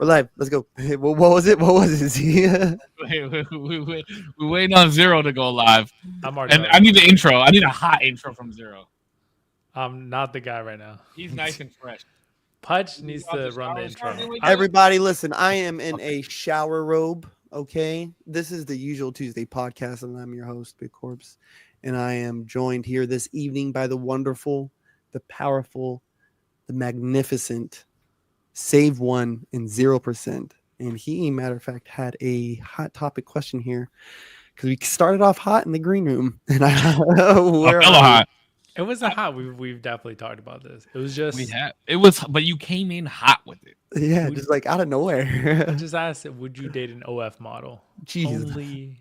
We're live. Let's go. What was it? What was it? We're waiting on Zero to go live. I'm already. And I need the intro. I need a hot intro from Zero. I'm not the guy right now. He's nice and fresh. Pudge needs to run the intro. Everybody, listen. I am in a shower robe. Okay, this is the Usual Tuesday podcast, and I'm your host, Big Korpsx, and I am joined here this evening by the wonderful, the powerful, the magnificent Save One and 0%. And he, matter of fact, had a hot topic question here because we started off hot in the green room, and Hella hot. It wasn't hot. We've definitely talked about this. It was just but you came in hot with it. Yeah, just like out of nowhere. I just asked, would you date an OF model? Jesus. Only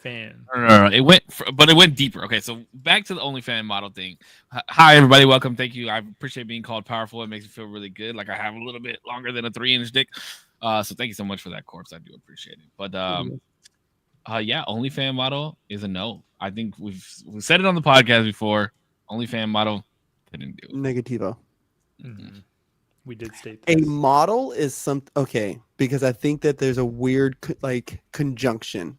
fan. No. It went deeper. Okay, so back to the OnlyFans model thing. Hi, everybody. Welcome. Thank you. I appreciate being called powerful. It makes me feel really good. Like I have a little bit longer than a 3-inch dick. So thank you so much for that, Korpsx. I do appreciate it. But yeah, OnlyFans model is a no. I think we've said it on the podcast before. OnlyFans model didn't do it. Negativo. Mm-hmm. We did state this. A model is something, okay, because I think that there's a weird conjunction.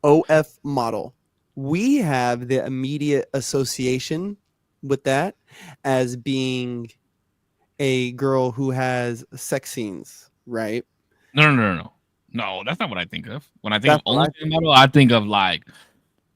OF model. We have the immediate association with that as being a girl who has sex scenes, right? No. No, that's not what I think of. When I think of OnlyFans model, I think of like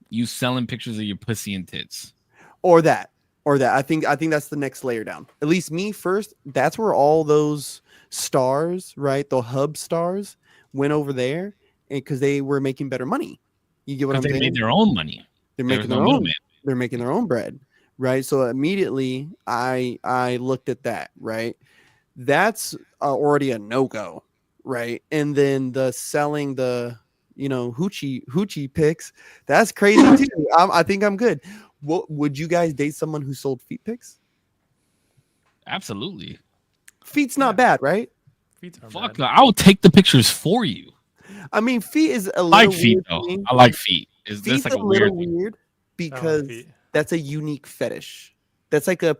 you selling pictures of your pussy and tits. Or that. I think that's the next layer down. At least me first. That's where all those stars, right? The hub stars went over there, because they were making better money. You get what I'm saying? They made their own money. They're making their own. They're making their own bread, right? So immediately, I looked at that, right? That's already a no-go, right? And then the selling the hoochie pics, that's crazy too. I think I'm good. What would you guys date someone who sold feet pics? Absolutely. Feet's not bad, right? Feet are Fuck, bad. I will take the pictures for you. I mean, feet is a like little feet weird though. thing. I like feet. Is Feet's this like a little weird because that's a unique fetish. That's like a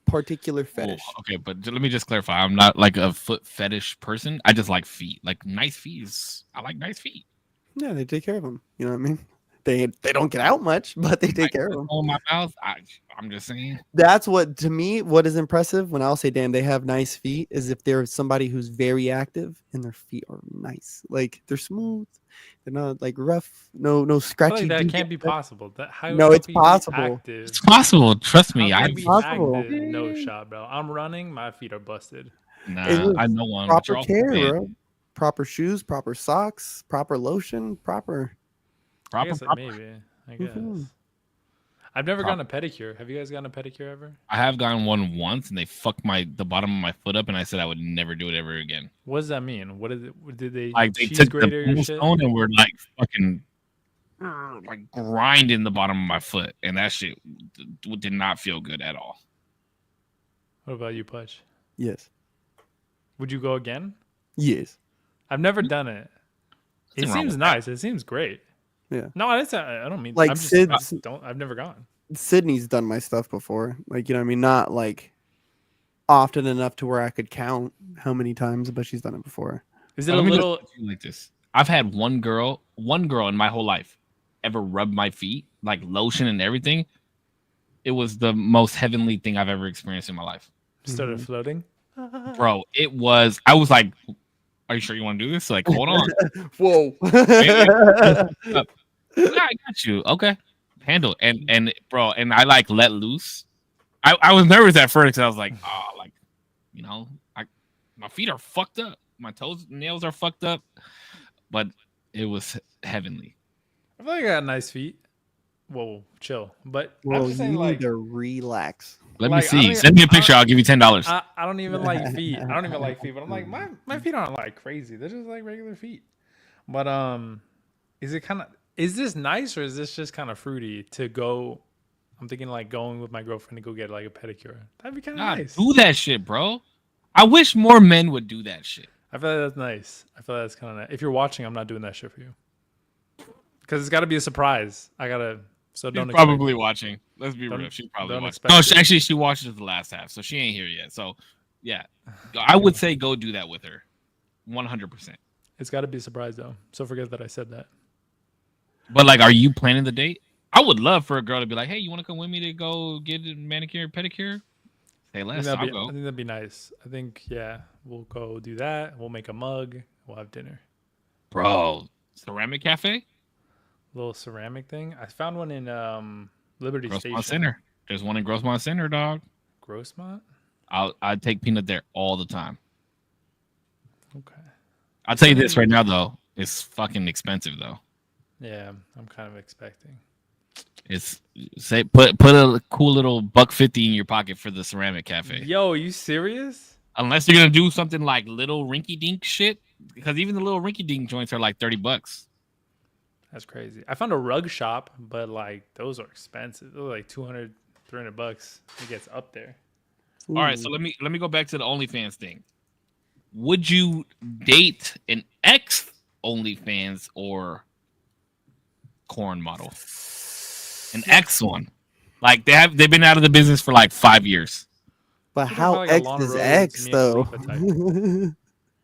particular fetish. Oh, okay, but let me just clarify. I'm not like a foot fetish person. I just like feet. Like nice feet. I like nice feet. Yeah, they take care of them. You know what I mean? They don't get out much, but they take care of them. On my mouth, I'm just saying. That's what, to me, what is impressive when I'll say, damn, they have nice feet, is if they're somebody who's very active and their feet are nice. Like, they're smooth. They're not, like, rough. No scratchy. That can't be possible. No, it's possible. It's possible. Trust me. It's possible. No shot, bro. I'm running. My feet are busted. Nah, I know one. Proper care, bro. Proper shoes, proper socks, proper lotion, proper. I guess. Mm-hmm. I've never gotten a pedicure. Have you guys gotten a pedicure ever? I have gotten one once, and they fucked the bottom of my foot up, and I said I would never do it ever again. What does that mean? What is it? Did they like they cheese took grater the your shit? stone and were like fucking like grinding the bottom of my foot, and that shit did not feel good at all. What about you, Pudge? Yes. Would you go again? Yes. I've never done it. It seems nice. It seems great. Yeah. No, I don't mean like I've never gone. Sydney's done my stuff before. Like, you know what I mean? Not like often enough to where I could count how many times, but she's done it before. Is it a little like this? I've had one girl in my whole life ever rub my feet, like lotion and everything. It was the most heavenly thing I've ever experienced in my life. Started floating? Bro, I was like, are you sure you want to do this? Like, hold on. Whoa. Yeah, I got you. Okay. Handle. And bro, and I like let loose. I was nervous at first because I was like, oh, like, my feet are fucked up. My nails are fucked up. But it was heavenly. I feel like I got nice feet. Whoa, chill. But well, I'm just saying, you like, need to relax. Let me see. Send me a picture. I'll give you $10. I don't even like feet. But I'm like, my feet aren't like crazy. They're just like regular feet. But is this nice or is this just kind of fruity to go? I'm thinking like going with my girlfriend to go get like a pedicure. That'd be kind of nice. Do that shit, bro. I wish more men would do that shit. I feel like that's nice. I feel like that's kind of nice. If you're watching, I'm not doing that shit for you. Because it's got to be a surprise. So don't probably watching. Let's be real. She's probably watching. No, she watches the last half, so she ain't here yet. So, yeah, I would say go do that with her. 100%. It's got to be a surprise though. So forget that I said that. But like, are you planning the date? I would love for a girl to be like, "Hey, you want to come with me to go get a manicure, pedicure?" Say I think less. that'd I'll be. go, I think that'd be nice. I think we'll go do that. We'll make a mug. We'll have dinner. bro. Ceramic cafe, Little ceramic thing. I found one in Liberty Grossmont Station. Center. There's one in Grossmont Center, dog. Grossmont. I'd take Peanut there all the time. Okay. I'll tell you this right now, though. It's fucking expensive, though. Yeah, I'm kind of expecting. It's say put a cool little $1.50 in your pocket for the ceramic cafe. Yo, are you serious? Unless you're gonna do something like little rinky dink shit, because even the little rinky dink joints are like $30. That's crazy. I found a rug shop, but like those are expensive. They're like $200, $300. It gets up there. All right, so let me go back to the OnlyFans thing. Would you date an ex OnlyFans or corn model? An ex one, like they've been out of the business for like 5 years. But Think how about, like, a X Lana is Rhoades, X Mia though? Khalifa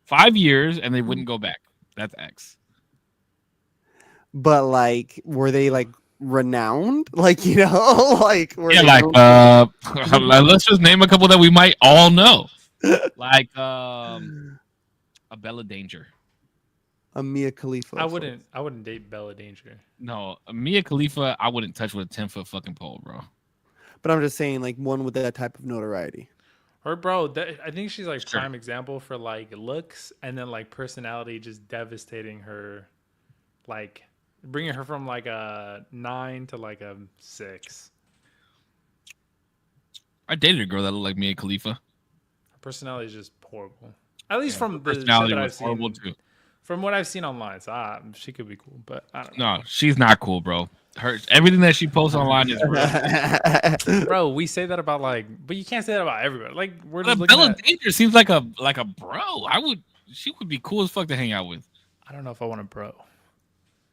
5 years and they wouldn't go back. That's X. But like, were they like renowned? Like, you know, like were Yeah, they like let's just name a couple that we might all know. Like a Bella Danger. a Mia Khalifa? I wouldn't date Bella Danger. No, a Mia Khalifa, I wouldn't touch with a 10-foot fucking pole, bro. But I'm just saying, like one with that type of notoriety. Her bro, I think she's like Sure. prime example for like looks and then like personality just devastating her, like bringing her from like a 9 to like a 6. I dated a girl that looked like Mia Khalifa. Her personality is just horrible. At least Her from the shit personality that I've was horrible seen. too. From what I've seen online, so she could be cool, but I don't know. No, she's not cool, bro. Everything that she posts online is real. Bro, we say that about like, but you can't say that about everybody. Like we're just But looking Bella at. Danger seems like a bro. She would be cool as fuck to hang out with. I don't know if I want a bro.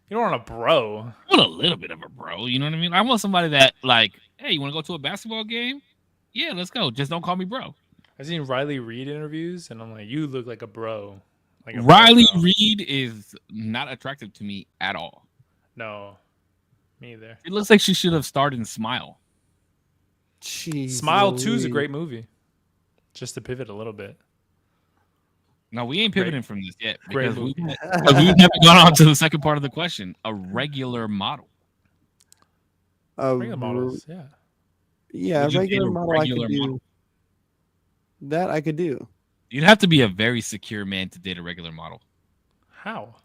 You don't want a bro. I want a little bit of a bro. You know what I mean? I want somebody that like, hey, you want to go to a basketball game? Yeah, let's go. Just don't call me bro. I've seen Riley Reid interviews, and I'm like, you look like a bro. Like a Riley bro. Reid is not attractive to me at all. No, me either. It looks like she should have starred in Smile. Jeez, Smile 2 is a Louise. great movie. Just to pivot a little bit. No, we ain't pivoting from this yet Great because movie. we've never gone on to the second part of the question. A regular model. Regular models, yeah. Yeah, Would you date regular a model regular I could do. model? That I could do. You'd have to be a very secure man to date a regular model How?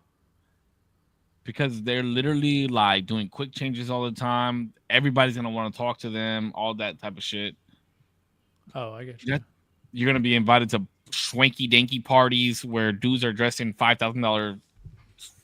because they're literally like doing quick changes all the time. Everybody's gonna want to talk to them, all that type of shit. Oh, I get you. Yeah. You're gonna be invited to swanky danky parties where dudes are dressed in $5,000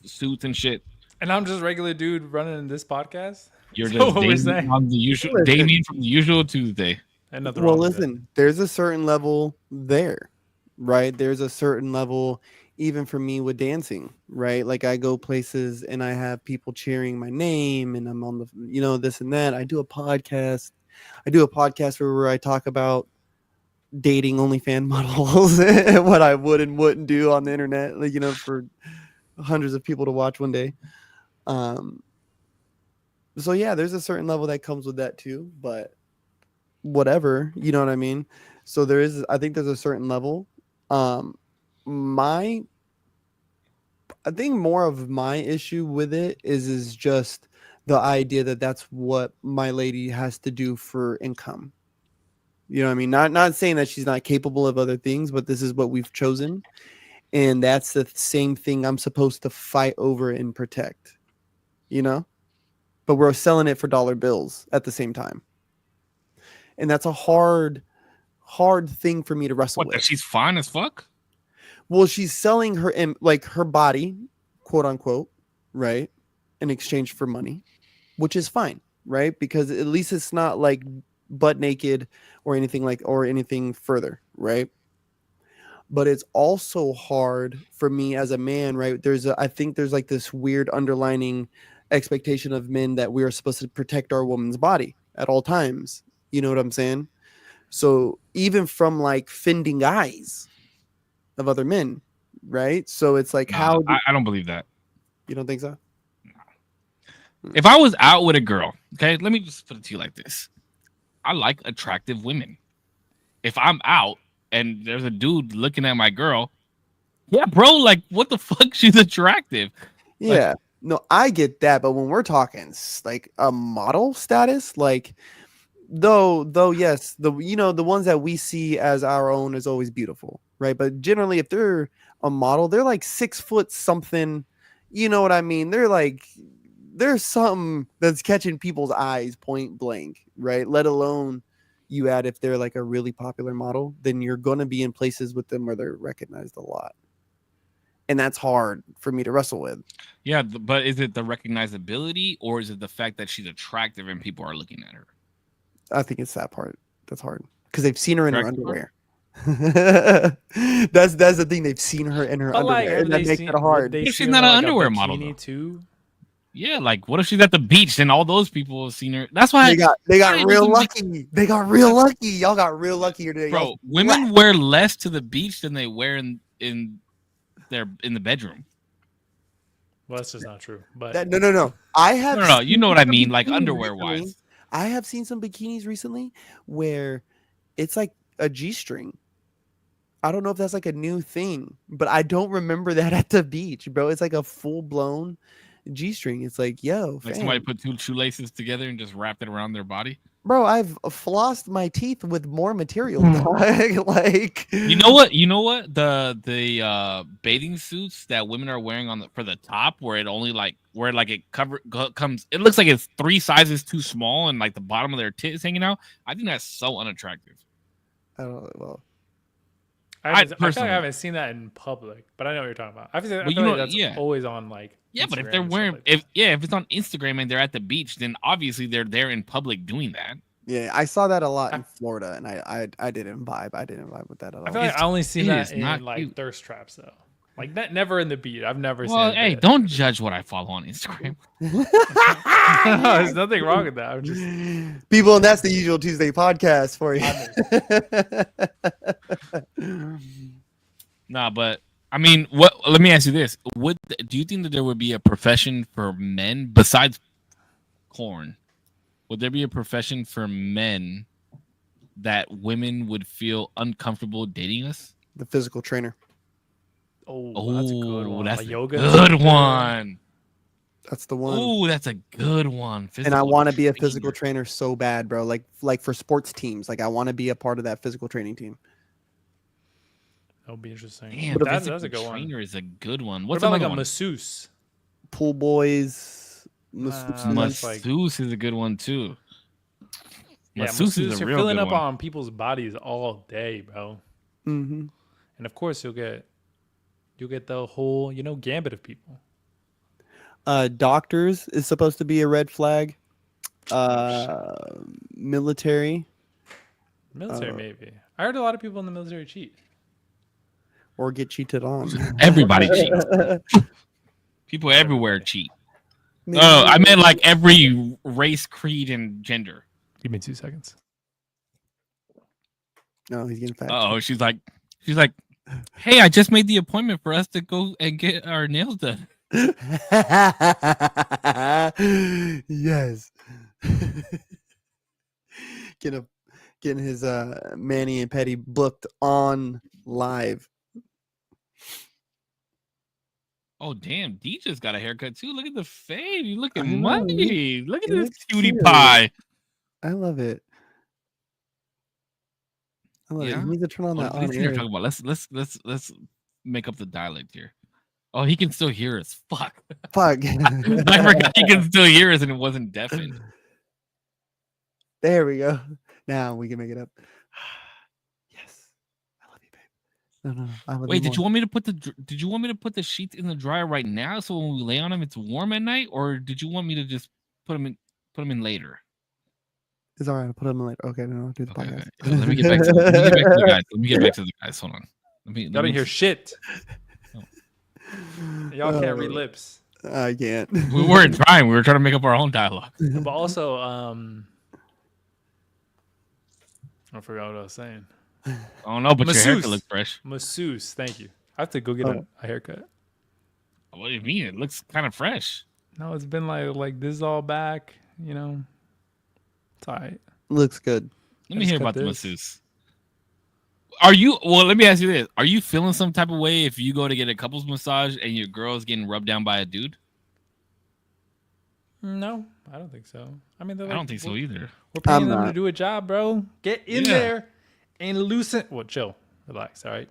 suits and shit. And I'm just a regular dude running this podcast. You're So just what we're dating saying? on the usual Listen. dating from the usual Tuesday. And nothing Well, wrong with that. listen, there's a certain level there, right? There's a certain level, even for me with dancing, right? Like I go places and I have people cheering my name, and I'm on the, this and that. I do a podcast. Where I talk about dating OnlyFans models and what I would and wouldn't do on the internet, like, for hundreds of people to watch one day. So yeah, there's a certain level that comes with that too, but whatever, you know what I mean? So I think there's a certain level. I think more of my issue with it is just the idea that that's what my lady has to do for income. You know what I mean? Not saying that she's not capable of other things, but this is what we've chosen. And that's the same thing I'm supposed to fight over and protect, but we're selling it for dollar bills at the same time. And that's a hard thing for me to wrestle What? with. She's fine as fuck. Well, she's selling her body, quote unquote, right, in exchange for money, which is fine, right? Because at least it's not like butt naked or anything further, right? But it's also hard for me as a man, right? I think there's like this weird underlining expectation of men that we are supposed to protect our woman's body at all times. You know what I'm saying? So even from like fending eyes of other men, right? So it's like, Nah, I don't believe that. You don't think so? If I was out with a girl, okay, let me just put it to you like this. I like attractive women. If I'm out and there's a dude looking at my girl, yeah, bro, like what the fuck? She's attractive. Yeah. Like, No, I get that, but when we're talking like a model status, like though yes, the the ones that we see as our own is always beautiful, right? But generally if they're a model, they're like 6 foot something, you know what I mean? They're like there's something that's catching people's eyes point blank, right? Let alone you add if they're like a really popular model, then you're going to be in places with them where they're recognized a lot. And that's hard for me to wrestle with. yeah, but is it the recognizability or is it the fact that she's attractive and people are looking at her? I think it's that part that's hard because they've seen her in her Attractive underwear. that's the thing. They've seen her in her But like, underwear, have and that they makes seen? it Would hard. they She's see not her an like a underwear model, bikini though. too? Yeah, like what if she's at the beach? Then all those people have seen her. That's why They got it real doesn't make- lucky. They got real lucky. Y'all got real lucky today, bro. y'all. Women wear less to the beach than they wear in the bedroom. Well, that's just not true. But No. I have No. You know what I seen mean, some like bikinis underwear recently. wise. I have seen some bikinis recently where it's like a G-string. I don't know if that's like a new thing, but I don't remember that at the beach, bro. It's like a full-blown G-string. It's like, yo, Like fam. somebody put two shoelaces together and just wrapped it around their body. Bro, I've flossed my teeth with more material. Like, You know what? The bathing suits that women are wearing for the top, where it only comes. It looks like it's 3 sizes too small, and like the bottom of their tit is hanging out. I think that's so unattractive. I don't know. Well, I feel like personally- I haven't seen that in public, but I know what you're talking about. I feel you like know- that's yeah. always on like. Yeah, but if Instagram they're and stuff wearing, like that. if it's on Instagram and they're at the beach, then obviously they're there in public doing that. yeah, I saw that a lot in Florida, and I didn't vibe. I didn't vibe with that at all. I feel like I only seen it that is not in like cute. thirst traps though. Like that, never in the beat. I've never seen. Well, it hey, there. don't judge what I follow on Instagram. There's nothing wrong with that. I'm just People, and that's the Usual Tuesday podcast for you. Nah, but I mean, what? Let me ask you this: do you think that there would be a profession for men besides corn? Would there be a profession for men that women would feel uncomfortable dating us? The physical trainer. oh, that's a good one. That's Like a yoga good instructor. one. That's the one. Oh, that's a good one. And I Physical want to be a trainer. physical trainer so bad, bro. Like for sports teams. Like I want to be a part of that physical training team. That would be interesting. Damn, But that's that's a good one. trainer is a good one. What What's about like another a one? masseuse? Pool boys. That's Masseuse is a good one too. Yeah, Masseuse is a you're real filling good up one. on people's bodies all day, bro. Mm-hmm. And of course you'll get the whole, gambit of people. Doctors is supposed to be a red flag. Military Military maybe. I heard a lot of people in the military cheat. or get cheated on. Everybody cheats. People everywhere cheat. Maybe- Oh, I meant like every race, creed, and gender. Give me 2 seconds. No, he's getting fat. Oh, she's like, hey, I just made the appointment for us to go and get our nails done. Yes. Getting his Manny and Petty booked on live. Oh damn, D just got a haircut too. Look at the fade. You looking I know, money. Look at he this looks cutie cute. pie. I love it. I love it. Yeah? He needs to turn on that What on are you air. talking about? Let's make up the dialect here. Oh, he can still hear us. Fuck. Fuck. I forgot he can still hear us and it wasn't deafened. There we go. Now we can make it up. Yes. I love you, babe. No. I love Wait, you did you want me to put the sheets in the dryer right now so when we lay on them it's warm at night, or did you want me to just put them in later? It's all right. I'll put them in later. Okay, no, I'll do the Okay, podcast. okay. Let me get back to the guys. Let me get back to the guys. Hold on. Y'all didn't hear shit. Y'all can't read lips. I can't. We weren't trying. We were trying to make up our own dialogue. But also, I forgot what I was saying. I don't know, but your hair Masseuse. could look fresh. Masseuse, thank you. I have to go get Oh. a haircut. What do you mean? It looks kind of fresh. No, it's been like this is all back. You know, it's all right. Looks good. Let I me just hear cut about the this. masseuse. Are you? Well, let me ask you this: are you feeling some type of way if you go to get a couples massage and your girl's getting rubbed down by a dude? No, I don't think so. I mean, I don't think so either. We're paying I'm them to not. do a job, bro. Get in Yeah. there and loosen. Well, chill, relax. All right,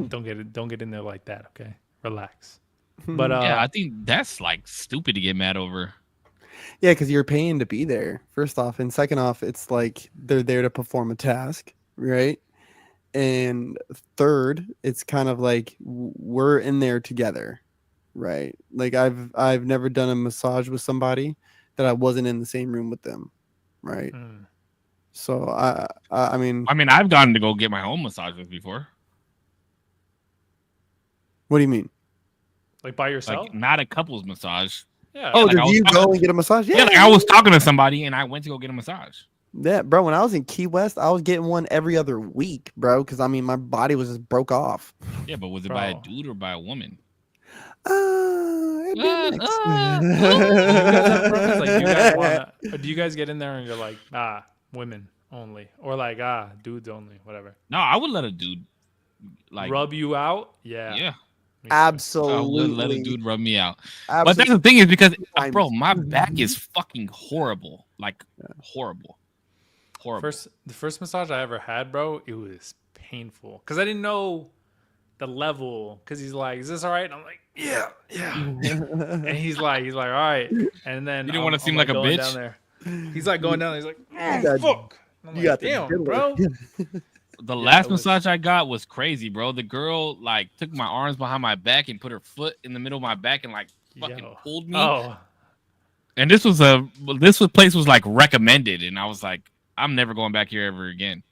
don't get in there like that. Okay, relax. But Yeah, I think that's like stupid to get mad over. Yeah, because you're paying to be there, first off. And second off, it's like they're there to perform a task, right? And third, it's kind of like we're in there together, right? Like I've never done a massage with somebody that I wasn't in the same room with them, right? So I mean, I've gone to go get my own massages before. what do you mean? like by yourself. Like not a couples massage. Yeah. Oh, like did I was you talking- go and get a massage? Yeah, like I was talking to somebody and I went to go get a massage. Yeah, bro. When I was in Key West, I was getting one every other week, bro. Because I mean, my body was just broke off. Yeah, but was it by a Bro. dude or by a woman? It'd be a mix. Do you guys have a preference? Like, do you guys wanna? Or do you guys get in there and you're like, women only, or like, dudes only, whatever? No, I would let a dude like Rub you out? Yeah. Yeah. Me too. I would Absolutely. let a dude rub me out. But Absolutely. that's the thing is because Times. bro, my back is fucking horrible. Like horrible. Horrible. The first massage I ever had, bro, it was painful because I didn't know the level. Because he's like, "Is this all right?" And I'm like, "Yeah, yeah." And he's like, "All right." And then You didn't wanna seem like a going bitch? down there. He's like going down there. He's like, got- "Fuck." And I'm you like, got the damn, diddler. bro. The Yeah, last it was- massage I got was crazy, bro. The girl like took my arms behind my back and put her foot in the middle of my back and like fucking Yo. pulled me. Oh, And this place was like recommended, and I was like, I'm never going back here ever again.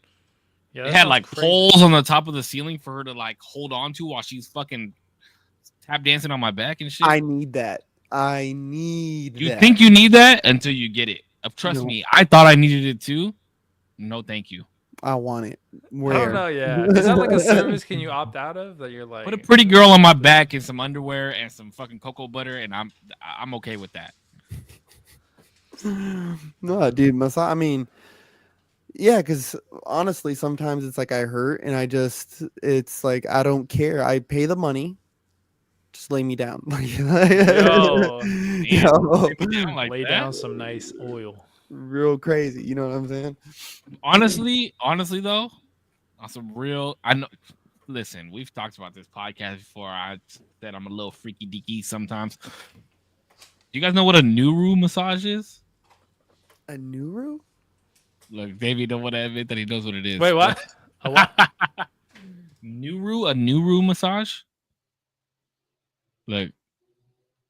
yeah. It that had sounds like crazy. holes on the top of the ceiling for her to like hold on to while she's fucking tap dancing on my back and shit. I need that. I need You that. think you need that until you get it. Trust No. me, I thought I needed it too. No, thank you. I want it. I Where? don't know. Yeah, is that like a service? Can you opt out of that? You're like, Put a pretty girl on my back in some underwear and some fucking cocoa butter, and I'm okay with that. No, dude, massage. I mean, yeah, because honestly, sometimes it's like I hurt, and it's like I don't care. I pay the money. Just lay me down. Yo. Yo, Like lay that. down some nice oil. real crazy. You know what I'm saying? Honestly though, on some real, I know. Listen, we've talked about this podcast before. I said I'm a little freaky deaky sometimes. Do you guys know what a Nuru massage is? A Nuru? Look, Davey don't want to admit that he knows what it is. Wait, what? A what? A Nuru massage. Look,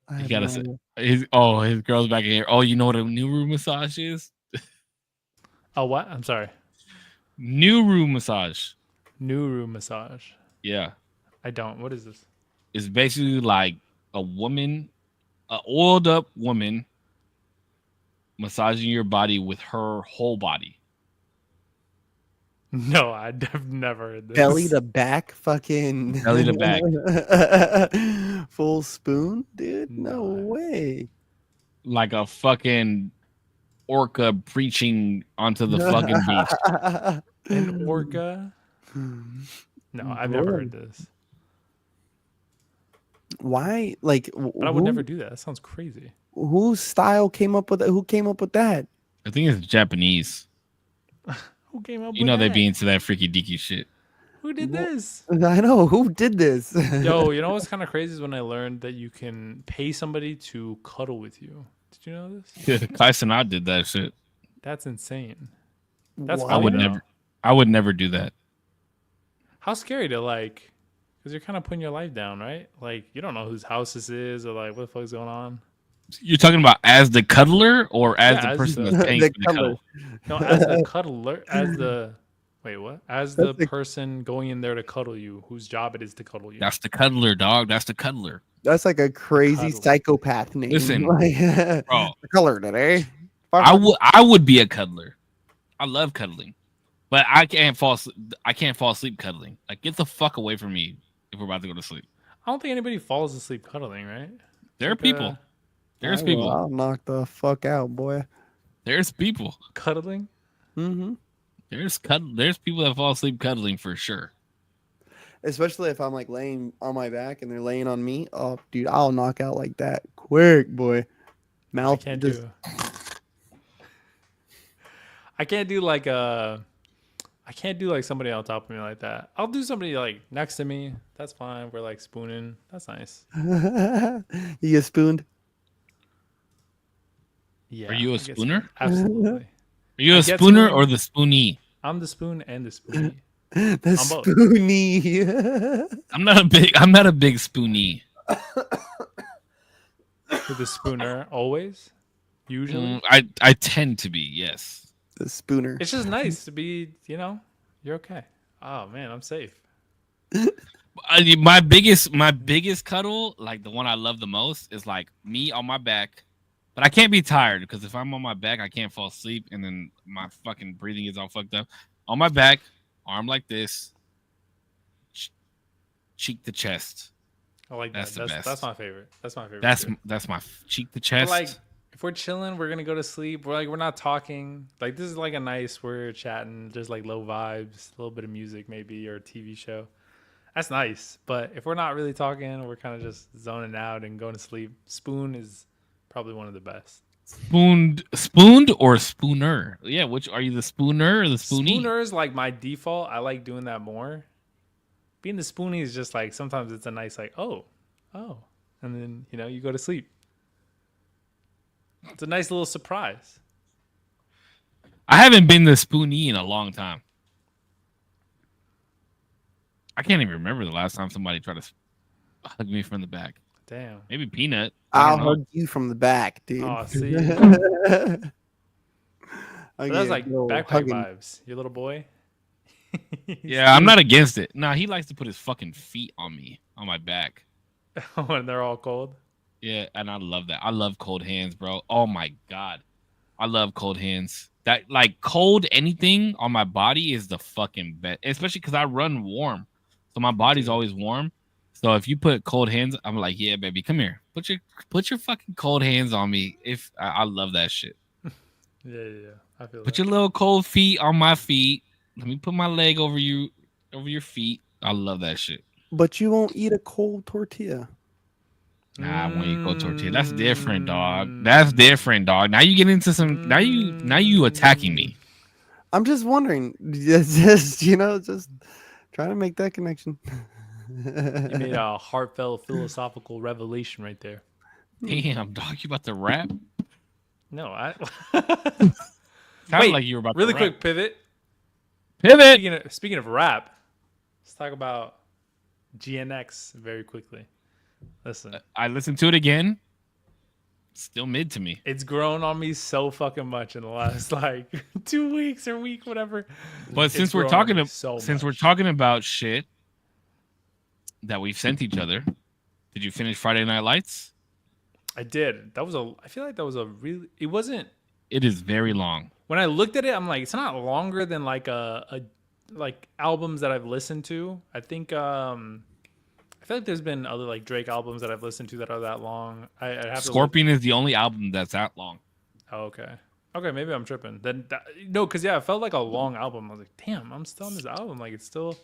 I you have gotta no say idea. his girl's back in here. Oh, you know what a Nuru massage is? A what? I'm sorry. Nuru massage. Nuru massage. Yeah. I don't. What is this? It's basically like a woman, a oiled up woman massaging your body with her whole body. No, I've never heard this. Belly to back, fucking Belly to back. full spoon, dude. No No. way. Like a fucking orca preaching onto the fucking beach. An orca? No, I've never heard this. Why? Like, But I would never do that. That sounds crazy. Whose style came up with it? Who came up with that? I think it's Japanese. Who came up You with know they that? be into that freaky deaky shit. Who did this? I know who did this. Yo, you know what's kind of crazy is when I learned that you can pay somebody to cuddle with you. Did you know this? Tyson, I did that shit. That's insane. That's What? I would funny, though. never. I would never do that. How scary to like, because you're kind of putting your life down, right? Like you don't know whose house this is or like what the fuck's going on. You're talking about as the cuddler or as Yeah, the as person the- that's paying the for the cuddle? No, as the cuddler, as the wait, what? As the That's the- person going in there to cuddle you, whose job it is to cuddle you. That's the cuddler, dog. That's the cuddler, That's like a crazy Cuddle. psychopath name. Listen, Like, bro. the color today. I would be a cuddler. I love cuddling, but I can't fall asleep cuddling. Like get the fuck away from me if we're about to go to sleep. I don't think anybody falls asleep cuddling, right? There are like, people. There's I will. people. I'll knock the fuck out, boy. There's people. Cuddling? Mm-hmm. There's people that fall asleep cuddling for sure. Especially if I'm like laying on my back and they're laying on me. Oh, dude, I'll knock out like that quick, boy. Mouth just. I can't do like somebody on top of me like that. I'll do somebody like next to me. That's fine. We're like spooning. That's nice. You get spooned. Yeah. Are you a spooner? Absolutely. Are you I a get spooner spooned. or the spoonee? I'm the spoon and the spoonie. The both. spoony. I'm not a big spoonee. With the spooner always. Usually. I tend to be, yes. The spooner. It's just nice to be, you're okay. Oh man, I'm safe. My biggest cuddle, like the one I love the most, is like me on my back. But I can't be tired because if I'm on my back, I can't fall asleep, and then my fucking breathing is all fucked up. On my back, arm like this, cheek to chest. I like That's that. the best. That's my favorite. That's my favorite. That's my cheek to chest. But like, if we're chilling, we're gonna go to sleep. We're not talking. Like this is like a nice. We're chatting, just like low vibes, a little bit of music maybe or a TV show. That's nice. But if we're not really talking, we're kind of just zoning out and going to sleep. Spoon is probably one of the best. Spooned or spooner? Yeah, which are you, the spooner or the spoonie? Spooner is like my default. I like doing that more. Being the spoonie is just like sometimes it's a nice like oh, and then you go to sleep. It's a nice little surprise. I haven't been the spoonie in a long time. I can't even remember the last time somebody tried to hug me from the back. Damn. Maybe Peanut. I'll hug you from the back, dude. Oh, see. That's Like backpack vibes. Your little boy. Yeah, I'm not against it. Nah, he likes to put his fucking feet on me, on my back. When they're all cold. Yeah, and I love that. I love cold hands, bro. Oh my god, I love cold hands. That like cold anything on my body is the fucking best, especially because I run warm, so my body's always warm. So if you put cold hands, I'm like, yeah, baby, come here. Put your fucking cold hands on me. If I love that shit. Yeah. I feel. Put your little cold feet on my feet. Let me put my leg over your feet. I love that shit. But you won't eat a cold tortilla. Nah, I won't eat cold tortilla. That's different, dog. That's different, dog. Now you get into some. Now you attacking me. I'm just wondering. Just just trying to make that connection. You made a heartfelt philosophical revelation right there. Damn, dog, you about to rap? No, I. Sounded like you were about really to rap. quick pivot. Speaking of rap, let's talk about GNX very quickly. Listen, I listened to it again. Still mid to me. It's grown on me so fucking much in the last like 2 weeks or week, whatever. But since we're talking about shit that we've sent each other, did you finish Friday Night Lights? I did. I feel like that was a really. It wasn't. It is very long. When I looked at it, I'm like, it's not longer than like like albums that I've listened to. I think I feel like there's been other like Drake albums that I've listened to that are that long. I have Scorpion is the only album that's that long. Oh, okay, maybe I'm tripping. Then no, because it felt like a long album. I was like, damn, I'm still on this album. Like it's still,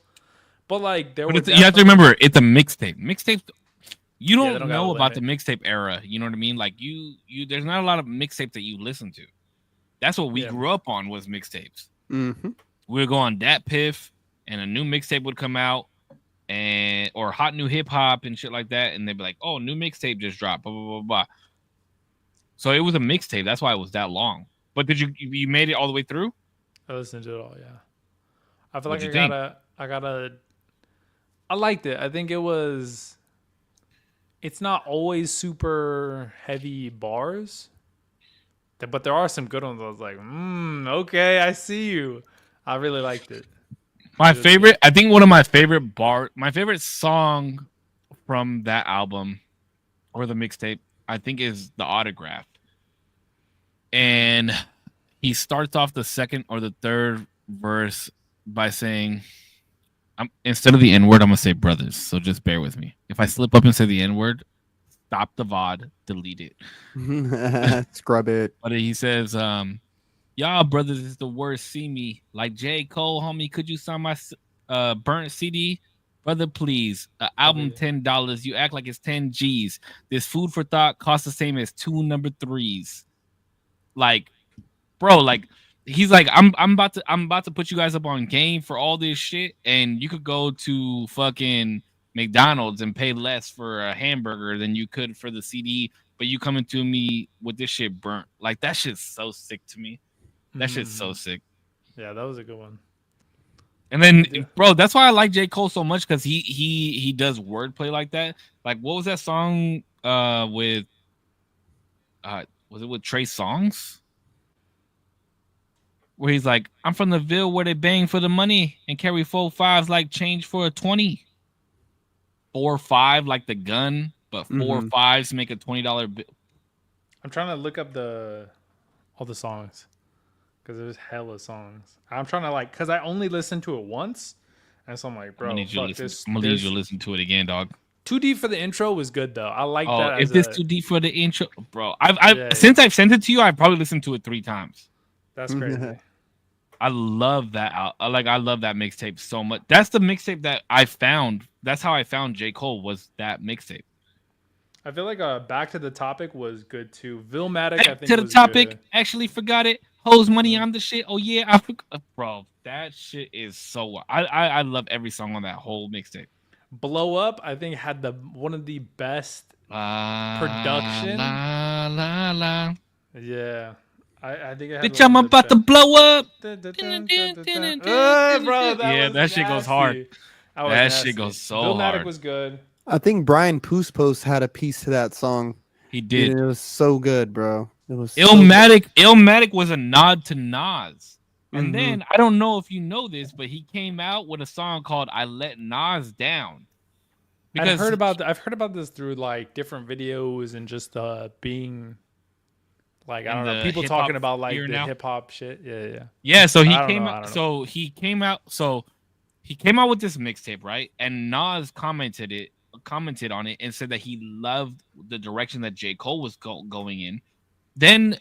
but like you have to remember, it's a mixtape. Mixtape. You don't know about the mixtape era. You know what I mean? Like you there's not a lot of mixtape that you listen to. That's what we grew up on was mixtapes. Mm-hmm. We would go on Dat Piff, and a new mixtape would come out, or hot new hip hop and shit like that, and they'd be like, "Oh, new mixtape just dropped." Blah blah blah blah. So it was a mixtape. That's why it was that long. But did you made it all the way through? I listened to it all. Yeah, I feel like I liked it. I think it was. It's not always super heavy bars, but there are some good ones. I was like, okay, I see you. I really liked it. My favorite song from that album or the mixtape, I think, is The Autograph. And he starts off the second or the third verse by saying, Instead of the N word, I'm gonna say brothers. So just bear with me. If I slip up and say the N word, stop the VOD, delete it. Scrub it. But he says, y'all brothers is the worst. See me like J. Cole, homie. Could you sign my burnt CD? Brother, please. Album $10. You act like it's 10 G's. This food for thought costs the same as 2 number 3s. Like, bro, like he's like, I'm about to put you guys up on game for all this shit, and you could go to fucking McDonald's and pay less for a hamburger than you could for the CD, but you coming to me with this shit burnt. Like that shit's so sick to me. That shit's so sick. Yeah, that was a good one. And then, bro, that's why I like J. Cole so much, because he does wordplay like that. Like, what was that song with was it with Trey Songz? Where he's like, I'm from the Ville where they bang for the money and carry 4.5s like change for a 20. 4.5 like the gun, but 4.5s make a $20 bill. I'm trying to look up all the songs, because there's hella songs. I'm trying to because I only listened to it once, and so I'm like, bro, I'm gonna need you to listen to it again, dog. Too Deep for the intro was good though. I like that. If this too deep for the intro, bro, since I've sent it to you, I've probably listened to it 3 times. That's crazy. I love that. I love that mixtape so much. That's the mixtape that I found. That's how I found J. Cole, was that mixtape. I feel like Back to the Topic was good too. Villmatic, I think, to the was topic. Good. Actually forgot it. Hose money on the shit. Oh yeah, I forgot. Bro, that shit is so. I love every song on that whole mixtape. Blow Up, I think, had one of the best production. La la la. Yeah. I think it had bitch, I'm about to blow up. Bro, that shit goes hard. That shit goes so hard. Was good. I think Brian Post had a piece to that song. He did. And it was so good, bro. It was Illmatic was a nod to Nas. And then I don't know if you know this, but he came out with a song called "I Let Nas Down." Because I've heard about this through like different videos and just being like, I don't know, people talking about like the hip hop shit. Yeah. So he came out. So he came out. So he came out with this mixtape, right? And Nas commented on it and said that he loved the direction that J. Cole was going in. Then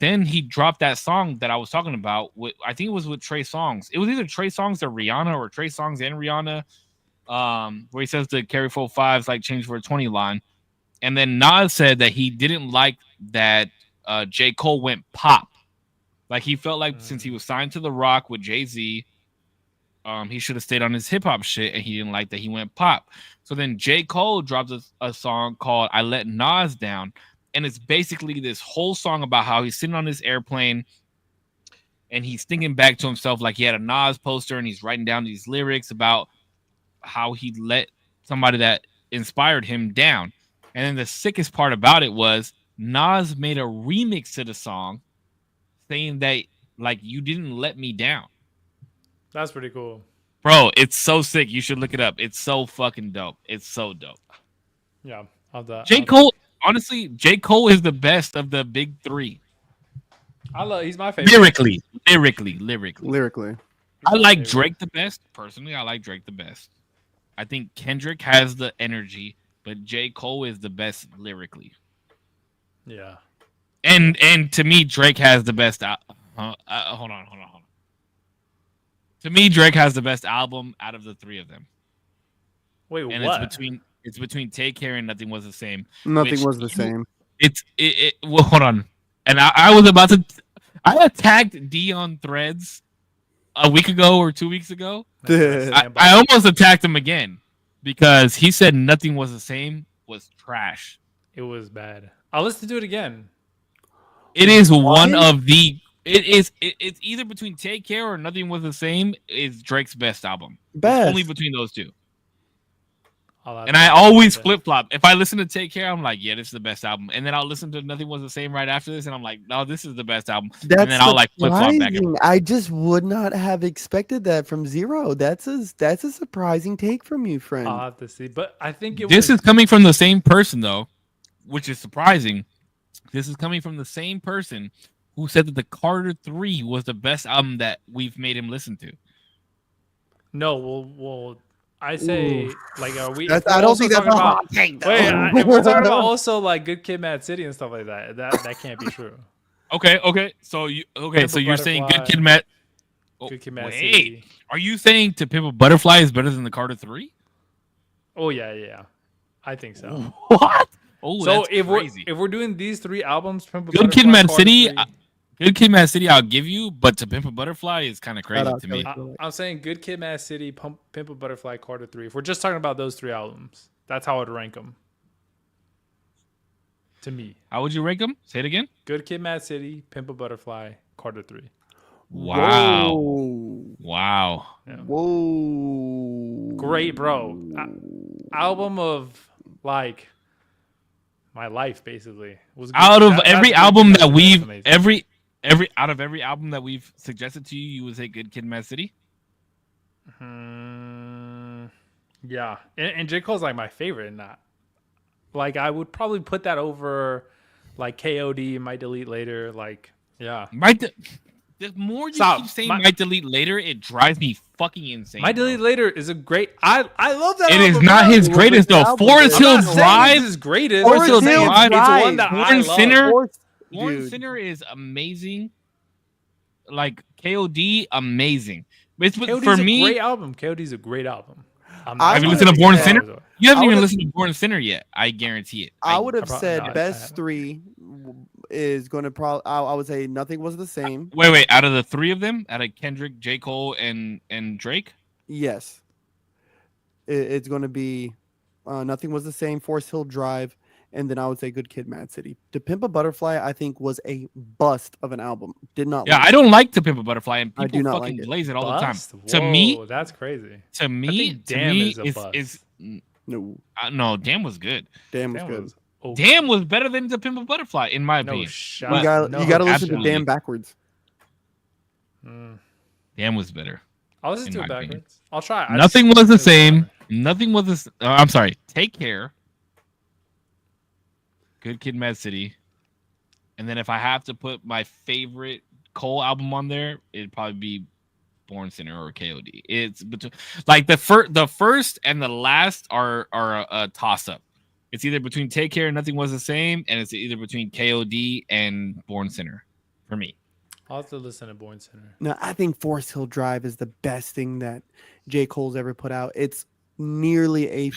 he dropped that song that I was talking about. I think it was with Trey Songz. It was either Trey Songz or Rihanna, or Trey Songz and Rihanna, where he says to carry 4.5s like change for a 20 line. And then Nas said that he didn't like that J. Cole went pop. Like he felt like since he was signed to The Rock with Jay-Z, he should have stayed on his hip hop shit, and he didn't like that he went pop. So then J. Cole drops a song called "I Let Nas Down," and it's basically this whole song about how he's sitting on this airplane and he's thinking back to himself like he had a Nas poster, and he's writing down these lyrics about how he let somebody that inspired him down. And then the sickest part about it was Nas made a remix to the song saying that, like, you didn't let me down. That's pretty cool. Bro, it's so sick. You should look it up. It's so fucking dope. It's so dope. Yeah. Cole, honestly, J. Cole is the best of the big 3. He's my favorite. Lyrically. I like Drake the best. Personally, I like Drake the best. I think Kendrick has the energy, but J. Cole is the best lyrically. Yeah. And to me, Drake has the best. Hold on. To me, Drake has the best album out of the 3 of them. Wait, and what? It's between Take Care and Nothing Was the Same. Nothing was the same. Well, hold on. And I was about to. I attacked D on Threads a week ago or 2 weeks ago. I almost attacked him again because he said Nothing Was the Same was trash. It was bad. I'll listen to it again. It is one of the. It's either between Take Care or Nothing Was the Same is Drake's best album. It's only between those 2. And I always flip-flop. If I listen to Take Care, I'm like, yeah, this is the best album. And then I'll listen to Nothing Was the Same right after this, and I'm like, no, this is the best album. And then I'll like flip-flop back. I just would not have expected that from Zero. That's a surprising take from you, friend. I'll have to see. But I think this is coming from the same person, though, which is surprising. This is coming from the same person who said that the Carter 3 was the best album that we've made him listen to. No, well, I say like, are we? That's, If we're I don't also think that's talking a about. hot take, though. Wait, if we're talking about also like Good Kid, Mad City and stuff like that, that can't be true. Okay. So you're saying Good Kid, Butterfly, Mad. Oh, Good Kid, Mad wait, City. are you saying To Pimp a Butterfly is better than the Carter 3? Oh yeah, I think so. What? Oh, So that's crazy. if we're doing these 3 albums, Pimp a Good Kid, Butterfly, Mad Carter City. 3, Good Kid, Mad City, I'll give you, but To Pimp a Butterfly is kind of crazy out, to me. Kelly. I'm saying Good Kid, Mad City, Pimp a Butterfly, Carter 3. If we're just talking about those 3 albums, that's how I'd rank them. To me, How would you rank them? Say it again. Good Kid, Mad City, Pimp a Butterfly, Carter 3. Wow. Whoa. Wow. Yeah. Whoa. Great, bro. Album of like my life, basically. Was good. Out of That's every Good album Kid, that Mad City. we've That's amazing. every out of every album that we've suggested to you, you would say Good Kid, Mad City. Yeah, and J. Cole's like my favorite in that. Like I would probably put that over like KOD, Might Delete Later. Like yeah, The more you Stop. keep saying Might Delete Later, it drives me fucking insane. Might Delete Later is a great. I love that. It is album, not bro. his greatest though. album, Forest dude. Hill I'm not saying Drive. it's his greatest. Forest Hill I'm saying Drive. It's one that I Born love. Sinner. Born Dude. Sinner is amazing. Like KOD, amazing. But it's, KOD's for a me, great album. KOD's a great album. Have you listened to Born Sinner? You haven't I even would've- listened to Born Sinner yet. I guarantee it. I would have I said haven't. best 3 is going to probably. I would say Nothing Was the Same. Wait. Out of the 3 of them, out of Kendrick, J. Cole, and Drake. Yes. It's going to be Nothing Was the Same, Forest Hill Drive, and then I would say Good Kid, Mad City. To Pimp a Butterfly, I think, was a bust of an album. Did not. Yeah, like I don't like To Pimp a Butterfly, and I people do not fucking like it. blaze it all the time. Bust? To me, Whoa, that's crazy. to me, Damn is a bust. is No, no, Damn was good. Damn was Damn good. was okay. Damn was better than To Pimp a Butterfly, in my No opinion. shot. You got no, you got to listen to absolutely. Damn backwards. Damn was better. I'll listen in to my it opinion. backwards. I'll try. I Nothing just- was the same. Nothing was the. I'm sorry. Take Care. Good Kid, Mad City. And then if I have to put my favorite Cole album on there, it'd probably be Born Sinner or KOD. It's between like the first and the last are a toss up. It's either between Take Care and Nothing Was the Same, and it's either between KOD and Born Sinner for me. I'll have to listen to Born Sinner. No, I think Forest Hill Drive is the best thing that J. Cole's ever put out. It's nearly a.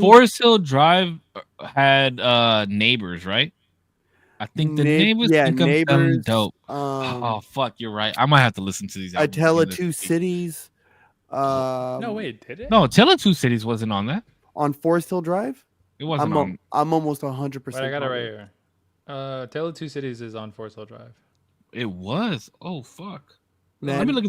Forest Hill Drive had Neighbors, right? I think the Neighbors think Neighbors. I'm dope. Oh fuck, you're right. I might have to listen to these. I Tell It Two Cities. No, wait, did it? No, Tell It Two Cities wasn't on that. On Forest Hill Drive. It wasn't on. I'm almost 100%. Wait, I got it right here. Tale of Two Cities is on Forest Hill Drive. It was. Oh fuck. Man, Let me look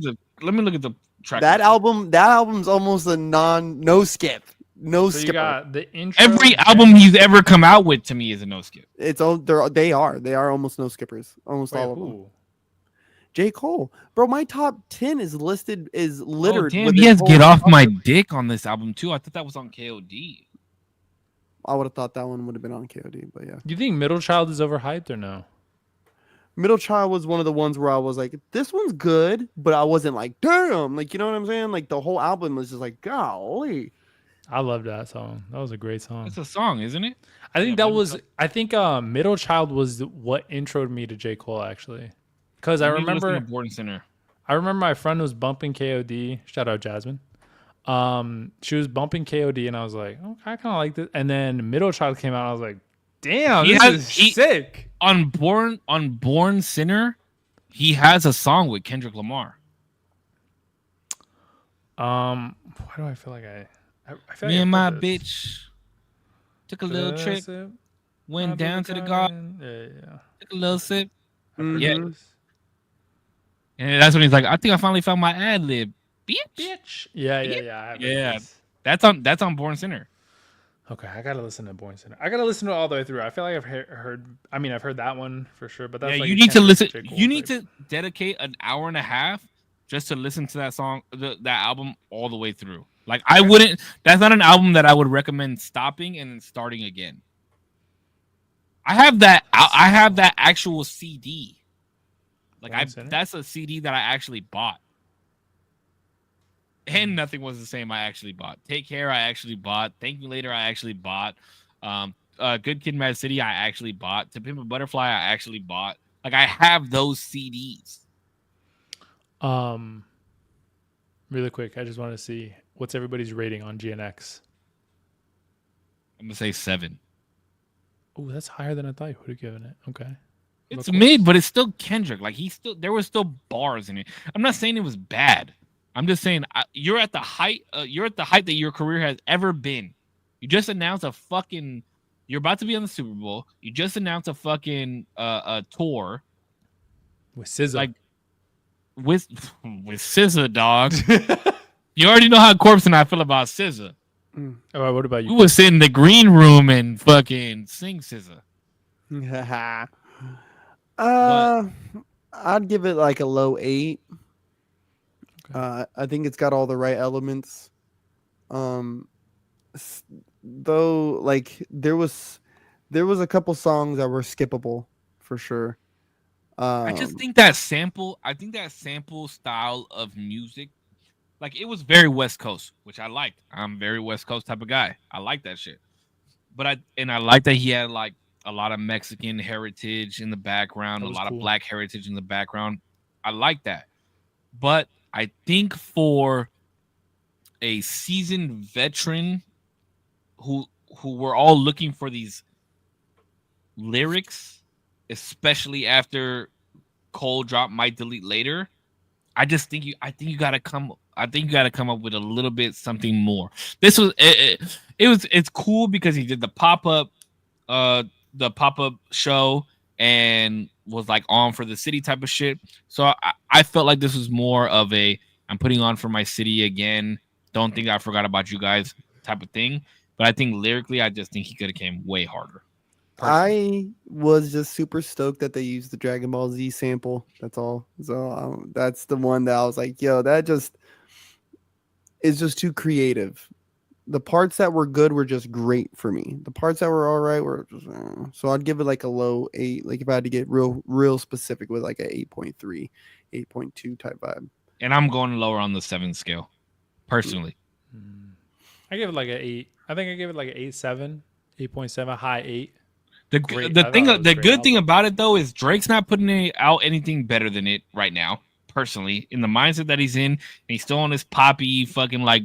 at the track. that album's almost a no skip. No So you skipper. got the intro. Every album he's ever come out with to me is a no skip. It's all they are almost no skippers. Almost all of them. Who? J. Cole, bro, my top 10 is littered. Oh, damn, with he his has whole Get Off My cover. Dick on this album too. I thought that was on KOD. I would have thought that one would have been on KOD, but yeah. Do you think Middle Child is overhyped or no? Middle Child was one of the ones where I was like, this one's good, but I wasn't like, damn, like, you know what I'm saying? Like the whole album was just like, golly. I love that song. That was a great song. It's a song, isn't it? I think Yeah, that Middle was. Child- I think Middle Child was what introed me to J. Cole actually, because I You need to listen remember. to Born Sinner. I remember my friend was bumping KOD. Shout out Jasmine. She was bumping KOD, and I was like, oh, I kind of like this. And then Middle Child came out. And I was like, damn, this is sick. On Born Sinner, he has a song with Kendrick Lamar. Why do I feel like I feel Me like and I my heard this. bitch took a little trip, I'll went be down to the garden, Yeah. took a little sip, I've heard Yeah. this. and that's when he's like, "I think I finally found my ad lib, bitch." Bitch. Yeah. I have heard Yeah. this. That's on Born Sinner. Okay, I gotta listen to Born Sinner. I gotta listen to it all the way through. I feel like I've heard. I mean, I've heard that one for sure. But that's Yeah, like you a need to Kendrick listen. J. Cole You need type. to dedicate an hour and a half just to listen to that song, that album all the way through. Like I wouldn't. That's not an album that I would recommend stopping and then starting again. I have that. I have that actual CD. Like Born Sinner? that's a CD that I actually bought. And Nothing Was the Same. I actually bought. Take Care. I actually bought. Thank Me Later. I actually bought. Good Kid, Mad City. I actually bought. To Pimp a Butterfly. I actually bought. Like I have those CDs. Really quick, I just want to see what's everybody's rating on GNX. I'm gonna say 7. Oh, that's higher than I thought you would have given it. Okay. It's mid, but it's still Kendrick. Like there were still bars in it. I'm not saying it was bad. I'm just saying you're at the height. You're at the height that your career has ever been. You just announced a fucking. You're about to be on the Super Bowl. You just announced a fucking a tour with SZA. Like with SZA, dog. You already know how Korpsx and I feel about SZA. All right, what about you? We would sit in the green room and fucking sing SZA. I'd give it like a low 8. Okay. I think it's got all the right elements. Though, like there was a couple songs that were skippable for sure. I just think that sample. I think that sample style of music, like it was very West Coast, which I liked. I'm a very West Coast type of guy. I like that shit. But I like that he had like a lot of Mexican heritage in the background, a lot of Black heritage in the background. I like that. But I think for a seasoned veteran who were all looking for these lyrics, especially after Cole dropped Might Delete Later, I think you gotta come up with a little bit something more. This was it's cool because he did the pop-up show and was like on for the city type of shit. So I felt like this was more of a I'm putting on for my city again. Don't think I forgot about you guys type of thing. But I think lyrically, I just think he could have came way harder. Personally. I was just super stoked that they used the Dragon Ball Z sample. That's all. So that's the one that I was like, yo, that just is just too creative. The parts that were good were just great for me. The parts that were all right were just, so I'd give it like a low 8. Like if I had to get real specific with like a 8.3, 8.2 type vibe. And I'm going lower on the 7 scale, personally. I give it like an 8. I think I give it like an 8.7, 8.7, high 8. The good thing about it though is Drake's not putting out anything better than it right now. Personally, in the mindset that he's in, and he's still on his poppy fucking like.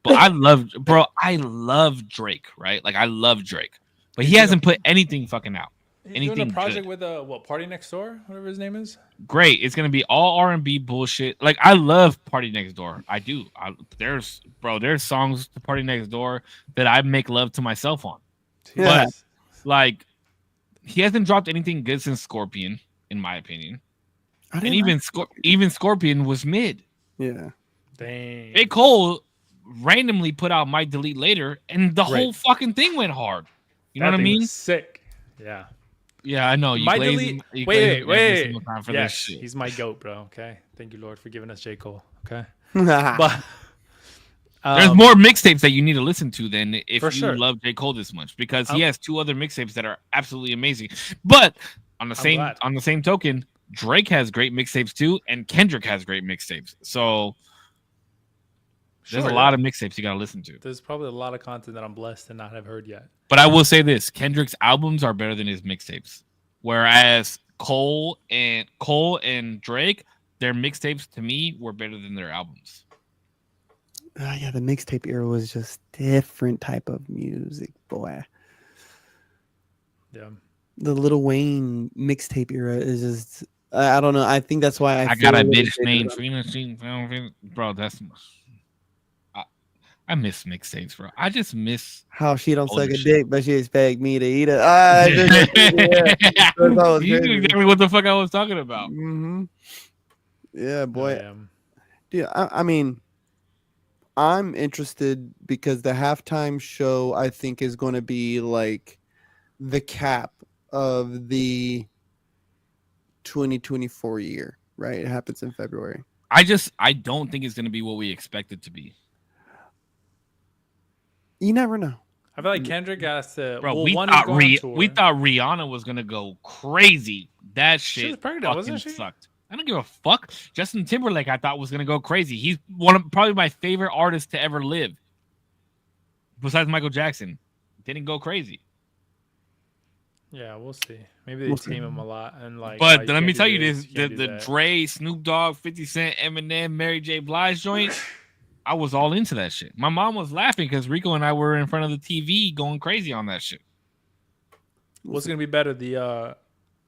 But I love Drake, right? Like I love Drake, but he hasn't put anything fucking out. He's doing a project with Party Next Door, whatever his name is. Great, it's gonna be all R&B bullshit. Like I love Party Next Door. I do. There's songs to Party Next Door that I make love to myself on. Yeah. But like he hasn't dropped anything good since Scorpion, in my opinion. And even Scorpion was mid. Yeah. Dang. J. Cole randomly put out Might Delete Later, and the whole fucking thing went hard. You know what I mean? Sick. Yeah. Yeah, I know. Might Delete. Wait. Yes, he's my goat, bro. Okay. Thank you, Lord, for giving us J. Cole. Okay. But there's more mixtapes that you need to listen to than if you love J. Cole this much, because he has 2 other mixtapes that are absolutely amazing. But on the same token, Drake has great mixtapes too, and Kendrick has great mixtapes. So there's a lot of mixtapes you gotta listen to. There's probably a lot of content that I'm blessed to not have heard yet. But I will say this: Kendrick's albums are better than his mixtapes, whereas Cole and Drake, their mixtapes to me were better than their albums. Yeah, the mixtape era was just different type of music, boy. Yeah, the Lil Wayne mixtape era is just. I don't know. I think that's why I got a bitch named Trina. Bro, that's. I miss mixtapes, bro. I just miss how she don't suck a dick, but she expect me to eat it. You knew exactly what the fuck I was talking about. Mm-hmm. Yeah, boy. Dude, I mean, I'm interested because the halftime show I think is going to be like the cap of the 2024 year, right? It happens in February. I don't think it's going to be what we expect it to be. You never know. I feel like Kendrick has to. Bro, we thought Rihanna was gonna go crazy. That shit. She was pregnant, wasn't she? Sucked. I don't give a fuck. Justin Timberlake, I thought was gonna go crazy. He's probably my favorite artist to ever live, besides Michael Jackson. Didn't go crazy. Yeah, we'll see. Maybe they We'll see. tame him a lot and like. But you let me can't tell do you this, this: you can't the do that. Dre, Snoop Dogg, 50 Cent, Eminem, Mary J. Blige joint. I was all into that shit. My mom was laughing because Rico and I were in front of the TV going crazy on that shit. What's gonna be better, the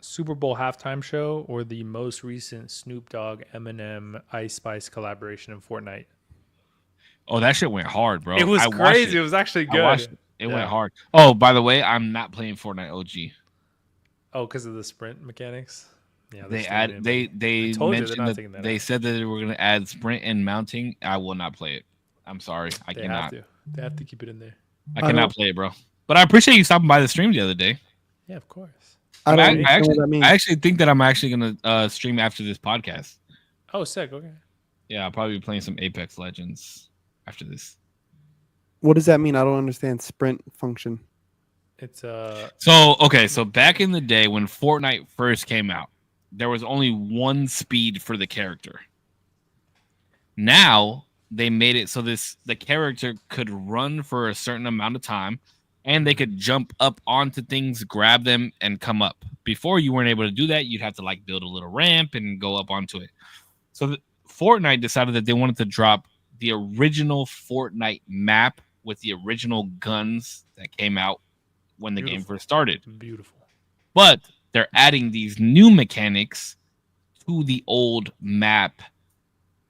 Super Bowl halftime show or the most recent Snoop Dogg Eminem Ice Spice collaboration in Fortnite? Oh, that shit went hard, bro. It was I watched crazy. It was actually I watched good. it. It Yeah. went hard. Oh, by the way, I'm not playing Fortnite OG. Oh, because of the sprint mechanics. Yeah, They they're add still they gonna they told you they're mentioned not that taking that they out. said that they were gonna add sprint and mounting. I will not play it. I'm sorry, I They cannot. have to. They have to keep it in there. I cannot play it, bro. But I appreciate you stopping by the stream the other day. Yeah, of course. I But don't I understand what that means. actually think that I'm actually gonna stream after this podcast. Oh, sick. Okay. Yeah, I'll probably be playing some Apex Legends after this. What does that mean? I don't understand sprint function. It's So back in the day when Fortnite first came out, there was only one speed for the character. Now they made it so the character could run for a certain amount of time, and they could jump up onto things, grab them, and come up. Before you weren't able to do that, you'd have to like build a little ramp and go up onto it. So Fortnite decided that they wanted to drop the original Fortnite map with the original guns that came out when the game first started. beautiful. But they're adding these new mechanics to the old map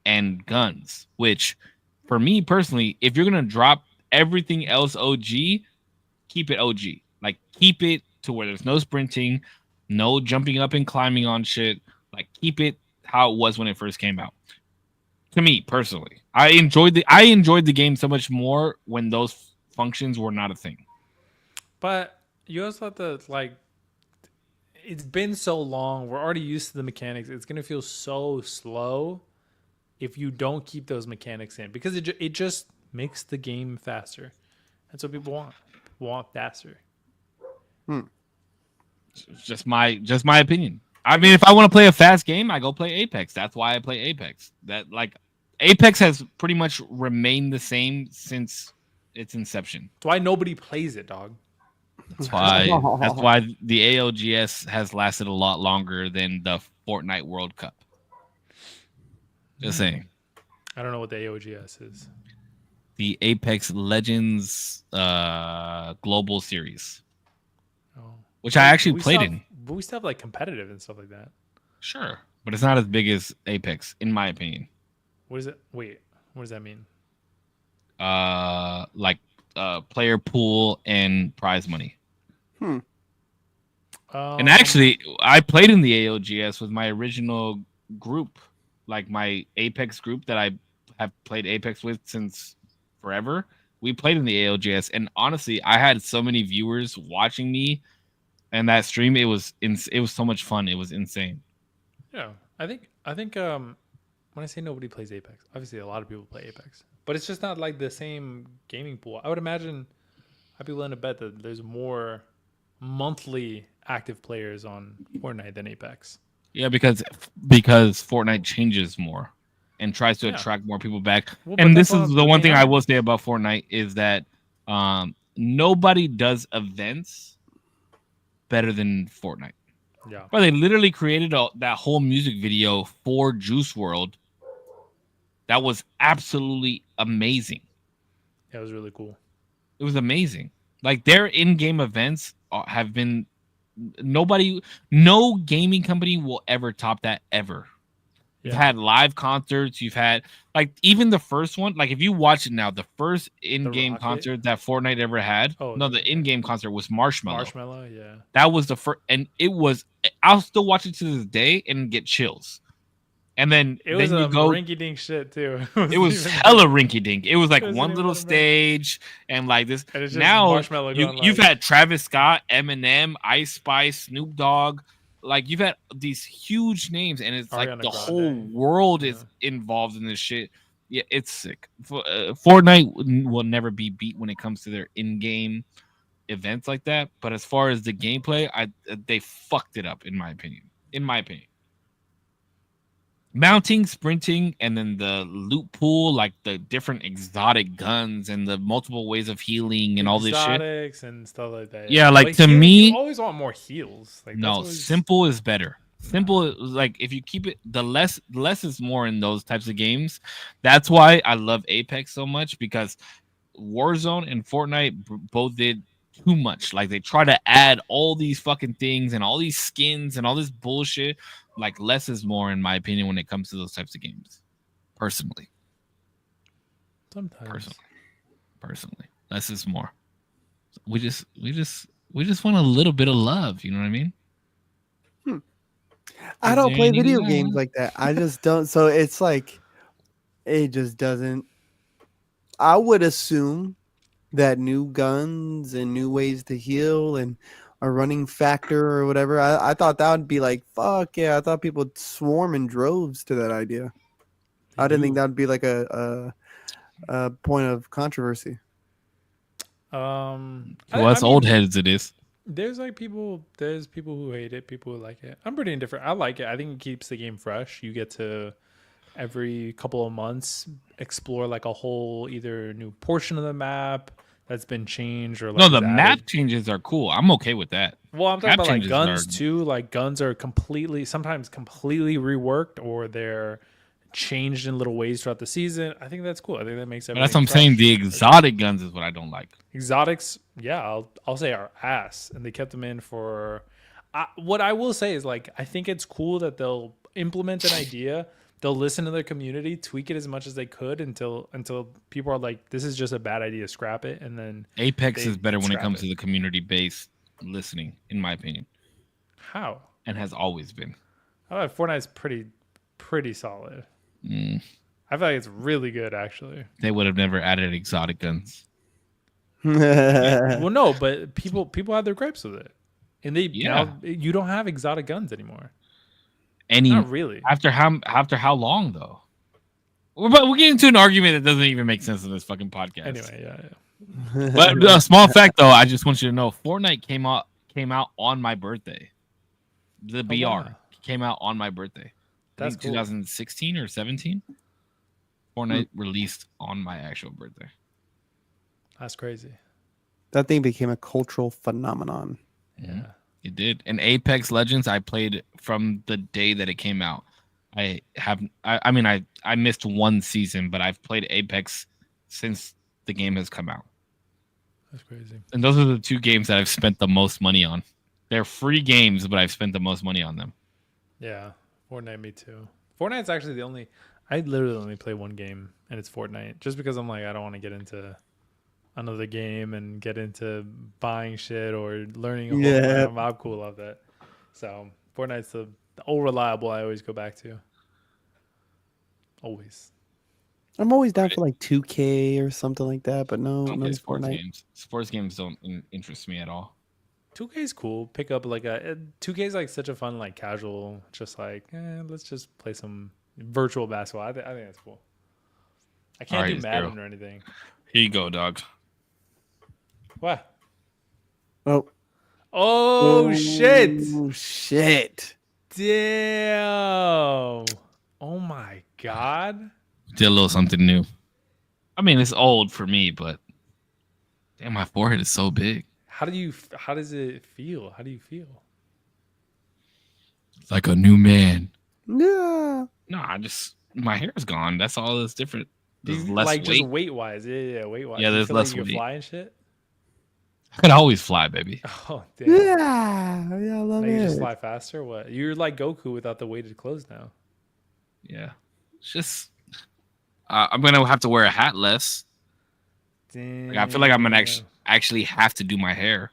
and guns, which for me personally, if you're going to drop everything else OG, keep it OG. Like keep it to where there's no sprinting, no jumping up and climbing on shit. Like keep it how it was when it first came out. To me personally, I enjoyed the game so much more when those functions were not a thing. But you also have to like. It's been so long. We're already used to the mechanics. It's gonna feel so slow if you don't keep those mechanics in because it just makes the game faster. That's what people want. People want faster. It's just my opinion. I mean, if I want to play a fast game, I go play Apex. That's why I play Apex. That like Apex has pretty much remained the same since its inception. That's why nobody plays it, dog. That's why the ALGS has lasted a lot longer than the Fortnite World Cup. Just saying. I don't know what the AOGS is. The Apex Legends Global Series, Oh. which I actually We played still in. have- But we still have like competitive and stuff like that. Sure, but it's not as big as Apex, in my opinion. What is it? Wait, what does that mean? Like player pool and prize money. And actually, I played in the ALGS with my original group, like my Apex group that I have played Apex with since forever. We played in the ALGS, and honestly, I had so many viewers watching me and that stream. It was so much fun. It was insane. Yeah, I think when I say nobody plays Apex, obviously a lot of people play Apex, but it's just not like the same gaming pool. I would imagine I'd be willing to bet that there's more monthly active players on Fortnite than Apex. Yeah, because Fortnite changes more and tries to attract more people back. Well, but And this that's is what the one they thing I have. will say about Fortnite is that nobody does events better than Fortnite. Yeah, But they literally created that whole music video for Juice World. That was absolutely amazing. that was really cool. It was amazing. Like their in-game events have been no gaming company will ever top that ever. You've had live concerts. You've had like even the first one. Like if you watch it now, the first in-game Rocket? concert that Fortnite ever had. Oh, No, the in-game concert was Marshmello. Marshmallow, yeah. That was the first, and it was. I'll still watch it to this day and get chills. And then It was then a you go. rinky-dink shit too. It was hella rinky-dink. It was like wasn't one even little that bad. stage and like this. And it's just Now Marshmello going you've like- had Travis Scott, Eminem, Ice Spice, Snoop Dogg. Like you've had these huge names, and it's like Ariana the Grande. whole world is involved in this shit. Yeah, it's sick. Fortnite will never be beat when it comes to their in-game events like that. But as far as the gameplay, they fucked it up in my opinion. mounting, sprinting, and then the loot pool, like the different exotic guns and the multiple ways of healing and all this shit. Exotics and stuff like that. Yeah, like But to you me, always want more heals. Like that's no, always simple is better. Simple is like if you keep it, the less is more in those types of games. That's why I love Apex so much, because Warzone and Fortnite both did too much. Like they try to add all these fucking things and all these skins and all this bullshit. Like less is more, in my opinion, when it comes to those types of games. Personally, sometimes. personally, less is more. We just want a little bit of love. You know what I mean? I Is don't there play any video love? games like that. I just don't. So it's like, it just doesn't. I would assume that new guns and new ways to heal and a running factor or whatever. I thought that would be like, fuck yeah. I thought people would swarm in droves to that idea. They I didn't do. think that would be like a point of controversy. To us old heads, it is. There's people who hate it, people who like it. I'm pretty indifferent. I like it. I think it keeps the game fresh. You get to every couple of months explore like a whole either new portion of the map that's been changed or like No, the is added. map changes are cool. I'm okay with that. Well, I'm talking map about like changes guns are- too. Like guns are sometimes completely reworked or they're changed in little ways throughout the season. I think that's cool. I think that makes But everything that's what I'm saying. fresh. The exotic guns is what I don't like. Exotics, yeah, I'll say are ass, and they kept them in for. What I will say is like I think it's cool that they'll implement an idea, they'll listen to their community, tweak it as much as they could until people are like, this is just a bad idea, scrap it, and then Apex they is better when it scrap comes it. to the community-based listening, in my opinion, How? and has always been. Fortnite's pretty solid. Mm, I feel like it's really good actually. they would have never added exotic guns. Well, no, but people have their gripes with it, and Yeah. now you don't have exotic guns anymore. Any Not really. after how long though? We're getting into an argument that doesn't even make sense in this fucking podcast. Anyway, yeah. But a small fact though, I just want you to know, Fortnite came out on my birthday. The BR wow. came out on my birthday. I That's think cool. 2016 or 17. Fortnite released on my actual birthday. That's crazy. That thing became a cultural phenomenon. Yeah. It did. And Apex Legends, I played from the day that it came out. I missed one season, but I've played Apex since the game has come out. That's crazy. And those are the two games that I've spent the most money on. They're free games, but I've spent the most money on them. Yeah. Fortnite, me too. Fortnite's actually the only. I literally only play one game, and it's Fortnite. Just because I'm like, I don't want to get into another game and get into buying shit or learning a whole Yeah. I'm cool of that. So Fortnite's the old reliable I always go back to. Always. I'm always down for like 2K or something like that, but I no don't play sports Fortnite. games. Sports games don't interest me at all. 2K is cool. Pick up like 2K is like such a fun like casual, just like let's just play some virtual basketball. I think that's cool. I can't Alright, do zero. Madden or anything. Here you go, dog. What? Oh, Oh shit! Oh shit! Damn! Oh my god! Did a little something new. I mean, it's old for me, but damn, my forehead is so big. How does it feel? How do you feel? It's like a new man. Yeah. No, my hair is gone. That's all that's different. There's Do you, less like weight. just weight wise, yeah, weight wise. Yeah, You there's feel less like you can weight. fly and shit. I could always fly, baby. Oh damn! Yeah. I love Like you just it. fly faster. What? You're like Goku without the weighted clothes now. Yeah. It's just I'm gonna have to wear a hat less. Damn. Like, I feel like I'm gonna actually have to do my hair.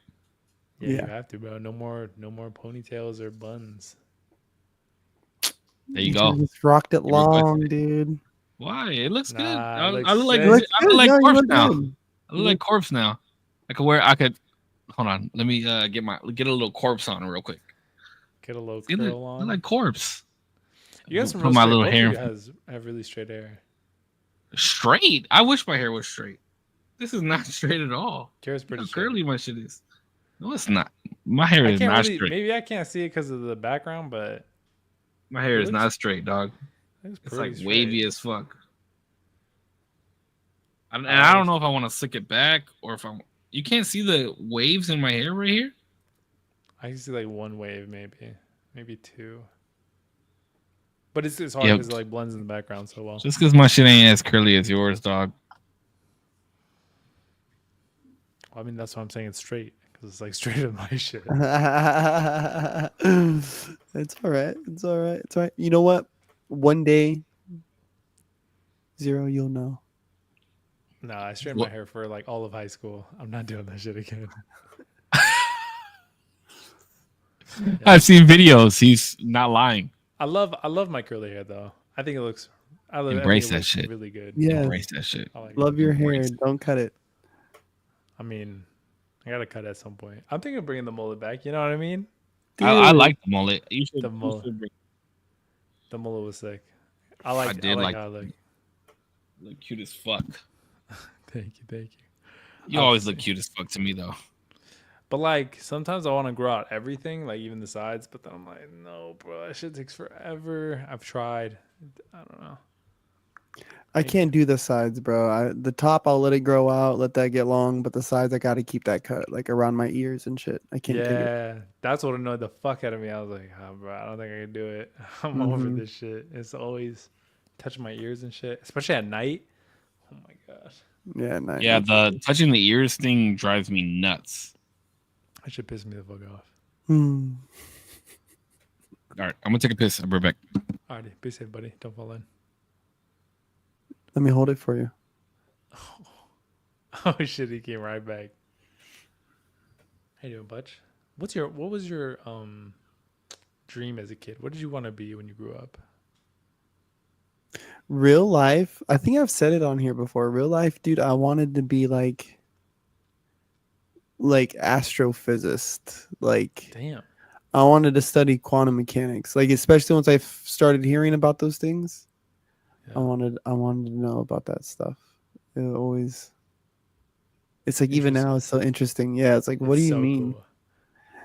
Yeah, you Yeah. have to, bro. No more ponytails or buns. There you go. Just rocked it You requested long, it. dude. Why? It looks good. Nah, it I look like looks I look like No, you Corpse look now. good. I look like Corpse now. I could hold on. Let me get a little Corpse on real quick. Get a little See, curl I on. look like Corpse. You got some Put real my straight, little both hair of you have really straight hair. straight. I wish my hair was straight. This is not straight at all. Yours Look pretty how straight. curly my shit is. No, it's not. My hair I is can't not really. straight. Maybe I can't see it because of the background, but My hair it is looks- not straight, dog. It's like wavy as fuck. And I don't know if I want to slick it back or if I. You can't see the waves in my hair right here. I can see like one wave, maybe two. But it's hard because it like blends in the background so well. Just because my shit ain't as curly as yours, dog. Well, I mean, that's why I'm saying it's straight because it's like straighter than my shit. It's all right. It's all right. It's all right. You know what? One day, Zero, you'll know. Nah, I straightened my hair for like all of high school. I'm not doing that shit again. Yeah. I've seen videos. He's not lying. I love my curly hair though. I think it looks. Embrace that shit. Really good. Yeah, embrace that shit. Love your hair. Don't cut it. I mean, I gotta cut at some point. I'm thinking of bringing the mullet back. You know what I mean? I like the mullet. The mullet was sick. I did like how it look cute as fuck. Thank you. You always look cute as fuck to me though. But like sometimes I want to grow out everything, like even the sides. But then I'm like, no, bro, that shit takes forever. I've tried. I don't know. I can't do the sides, bro. The top I'll let it grow out, let that get long, but the sides I gotta keep that cut, like around my ears and shit. I can't. Yeah, that's what annoyed the fuck out of me. I was like, oh, bro, I don't think I can do it. I'm over this shit. It's always touching my ears and shit, especially at night. Oh my gosh. Yeah, nice. Yeah, the touching the ears thing drives me nuts. That should piss me the fuck off. All right, I'm gonna take a piss. I'll be right back. All right, be safe, buddy. Don't fall in. Let me hold it for you. Oh shit, he came right back. How you doing, Butch? What was your dream as a kid? What did you want to be when you grew up? Real life, I think I've said it on here before. Real life, dude, I wanted to be like astrophysicist. Like, damn. I wanted to study quantum mechanics. Like, especially once I started hearing about those things. Yeah. I wanted to know about that stuff. It's like even now it's so interesting. Yeah, it's like, what do you mean? Cool.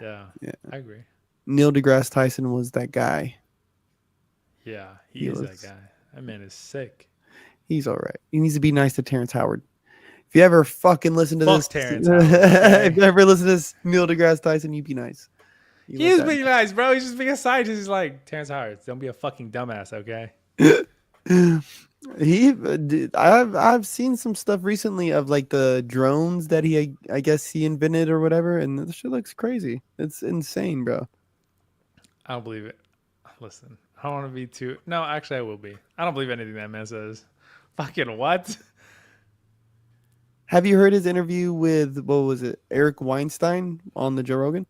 Yeah, I agree. Neil deGrasse Tyson was that guy. Yeah, he is that guy. That man is sick. He's all right. He needs to be nice to Terrence Howard. If you ever fucking listen to this, Terrence Howard, okay? If you ever listen to this Neil deGrasse Tyson, you be nice. He is being nice, bro. He's just being a scientist. He's like, Terrence Howard, don't be a fucking dumbass, okay? I've seen some stuff recently of like the drones that I guess he invented or whatever, and the shit looks crazy. It's insane, bro. I don't believe it. Listen, I don't want to be too. No, actually, I will be. I don't believe anything that man says. Fucking what? Have you heard his interview with what was it, Eric Weinstein on the Joe Rogan?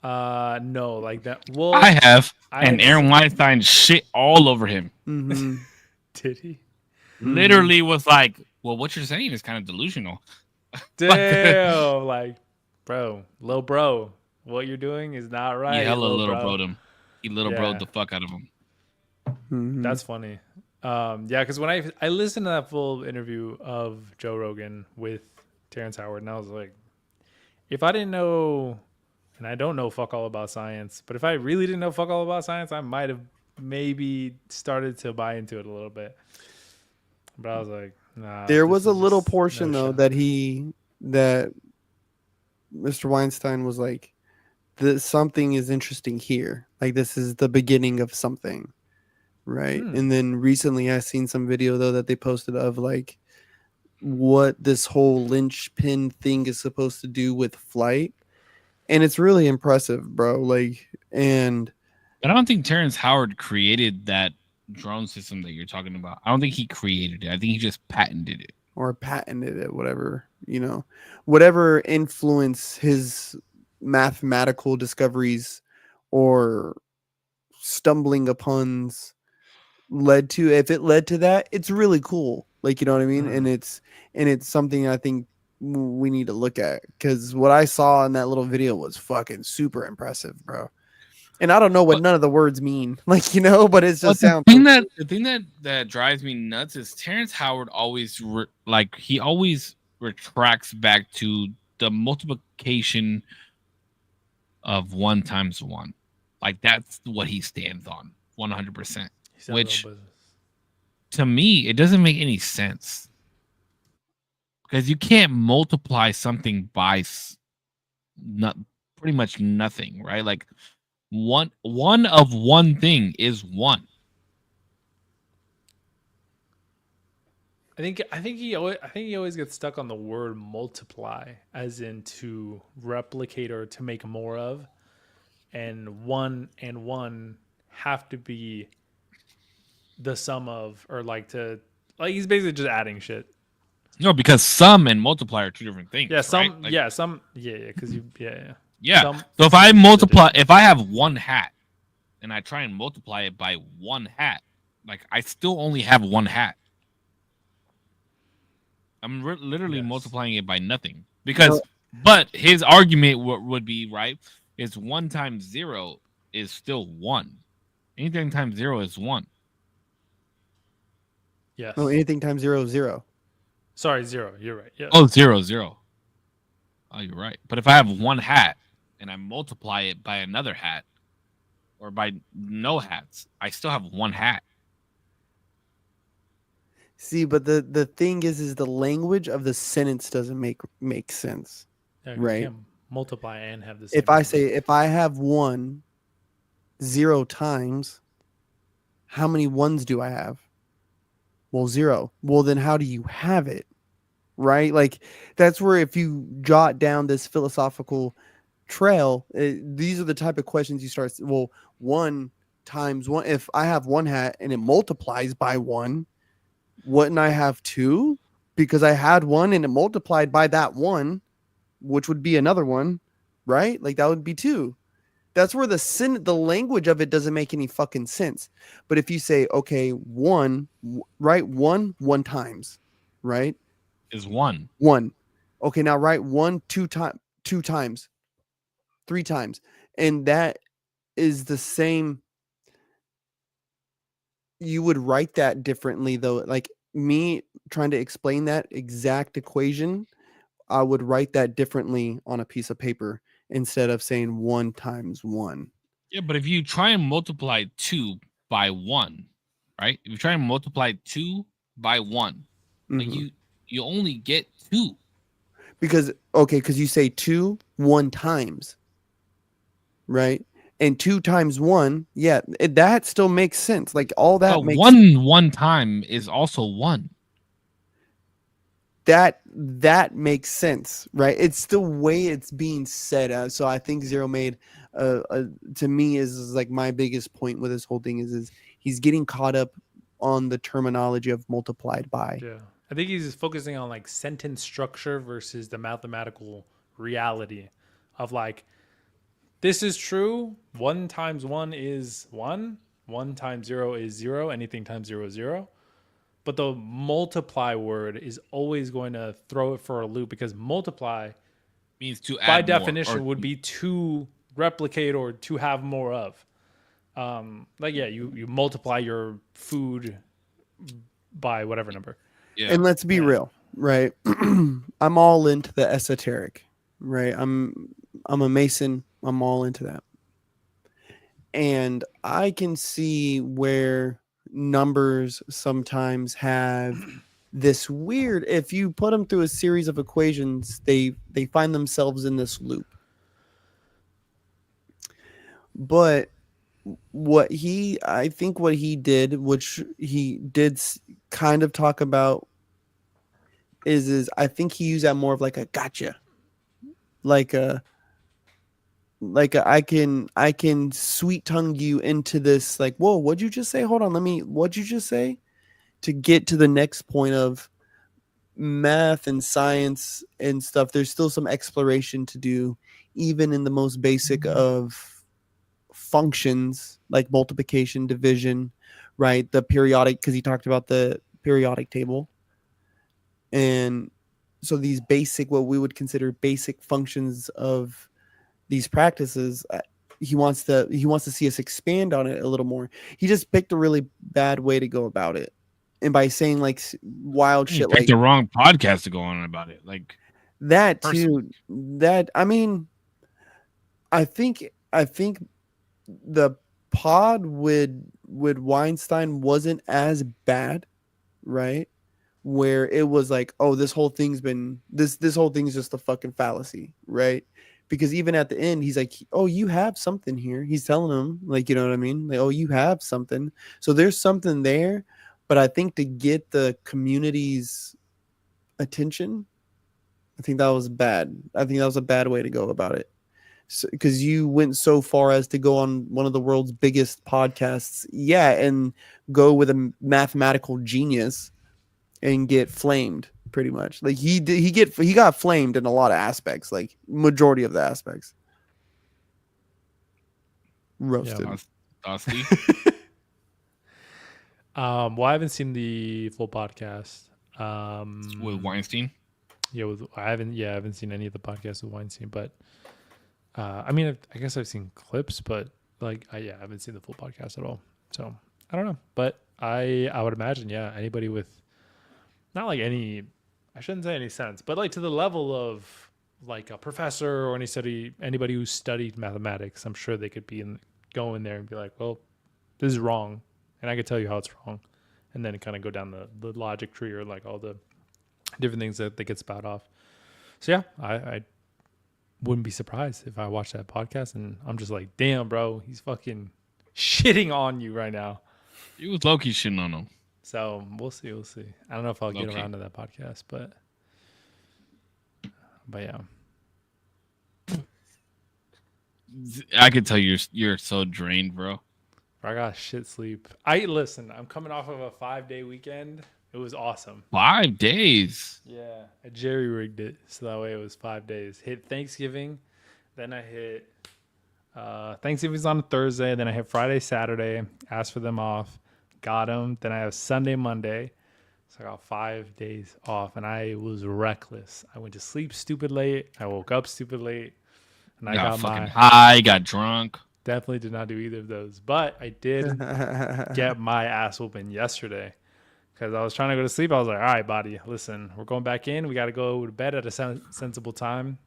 No, like that. Well, I have, and Aaron Weinstein shit all over him. Mm-hmm. Did he? Literally was like, well, what you're saying is kind of delusional. Damn, like, bro, little bro, what you're doing is not right. He hella little bro'd him. He bro'd the fuck out of him. Mm-hmm. That's funny. Yeah, because when I listened to that full interview of Joe Rogan with Terrence Howard, and I was like, if I didn't know, and I don't know fuck all about science, but if I really didn't know fuck all about science, I might have maybe started to buy into it a little bit. But I was like, nah. There was a little portion though that Mr. Weinstein was like, something is interesting here. Like this is the beginning of something. Right. And then recently I seen some video though that they posted of like what this whole linchpin thing is supposed to do with flight. And it's really impressive, bro. Like, and I don't think Terrence Howard created that drone system that you're talking about. I don't think he created it. I think he just patented it. Or patented it, whatever, whatever influence his mathematical discoveries or stumbling upon's led to. If it led to that, it's really cool. Like, you know what I mean? And it's something I think we need to look at, because what I saw in that little video was fucking super impressive, bro. And I don't know what none of the words mean, like, but it's just sounds. The thing that drives me nuts is Terrence Howard always he always retracts back to the multiplication of 1 times 1. Like that's what he stands on, 100%. Which to me, it doesn't make any sense because you can't multiply something by not pretty much nothing, right? Like one of one thing is one. I think he always gets stuck on the word multiply, as in to replicate or to make more of, and one have to be the sum of, or like he's basically just adding shit. No, because sum and multiply are two different things. Yeah, some right? Like, because yeah. So if I multiply, if I have one hat, and I try and multiply it by one hat, like I still only have one hat. I'm literally multiplying it by nothing because, but his argument would be right is 1 times 0 is still 1. Anything times 0 is 1. Yes. No, anything times 0 is 0. Sorry, 0. You're right. Yeah. Oh, 0, 0. Oh, you're right. But if I have one hat and I multiply it by another hat or by no hats, I still have one hat. See, but the thing is the language of the sentence doesn't make sense, right? You can't multiply and have the same. If I say if I have 1 0 times, how many ones do I have? Well, 0. Well, then how do you have it? Right? Like that's where if you jot down this philosophical trail, these are the type of questions you start. Well, 1 times 1. If I have one hat and it multiplies by 1. Wouldn't I have 2? Because I had 1 and it multiplied by that 1, which would be another 1, right? Like that would be 2. That's where the language of it doesn't make any fucking sense. But if you say, okay, 1, write 1 times, right? Is 1. 1. Okay, now write 1 2 times, 3 times, and that is the same. You would write that differently though. Like me trying to explain that exact equation, I would write that differently on a piece of paper instead of saying 1 times 1. Yeah, but if you try and multiply 2 by 1, right? If you try and multiply 2 by 1, like you only get 2. Because you say 2 1 times, right? And 2 times 1, yeah, that still makes sense. Like all that makes 1 time is also 1. That makes sense, right? It's the way it's being said. So I think Zero made to me is like my biggest point with this whole thing is he's getting caught up on the terminology of multiplied by. Yeah, I think he's focusing on like sentence structure versus the mathematical reality of like, this is true. 1 times 1 is 1. 1 times 0 is 0. Anything times 0 is 0. But the multiply word is always going to throw it for a loop because multiply means to add by more, definition would be to replicate or to have more of. You multiply your food by whatever number. Yeah. And let's be real, right? I'm all into the esoteric, right? I'm a Mason. I'm all into that. And I can see where numbers sometimes have this weird, if you put them through a series of equations, they find themselves in this loop. But what he did, which he did kind of talk about, is I think he used that more of like a gotcha, like I can sweet tongue you into this, like, whoa, what'd you just say? Hold on, what'd you just say? To get to the next point of math and science and stuff, there's still some exploration to do, even in the most basic of functions like multiplication, division, right? The periodic, because he talked about the periodic table. And so these basic, what we would consider basic functions of these practices, he wants to see us expand on it a little more. He just picked a really bad way to go about it, and by saying like wild shit, like the wrong podcast to go on about it, like that too. That I mean, I think the pod with Weinstein wasn't as bad right? Where it was like, oh, this whole thing's been this whole thing's just a fucking fallacy, right? Because even at the end, he's like, oh, you have something here. He's telling him, like, you know what I mean? Like, oh, you have something. So there's something there. But I think to get the community's attention, I think that was bad. I think that was a bad way to go about it. Because you went so far as to go on one of the world's biggest podcasts, yeah, and go with a mathematical genius and get flamed, pretty much. Like he got flamed in a lot of aspects, like majority of the aspects. Roasted. Yeah, Dusty. Well, I haven't seen the full podcast. With Weinstein. Yeah, I haven't seen any of the podcasts with Weinstein, but I mean, I guess I've seen clips, but like, I haven't seen the full podcast at all. So I don't know, but I would imagine, yeah, anybody with not like any, I shouldn't say any sense, but like to the level of like a professor or anybody who studied mathematics, I'm sure they could go in there and be like, well, this is wrong, and I could tell you how it's wrong, and then kind of go down the logic tree or like all the different things that they get spout off. So yeah, I wouldn't be surprised if I watched that podcast and I'm just like, damn, bro, he's fucking shitting on you right now. He was low-key shitting on him. So we'll see. I don't know if I'll get around to that podcast, but yeah. I can tell you're so drained, bro. I got shit sleep. I'm coming off of a 5-day weekend. It was awesome. 5 days. Yeah, I jerry rigged it so that way it was 5 days. Hit Thanksgiving, then I hit Thanksgiving's on a Thursday, then I hit Friday, Saturday. Asked for them off, got them. Then I have Sunday, Monday, so I got 5 days off, and I was reckless. I went to sleep stupid late. I woke up stupid late, and I got fucking high. Got drunk. Definitely did not do either of those, but I did get my ass whooping yesterday. Because I was trying to go to sleep. I was like, all right, body, listen, we're going back in. We got to go to bed at a sensible time.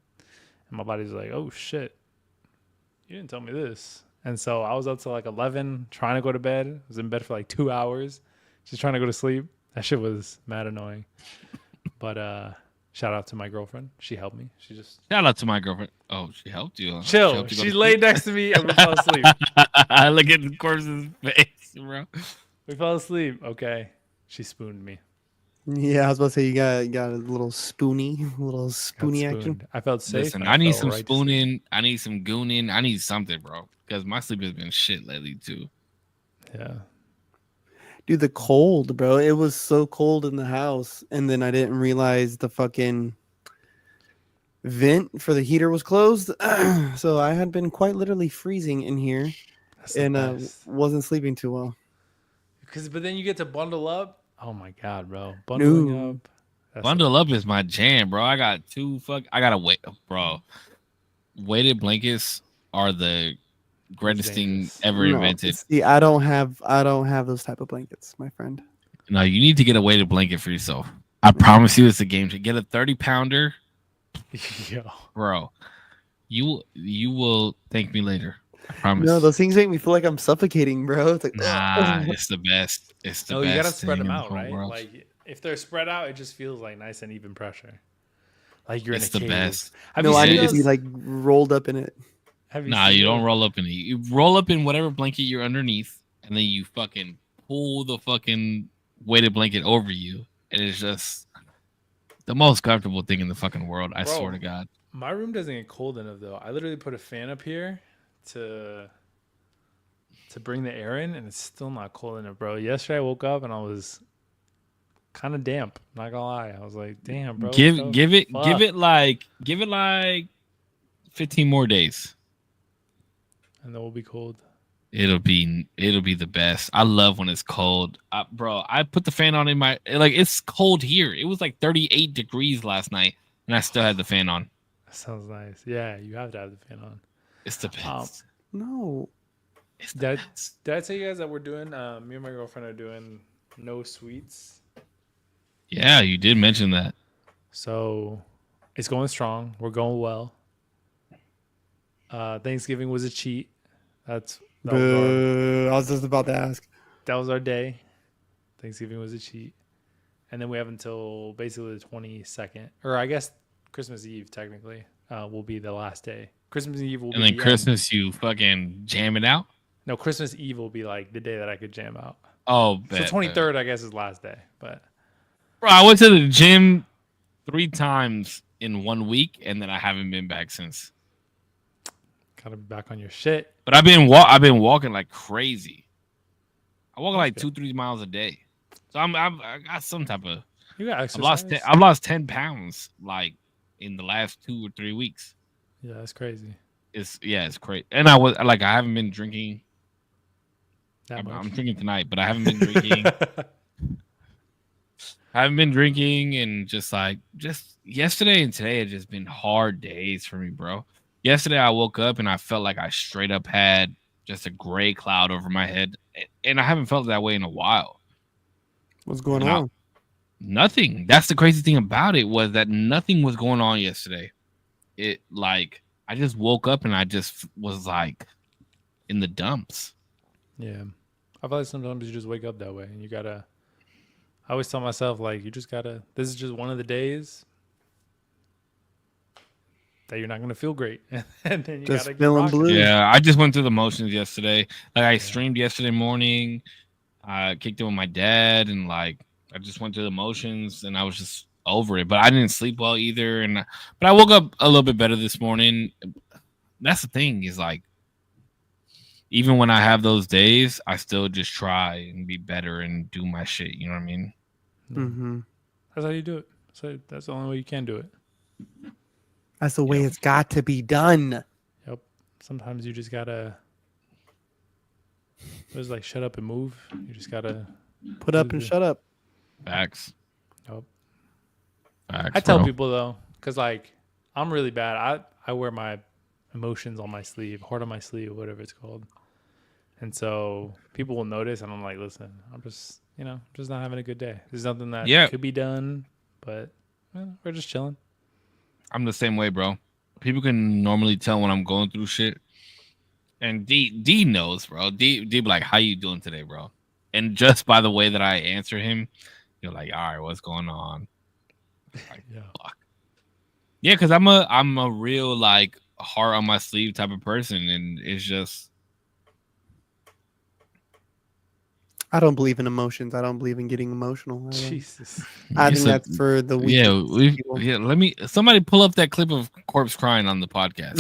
And my body's like, oh, shit. You didn't tell me this. And so I was up till like 11 trying to go to bed. I was in bed for like 2 hours just trying to go to sleep. That shit was mad annoying. But shout out to my girlfriend. She helped me. Shout out to my girlfriend. Oh, she helped you. Huh? Chill. She laid next to me and we fell asleep. Look at the Korps's face, bro. We fell asleep. Okay. She spooned me. Yeah, I was about to say you got a little spoony action. I felt safe. Listen, I need some spooning. I need some gooning. I need something, bro, because my sleep has been shit lately too. Yeah. Dude, the cold, bro. It was so cold in the house, and then I didn't realize the fucking vent for the heater was closed. So I had been quite literally freezing in here, and wasn't sleeping too well. But then you get to bundle up. Oh my god, bro! Bundling up. Bundle up is my jam, bro. I got I gotta wait, bro. Weighted blankets are the greatest thing ever invented. See, I don't have those type of blankets, my friend. No, you need to get a weighted blanket for yourself. I promise you, it's a game to get a 30-pounder. Yo, bro, you will thank me later. I promise. No, those things make me feel like I'm suffocating, bro. It's like, nah, it's the best. It's the best. You gotta spread them out, right? World. Like if they're spread out, it just feels like nice and even pressure. Like you're it's in a the cave. best. No, I need to be like rolled up in it. You don't roll up in it. You roll up in whatever blanket you're underneath, and then you fucking pull the fucking weighted blanket over you, and it's just the most comfortable thing in the fucking world. I swear to God. My room doesn't get cold enough though. I literally put a fan up here to bring the air in, and it's still not cold enough, bro. Yesterday I woke up and I was kind of damp. Not gonna lie, I was like, "Damn, bro." Give it like 15 more days, and then we'll be cold. It'll be the best. I love when it's cold, bro. I put the fan on in my it's cold here. It was like 38 degrees last night, and I still had the fan on. That sounds nice. Yeah, you have to have the fan on. It's the best. No. Did I tell you guys that we're doing? Me and my girlfriend are doing no sweets. Yeah, you did mention that. So it's going strong. We're going well. Thanksgiving was a cheat. I was just about to ask. That was our day. Thanksgiving was a cheat. and then we have until basically the 22nd, or I guess Christmas Eve technically will be the last day. Christmas Eve will And be then the Christmas, you fucking jam it out. No, Christmas Eve will be like the day that I could jam out. Oh, So 23rd, I guess, is last day. But bro, I went to the gym 3 times in 1 week, and then I haven't been back since. gotta be back on your shit. But I've been walking like crazy. I walk like Okay. 2-3 miles a day. So I got some type of. You got exercise. I've lost 10 pounds like in the last 2 or 3 weeks. Yeah, that's crazy. It's crazy. And I haven't been drinking. That much. I'm drinking tonight, but I haven't been drinking. I haven't been drinking, and just yesterday and today have just been hard days for me, bro. Yesterday I woke up and I felt like I straight up had just a gray cloud over my head, and I haven't felt that way in a while. What's going on? Nothing. That's the crazy thing about it, was that nothing was going on yesterday. It like I just woke up and I just was like in the dumps. Yeah. I feel like sometimes you just wake up that way, and you gotta. I always tell myself, like, you just gotta. This is just one of the days that you're not gonna feel great, and then you Just gotta feeling get blue. Yeah, I just went through the motions yesterday. Like I streamed yesterday morning. I kicked it with my dad, and like I just went through the motions, and I was just over it. But I didn't sleep well either, but I woke up a little bit better this morning. That's the thing, is like, even when I have those days, I still just try and be better and do my shit. You know what I mean? Mm-hmm. That's how you do it. So that's the only way you can do it. That's the way it's got to be done. Yep. Sometimes you just gotta. It's like shut up and move. You just gotta Put up and shut up. Facts. Yep. Facts, I tell bro. people though, because like I'm really bad. I wear my emotions on my sleeve, heart on my sleeve, whatever it's called. And so people will notice, and I'm like, listen, I'm just not having a good day. There's nothing that could be done, but we're just chilling. I'm the same way, bro. People can normally tell when I'm going through shit. And D knows, bro. D be like, how you doing today, bro? And just by the way that I answer him, you're like, all right, what's going on? Like, Yeah. fuck. Yeah, because I'm a real like heart on my sleeve type of person, and it's just I don't believe in emotions. I don't believe in getting emotional. Jesus. I think that's for the weak. Let me somebody pull up that clip of Korpsx crying on the podcast.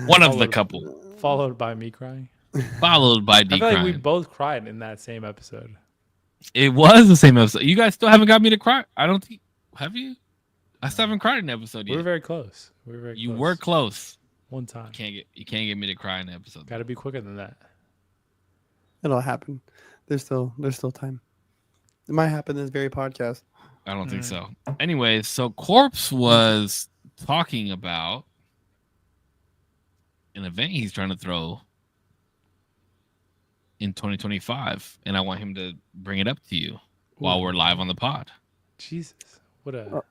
One of the couple, Followed by me crying. followed by D I feel like crying. we both cried in that same episode. It was the same episode. You guys still haven't got me to cry. I don't think. Have you? I still haven't cried in an episode yet. We were very close. You were close. One time. You can't get me to cry in an episode. Got to be quicker than that. It'll happen. There's still time. It might happen this very podcast. I don't think so. Anyways, so Korpsx was talking about an event he's trying to throw in 2025, and I want him to bring it up to you while we're live on the pod. Jesus, what a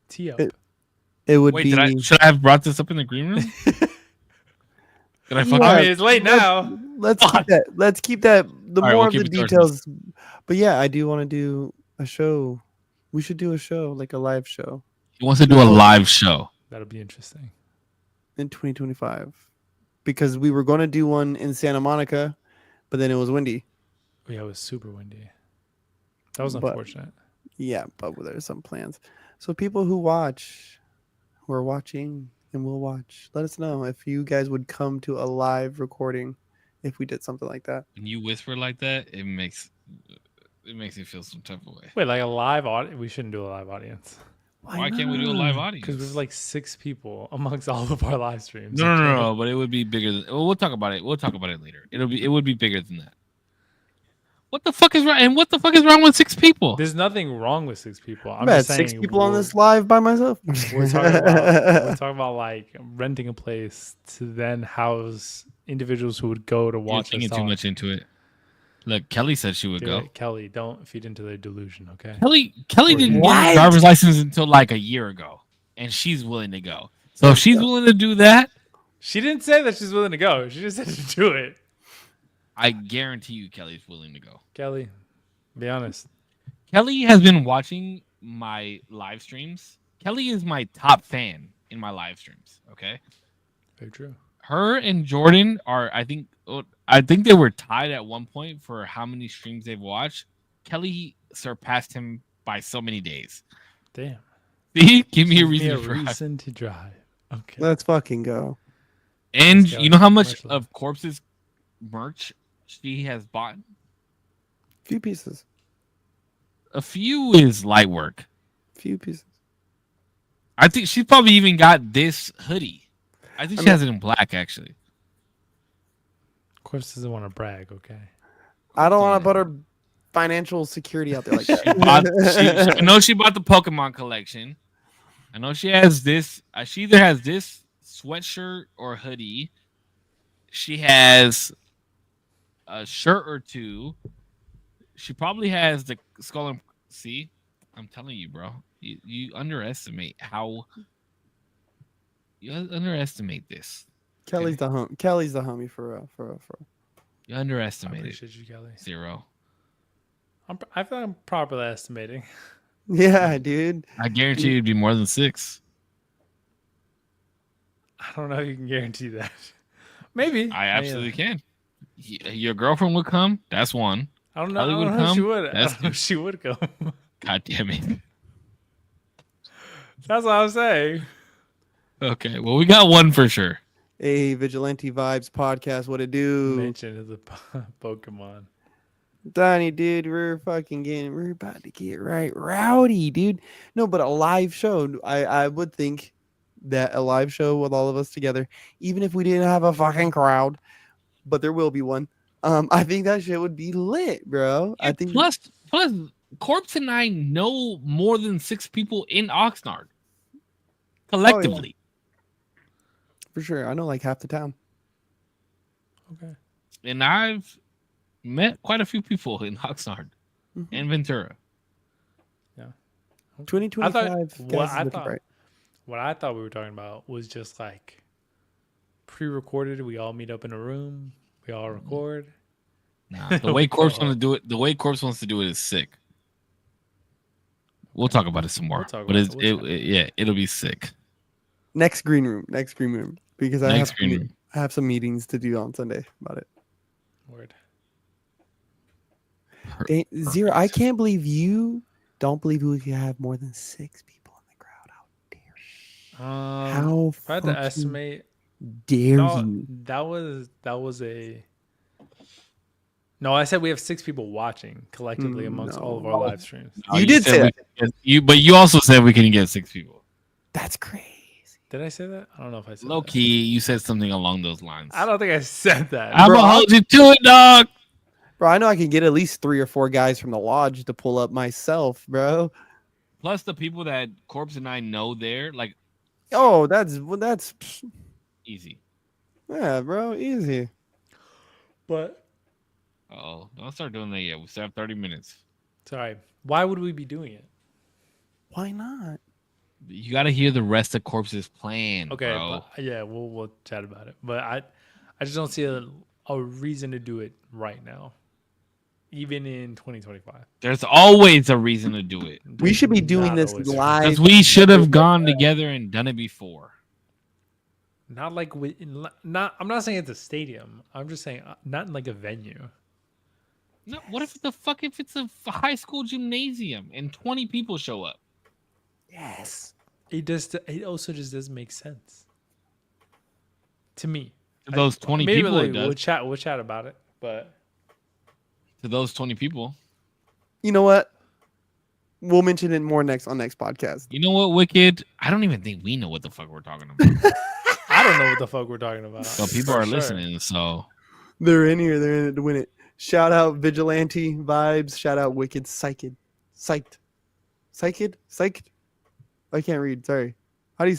tee up. It would Wait, be. should I have brought this up in the green room? Did I fuck I up? mean, it's late now. Let's keep that. Let's keep that. The All right, more we'll of the keep it to details. But yeah, I do want to do a show. We should do a show, like a live show, He wants to do a live show. That'll be interesting. in 2025, because we were going to do one in Santa Monica, but then it was windy. Yeah, it was super windy. That was But- unfortunate. Yeah, but there's some plans. So people who are watching and will watch, let us know if you guys would come to a live recording if we did something like that. When you whisper like that, it makes me feel some type of way. Wait, like a live audience? We shouldn't do a live audience. Why can't we do a live audience? Because there's like 6 people amongst all of our live streams. No. But it would be bigger than. Well, we'll talk about it. We'll talk about it later. It would be bigger than that. What the fuck is wrong? And what the fuck is wrong with 6 people? There's nothing wrong with 6 people. I'm I had just saying 6 people on this live by myself. We're talking about like renting a place to then house individuals who would go to You're watch us thinking too talk. much into it. Look, Kelly said she would Do go. it. Kelly, don't feed into their delusion, okay? Kelly didn't get a driver's license until like a year ago, and she's willing to go. So if she's willing to do that, She didn't say that she's willing to go. She just said to do it. I guarantee you Kelly's willing to go. Kelly, be honest. Kelly has been watching my live streams. Kelly is my top fan in my live streams. Okay, Very true. her and Jordan are. I think they were tied at one point for how many streams they've watched. Kelly surpassed him by so many days. Damn. See, give me a Give reason, me a to drive. reason to drive. Okay. Let's fucking go. And Let's go. you know how much Much love. of Korps's merch she has bought? Few pieces. A few is light work. Few pieces. I think she's probably even got this hoodie. I think she has it in black, actually. Of course, doesn't want to brag. Okay. I don't want to put her financial security out there like I that. know she bought the Pokemon collection. I know she has this. She either has this sweatshirt or hoodie. She has a shirt or two. She probably has the skull and see. I'm telling you, bro. You underestimate how. You underestimate this. Kelly's the homie for real. You I underestimate it. appreciate you, Kelly. Zero. I feel like I'm properly estimating. Yeah, dude. I guarantee it'd be more than 6. I don't know if you can guarantee that. Maybe. I absolutely can. Your girlfriend would come. That's one. I don't know. Kelly I would don't know if come. she would. I That's don't know if she would come. God damn it. That's what I'm saying. Okay. Well, we got one for sure. Hey, Vigilante Vibes podcast. What it do? Mention of the Pokemon. Donnie, dude, we're about to get right rowdy, dude. No, but a live show. I would think that a live show with all of us together, even if we didn't have a fucking crowd, but there will be one. I think that shit would be lit, bro. I think Plus, Korpsx and I know more than 6 people in Oxnard collectively. for sure. I know like half the town. Okay. And I've met quite a few people in Oxnard and Ventura. 2025. What I thought we were talking about was just like pre-recorded. We all meet up in a room. We all record. Nah, the way Korpsx wants to do it, is sick. We'll talk about it some more. We'll talk but about it. it'll be sick. Next green room. Because I Next green room. have some meetings to do on Sunday about it. Word. Zero. I can't believe you don't believe we could have more than 6 people in the crowd. How dare you? How If I had to estimate, dare no, you? that was a. No, I said we have 6 people watching collectively amongst all of our live streams. No, You did said say we could get- but you also said we can get 6 people. That's crazy. Did I say that? I don't know if I said Low that. key, you said something along those lines. I don't think I said that. I'm Bro, gonna hold you to it, dog. Bro, I know I can get at least 3 or 4 guys from the lodge to pull up myself, bro. Plus the people that Korpsx and I know there, like Oh, that's easy. yeah, bro, easy. But Oh, don't start doing that yet. We still have 30 minutes. sorry, why would we be doing it? Why not? You got to hear the rest of Korps's plan. Okay, bro. but yeah, we'll chat about it. But I just don't see a reason to do it right now, even in 2025. There's always a reason to do it. We should be doing Not this always. live. Because we should have gone together and done it before. Not like not. I'm not saying it's a stadium. I'm just saying not in like a venue. No, what if it's a high school gymnasium and 20 people show up? Yes. It also just doesn't make sense to me. To those 20 Maybe people, like, it does. we'll chat about it. But To those 20 people. You know what? We'll mention it more on next podcast. You know what, Wicked? I don't even think we know what the fuck we're talking about. I don't know what the fuck we're talking about. So people For are sure. listening. So They're in here. They're in it to win it. Shout out Vigilante Vibes. Shout out Wicked Psyched. I can't read. Sorry. How do you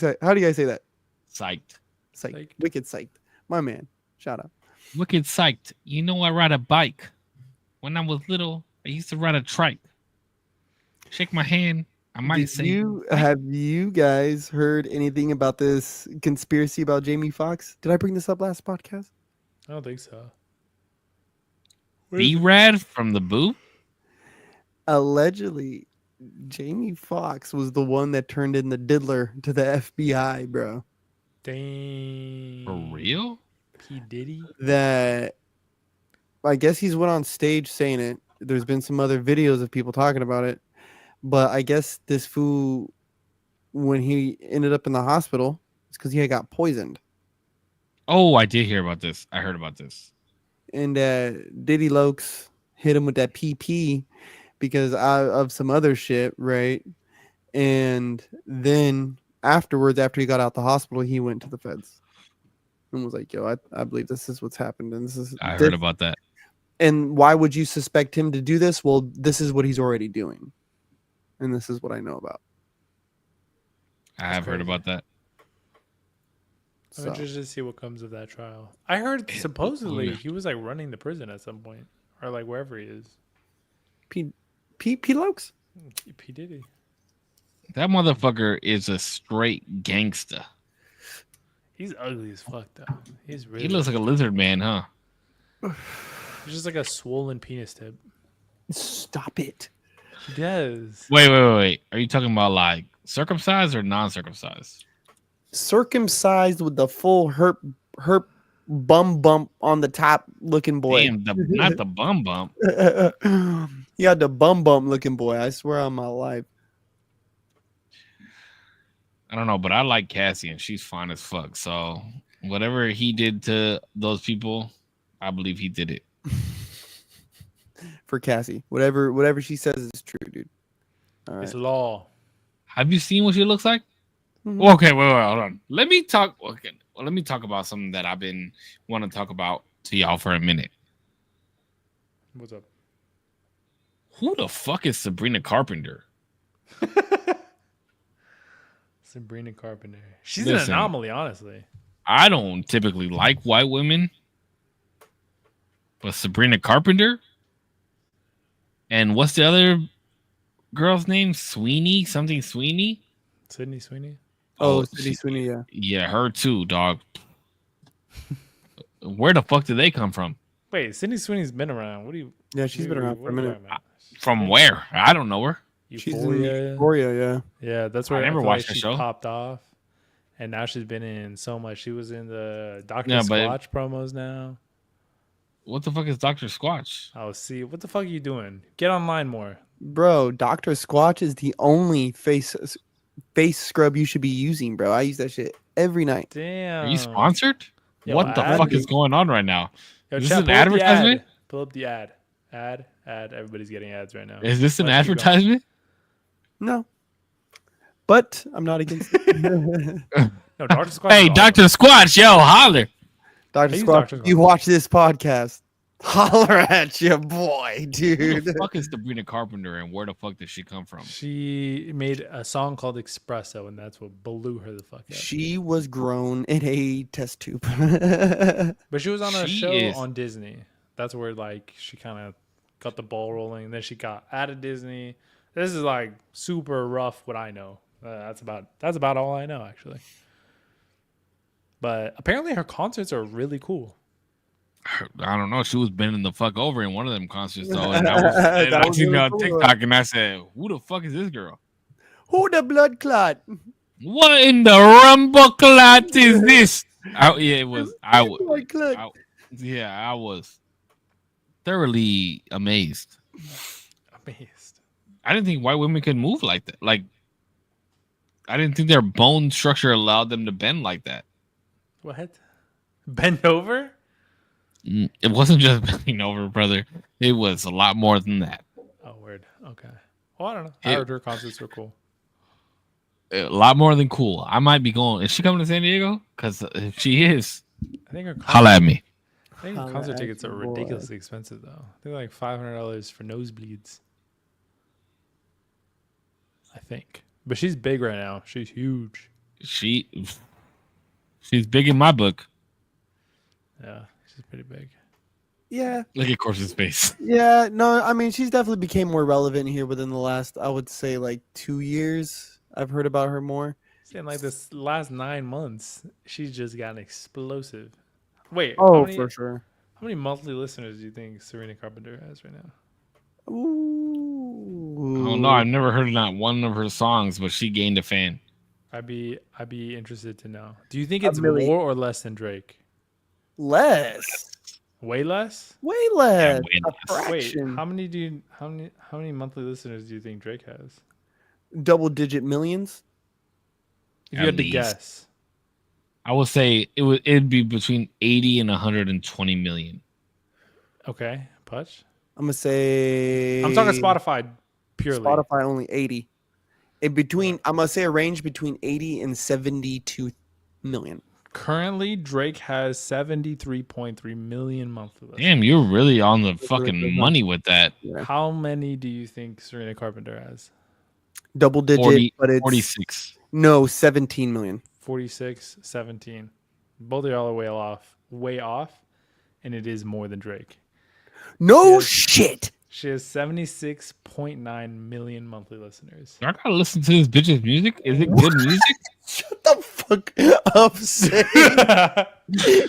guys say that? psyched. Psyched. Wicked Psyched. My man. Shout out. Wicked psyched. You know, I ride a bike. When I was little, I used to ride a trike. Shake my hand. I might say. Have you guys heard anything about this conspiracy about Jamie Foxx? Did I bring this up last podcast? I don't think so. B-Rad from the Boo? Allegedly, Jamie Foxx was the one that turned in the diddler to the FBI, bro. Dang. For real? P. Diddy? That I guess he's went on stage saying it. There's been some other videos of people talking about it, but I guess this fool, when he ended up in the hospital, it's because he had got poisoned. Oh, I did hear about this. I heard about this. And Diddy Lokes hit him with that PP because of some other shit, right? And then afterwards, after he got out the hospital, he went to the feds and was like, "Yo, I believe this is what's happened, and this is I heard about that. And why would you suspect him to do this? Well, this is what he's already doing, and this is what I know about." I have heard about that. I'm So, interested to see what comes of that trial. I heard supposedly he was like running the prison at some point, or like wherever he is. P Lokes. P. Diddy. That motherfucker is a straight gangster. He's ugly as fuck though. He's really. He looks like a lizard man, huh? He's just like a swollen penis tip. Stop it. He does. Wait. Are you talking about like circumcised or non-circumcised? Circumcised with the full herp bump on the top looking boy. Damn, not the bum bump. He had the bump looking boy. I swear on my life. I don't know, but I like Cassie and she's fine as fuck. So whatever he did to those people, I believe he did it. For Cassie, whatever she says is true, dude. All right. It's law. Have you seen what she looks like? Mhm. Okay, wait, hold on. Let me talk. Okay, well, let me talk about something that I've been wanting to talk about to y'all for a minute. What's up? Who the fuck is Sabrina Carpenter? Sabrina Carpenter. She's Listen. an anomaly, honestly. I don't typically like white women, but Sabrina Carpenter. And what's the other girl's name? Sweeney? Something Sweeney? Sydney Sweeney. Oh, Sydney Sweeney, yeah. Yeah, her too, dog. Where the fuck did they come from? Wait, Sydney Sweeney's been around. What do you? Yeah, she's been around for a minute. From where? I don't know her. She's in Euphoria. Euphoria, yeah. Yeah, that's where I never feel watched like the she show. popped off, and now she's been in so much. She was in the Dr. Yeah, but- Squatch promos now. What the fuck is Dr. Squatch? Oh, see, what the fuck are you doing? Get online more. Bro, Dr. Squatch is the only face scrub you should be using, bro. I use that shit every night. Damn. Are you sponsored? Yo, What the ad- fuck is going on right now? Yo, Is chat, this an pull up the ad. advertisement? Pull up the ad. Ad. Everybody's getting ads right now. Is this an Let's keep going. advertisement? No. But I'm not against it. No, Dr. Squatch. Hey, is Dr. Squatch, yo, holler. Dr. I use Squatch, Dr. you Squatch. watch this podcast. Holler at your boy, Who dude. the fuck is Sabrina Carpenter and where the fuck did she come from? She made a song called Espresso, and that's what blew her the fuck up. She was grown in a test tube. But she was on a She show is- on Disney. That's where like she kind of got the ball rolling. And then she got out of Disney. This is like super rough. What I know. That's about all I know actually. But apparently her concerts are really cool. I don't know. She was bending the fuck over in one of them concerts though. And I That was seen really her on cool. TikTok and I said, who the fuck is this girl? Who the blood clot? What in the rumble clot is this? Yeah, it was. I Blood clot. was thoroughly amazed. Amazed. I didn't think white women could move like that. Like, I didn't think their bone structure allowed them to bend like that. What? Bend over? It wasn't just bending over, brother. It was a lot more than that. Oh, word. Okay. Well, I don't know. I It- heard her concerts were cool. A lot more than cool. I might be going. Is she coming to San Diego? Because if she is, I think her holla at me. I think Holla concert at tickets are your boy. ridiculously expensive though. They're like $500 for nosebleeds. I think. But she's big right now. She's huge. She's big in my book. Yeah, she's pretty big. Yeah, Look at Korpsx face. yeah. No, I mean, she's definitely became more relevant here within the last, I would say, like 2 years. I've heard about her more. In like this last 9 months, she's just gotten explosive. Wait, Oh, for sure. how many monthly listeners do you think Serena Carpenter has right now? Ooh. Oh no, I've never heard not one of her songs, but she gained a fan. I'd be interested to know. Do you think it's million. more or less than Drake? Less. Way less? Way less. way A less. Wait, fraction. how many monthly listeners do you think Drake has? Double-digit millions. If At you had to least. guess. I would say it'd be between 80 and 120 million. Okay, Putch. I'm gonna say. I'm talking Spotify purely. Spotify only 80. I'm gonna say a range between 80 and 72 million. Currently, Drake has 73.3 million monthly listeners. Damn, you're really on the fucking money with that. Yeah. How many do you think Serena Carpenter has? Double digit, 40, but it's 46. no 17 million. 46, 17. Both of y'all are way off, and it is more than Drake. No Yes. shit. She has 76.9 million monthly listeners. I gotta listen to this bitch's music. Is it good music? Shut the fuck up, Say.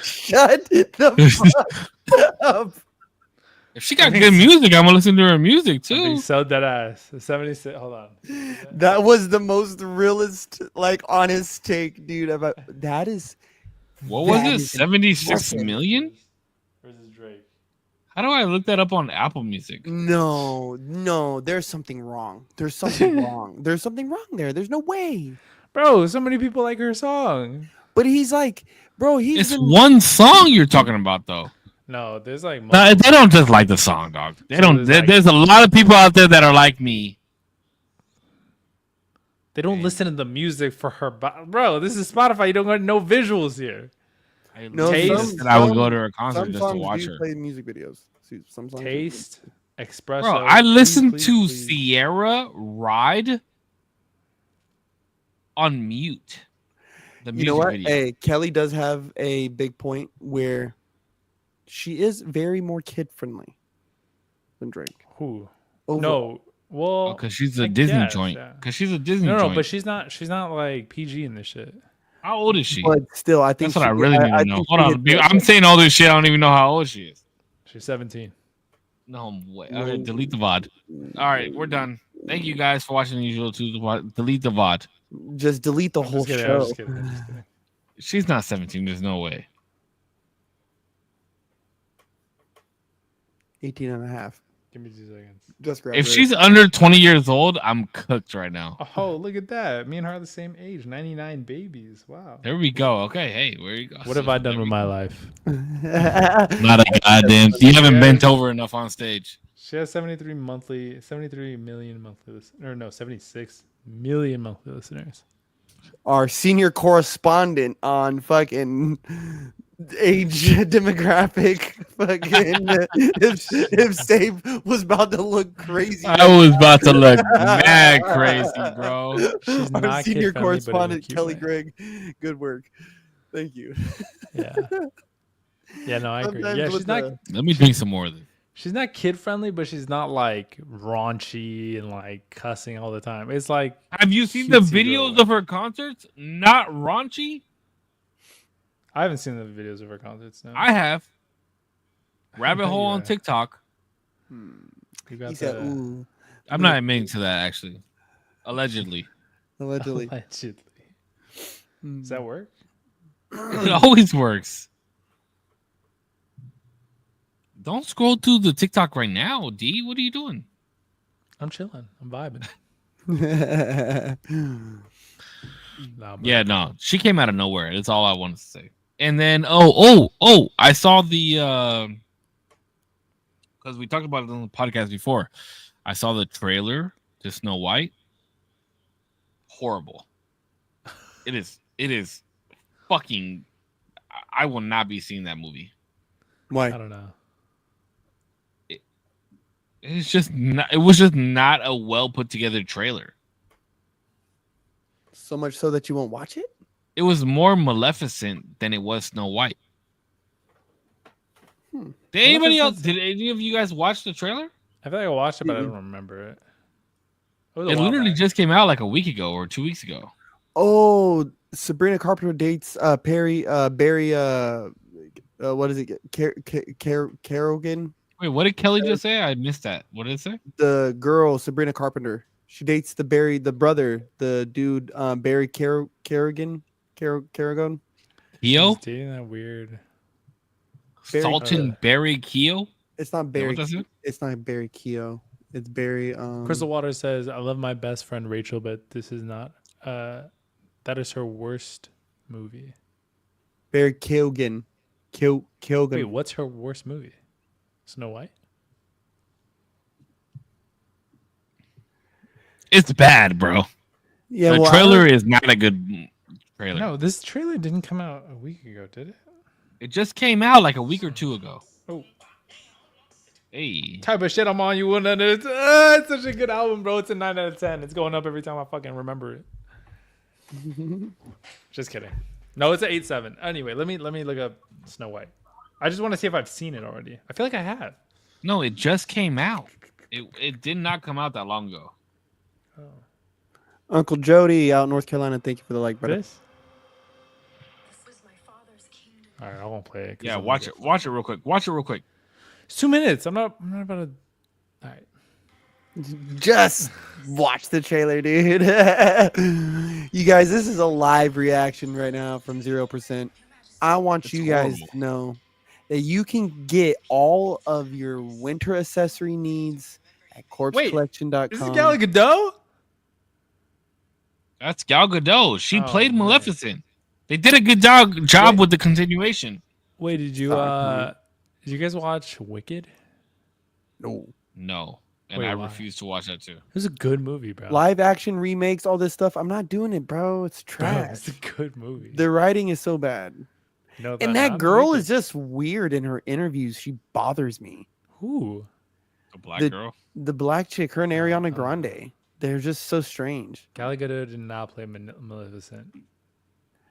Shut the fuck up. If she got good music, I'm gonna listen to her music Be too. so dead ass. 76. Hold on. That was the most realist, like honest take, dude. About that is. What was that it? is 76 impressive. million? Versus Drake. How do I look that up on Apple Music? No, there's something wrong. There's something wrong. There's something wrong there. There's no way. Bro, so many people like her song. But he's like, bro, It's one song you're talking about, though. No, there's like No, they don't just like the song, dog. They So don't. there's like- There's a lot of people out there that are like me. they don't listen to the music for her. Bro, this is Spotify. You don't got no visuals here. I No, Taste. I would go to her concert some just to songs watch do her. play music videos. See, some songs do. Taste, espresso. Bro, I listened please, to please. Sierra Ride on mute. The You music know what? video. Hey, Kelly does have a big point where she is very more kid friendly than Drake. Who? Overall. No. Well, Because she's a I Disney guess, joint. yeah. Because she's a Disney No, joint. but she's not like PG in this shit. How old is she? But still, I think That's what I really need to know. think Hold she on. hit Dude, the- I'm saying all this shit. I don't even know how old she is. She's 17. No way. Okay, delete the VOD. All right, we're done. Thank you guys for watching the usual Tuesday. Delete the VOD. Just delete the I'm whole just kidding, show. I'm just kidding, I'm just kidding. She's not 17. There's no way. 18 and a half. Give me 2 seconds. Just grab If it. she's under 20 years old, I'm cooked right now. Oh, look at that. Me and her are the same age. 99 babies. Wow. There we go. Okay, hey, where you go? What have I done with my life? Not a goddamn. You haven't bent over enough on stage. She has 73 million monthly listeners. Or no, 76 million monthly listeners. Our senior correspondent on fucking age demographic, fucking if Save was about to look crazy. I was about to look mad crazy, bro. She's Our not senior kid-friendly, but in a correspondent cute Kelly way. Gregg, good work. Thank you. Yeah. Yeah, no, I agree. Sometimes Yeah, with she's not the- Let me drink some more of this. she's not kid friendly, but she's not like raunchy and like cussing all the time. It's like Have you seen the cutesy videos girl. of her concerts? Not raunchy? I haven't seen the videos of her concerts now. I have. Rabbit bet hole you on have. TikTok. You got He said, the "Ooh, I'm not admitting to that, actually. Allegedly. allegedly." allegedly. Hmm. Does that work? It always works. Don't scroll through the TikTok right now, D. What are you doing? I'm chilling. I'm vibing. Nah, but Yeah, no. She came out of nowhere. That's all I wanted to say. And then I saw the because we talked about it on the podcast before. I saw the trailer to Snow White. Horrible. It is fucking I will not be seeing that movie. I Why? don't know. It's just not, it was just not a well put together trailer. So much so that you won't watch it? It was more Maleficent than it was Snow White. Did anybody else? Did any of you guys watch the trailer? I feel like I watched it, but I don't remember it. Was a It while literally back. just came out like a week ago or 2 weeks ago. Oh, Sabrina Carpenter dates Barry what is it? Kerrigan? Wait, what did Kelly just say? I missed that. What did it say? The girl Sabrina Carpenter. She dates the brother, the dude Barry Carrigan. Keo? She's dating that weird. Salton Barry Keo? It's not Is that Barry. what that's it? It's not Barry Keo. It's Barry. Crystal Water says, "I love my best friend Rachel, but this is not. That is her worst movie." Barry Keoghan. Keoghan. Wait, what's her worst movie? Snow White. It's bad, bro. Yeah, The trailer is not a good trailer. No, this trailer didn't come out a week ago, did it? It just came out like a week or two ago. Oh, Hey. type of shit I'm on. You wouldn't. It's such a good album, bro. It's a 9 out of 10. It's going up every time I fucking remember it. Just kidding. No, it's an 8.7. Anyway, let me look up Snow White. I just want to see if I've seen it already. I feel like I have. No, it just came out. It did not come out that long ago. Oh. Uncle Jody out in North Carolina. Thank you for the like, brother. This? All right, I won't play it. Yeah, watch it. Watch it real quick. Watch it real quick. It's 2 minutes. I'm not about to. All right. Just watch the trailer, dude. You guys, this is a live reaction right now from 0%. I want It's you guys horrible. to know that you can get all of your winter accessory needs at corpsecollection.com. Is this Gal Gadot? That's Gal Gadot. She Oh, played man. Maleficent. They did a good job with the continuation. Wait, did you did you guys watch Wicked? No. No. And Wait, I why? refuse to watch that too. It was a good movie, bro. Live action remakes, all this stuff. I'm not doing it, bro. It's Bro, trash. it's a good movie. The writing is so bad. You know And that girl is just weird in her interviews. She bothers me. who? The black The- girl. The black chick, her and Ariana Uh-huh. Grande. They're just so strange. Gal Gadot did not play Maleficent.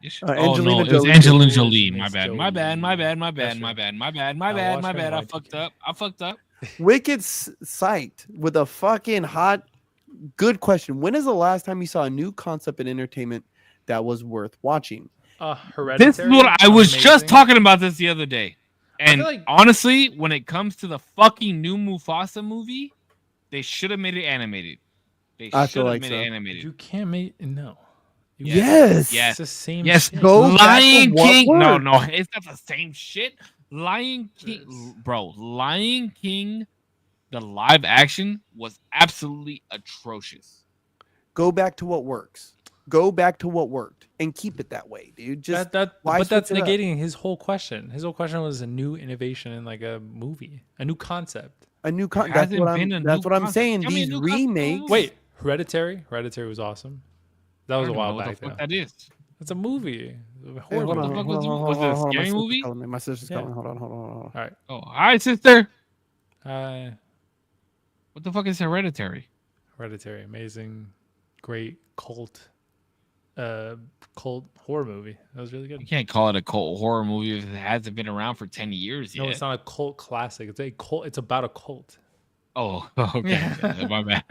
Yes, she- Angelina oh no, it was Jolie. Angelina Jolie. My Miss bad. Jolie. My bad. My bad. My That's bad. My right. bad. My bad. My Now bad. watch My her bad. I like fucked again. up. I fucked up. Wicked's psyched with a fucking hot, good question. When is the last time you saw a new concept in entertainment that was worth watching? Hereditary. This is what I was just amazing. talking about this the other day. And feel like- honestly, when it comes to the fucking new Mufasa movie, they should have made it animated. They I should feel have like made so. it animated. You can't make no. You Yes. Yes. It's the same. Yes, shit. Go back to Lion what King. No, worked. no, it's not the same shit. Lion King, Yes. bro. Lion King, the live action was absolutely atrocious. Go back to what works. Go back to what worked and keep it that way, dude. Just why but that's switch it up? negating his whole question. His whole question was a new innovation in like a movie, a new concept. a new There concept. That's hasn't what been a I'm. new That's what I'm concept. saying. Tell me a These new concept of a remakes. movie. Wait, Hereditary was awesome. That I was a don't even while know what back the fuck though. that is. It's a movie. Hey, Horror hold on, movie. fuck hold was on, it? hold Was on, it a hold on. scary My sister's movie? calling me. My sister's Yeah. calling. Hold on, hold on, hold on. All right. Oh, hi, sister. Uh, What the fuck is Hereditary? Hereditary, amazing, great cult horror movie. That was really good. You can't call it a cult horror movie if it hasn't been around for 10 years yet. No, it's not a cult classic. It's a cult. It's about a cult. Oh, okay. Yeah. My bad.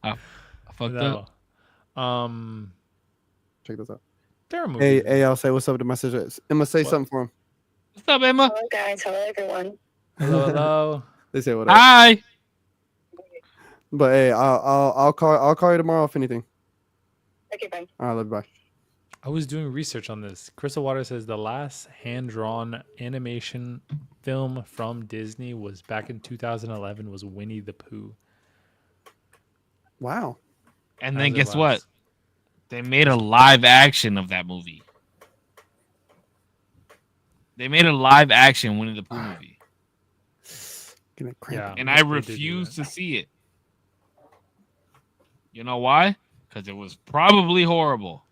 I fucked up. No. Check this out. There are movies. Hey, I'll say what's up to my sister. Emma, say What? something for him. What's up, Emma? Hello, guys. Hello, everyone. Hello, hello. They say what up. Hi. But hey, I'll call you tomorrow if anything. Okay, bye. All right, love you, bye. I was doing research on this. Crystal Water says the last hand-drawn animation film from Disney was back in 2011 was Winnie the Pooh. Wow. And That then was it guess what? last. They made a live action of that movie. They made a live action Winnie the Pooh movie. Gonna cramp. Yeah. And they I did do refuse that. to see it. You know why? Because it was probably horrible.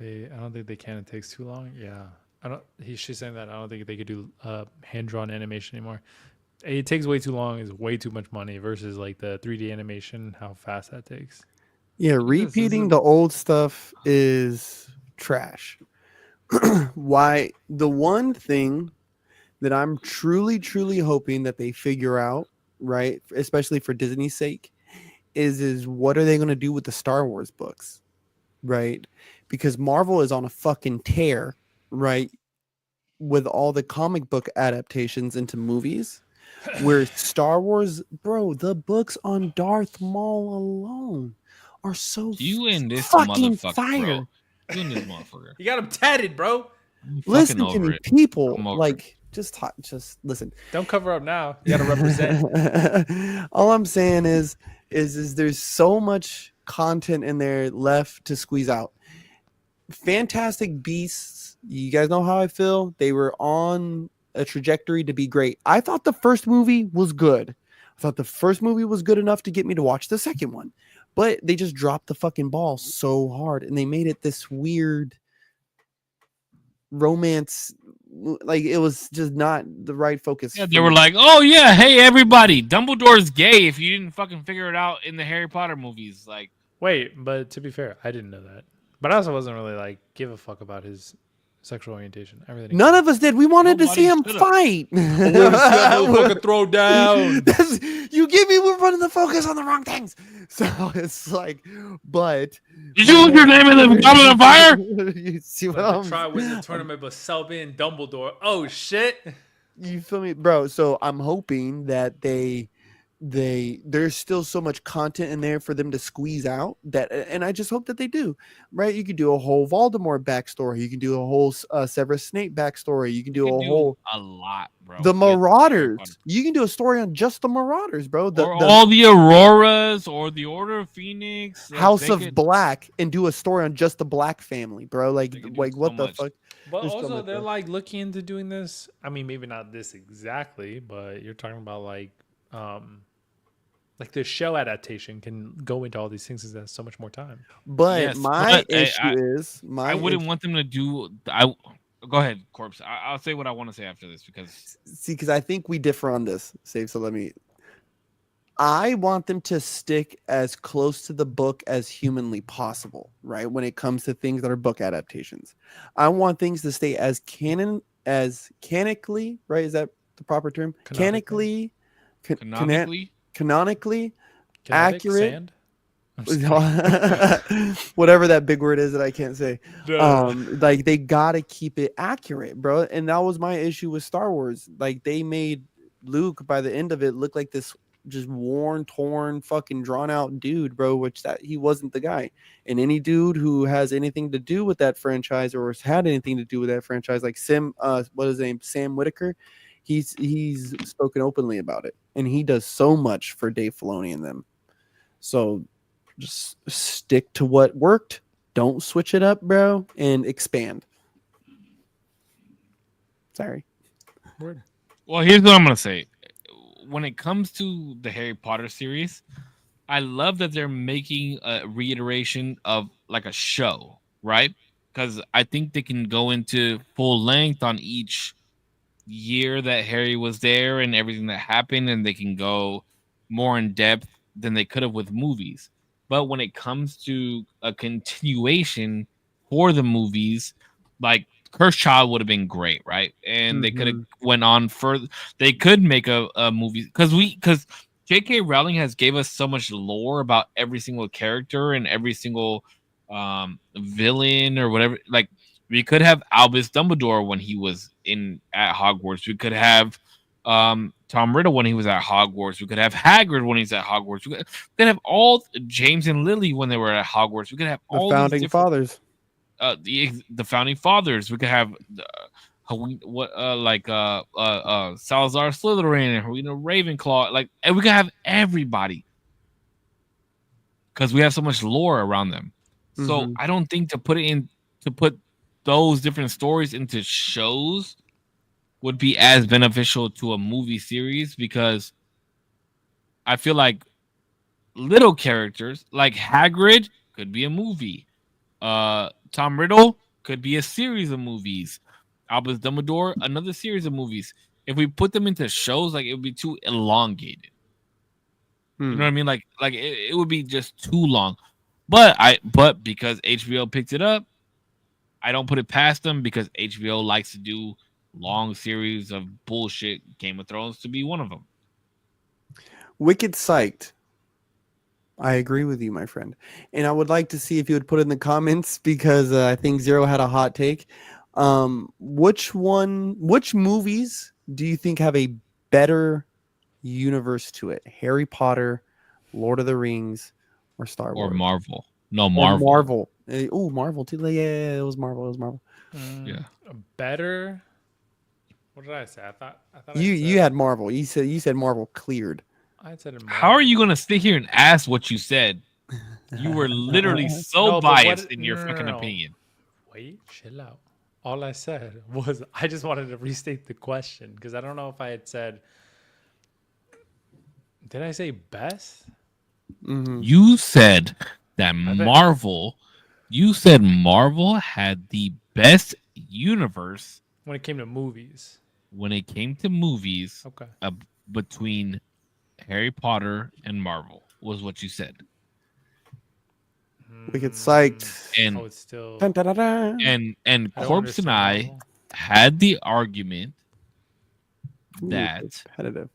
I don't think they can. It takes too long. Yeah. She's saying that I don't think they could do hand-drawn animation anymore. It takes way too long. It's way too much money versus like the 3D animation, how fast that takes. Yeah, Look at this. This repeating is- the old stuff is trash. Why? The one thing that I'm truly, truly hoping that they figure out, right, especially for Disney's sake, is what are they going to do with the Star Wars books, right? Because Marvel is on a fucking tear, right, with all the comic book adaptations into movies. Where Star Wars, bro, the books on Darth Maul alone are so You and this fucking motherfucker, fire. bro. You and this motherfucker. You got him tatted, bro. I'm fucking Listen to over me, it. people. I'm over Like, just listen. Don't cover up now. You got to represent. All I'm saying is there's so much content in there left to squeeze out. Fantastic Beasts, you guys know how I feel. They were on a trajectory to be great. I thought the first movie was good. I thought the first movie was good enough to get me to watch the second one. But they just dropped the fucking ball so hard and they made it this weird romance. Like, it was just not the right focus. Yeah, they were like, "Oh yeah, hey everybody, Dumbledore's gay." If you didn't fucking figure it out in the Harry Potter movies, like, Wait, but to be fair, I didn't know that. But I also wasn't really like give a fuck about his sexual orientation. Everything. None of us did. We wanted to see Nobody him should've. fight. Motherfucker throw down. You give me, we're running the focus on the wrong things. So it's like, but did you lose your name in the Goblet of Fire? You see what But I'm the Triwizard Tournament, but Selbin Dumbledore. Oh shit! You feel me, bro? So I'm hoping that there's still so much content in there for them to squeeze out that, and I just hope that they do. Right? You could do a whole Voldemort backstory. You can do a whole Severus Snape backstory. You can do You a can whole a lot, bro. the with Harry Marauders. Potter. You can do a story on just the Marauders, bro. Or all the Auroras, or the Order of Phoenix, like, House they of could- Black, and do a story on just the Black family, bro. Like, They could do like so what the much. fuck? But There's so also, much they're there. like looking into doing this. I mean, maybe not this exactly, but you're talking about like the show adaptation can go into all these things because there's so much more time. But Yes, my but issue is I wouldn't want them to do. Go ahead, Corpse. I'll say what I want to say after this because see, because I think we differ on this. Save, so I want them to stick as close to the book as humanly possible, right? When it comes to things that are book adaptations, I want things to stay as canonically, right? Is that the proper term? Canonically. canonically, canonically Kinetic accurate. sand? I'm just kidding. Whatever that big word is that I can't say. Duh. Like, they gotta keep it accurate, bro. And that was my issue with Star Wars. Like, they made Luke by the end of it look like this just worn, torn, fucking drawn out dude, bro, which that he wasn't the guy. And any dude who has anything to do with that franchise or has had anything to do with that franchise, like what is his name, Sam Whitaker, he's spoken openly about it, and he does so much for Dave Filoni and them. So just stick to what worked, don't switch it up, bro, and expand. Sorry. Word. well, here's what I'm gonna say. When it comes to the Harry Potter series, I love that they're making a reiteration of like a show, right? Because I think they can go into full length on each year that Harry was there and everything that happened, and they can go more in depth than they could have with movies. But when it comes to a continuation for the movies, like Cursed Child would have been great, right? And they could have went on further. They could make a movie because J.K. Rowling has gave us so much lore about every single character and every single villain or whatever. Like, we could have Albus Dumbledore when he was at Hogwarts. We could have Tom Riddle when he was at Hogwarts. We could have Hagrid when he's at Hogwarts. We could have all James and Lily when they were at Hogwarts. We could have all The these founding different- fathers. the founding fathers. We could have Salazar Slytherin, Ravenclaw, like, and we could have everybody because we have so much lore around them. So I don't think to put those different stories into shows would be as beneficial to a movie series, because I feel like little characters like Hagrid could be a movie. Tom Riddle could be a series of movies. Albus Dumbledore, another series of movies. If we put them into shows, like, it would be too elongated. You know what I mean? Like it would be just too long. But because HBO picked it up, I don't put it past them, because HBO likes to do long series of bullshit. Game of Thrones to be one of them. Wicked psyched. I agree with you, my friend. And I would like to see if you would put in the comments, because I think Zero had a hot take. Which movies do you think have a better universe to it? Harry Potter, Lord of the Rings, or Star Or Wars? Marvel. No, Or Marvel. Marvel. Oh, Marvel too. Yeah, it was Marvel. It was Marvel. Yeah. Better. What did I say? I thought You had Marvel. You said Marvel cleared. I said it. How are you going to sit here and ask what you said? You were literally so No, but biased what- in your no, no, fucking no, no. opinion. Wait, chill out. All I said was I just wanted to restate the question because I don't know if I had said. Did I say best? Mhm. You said that bet. Marvel. You said Marvel had the best universe When it came to movies. when it came to movies Okay. between Harry Potter and Marvel was what you said. We get psyched. And Oh, it's still. Dun, dun, dun, dun. and I don't Corpse and understand I Marvel. had the argument Ooh, that competitive.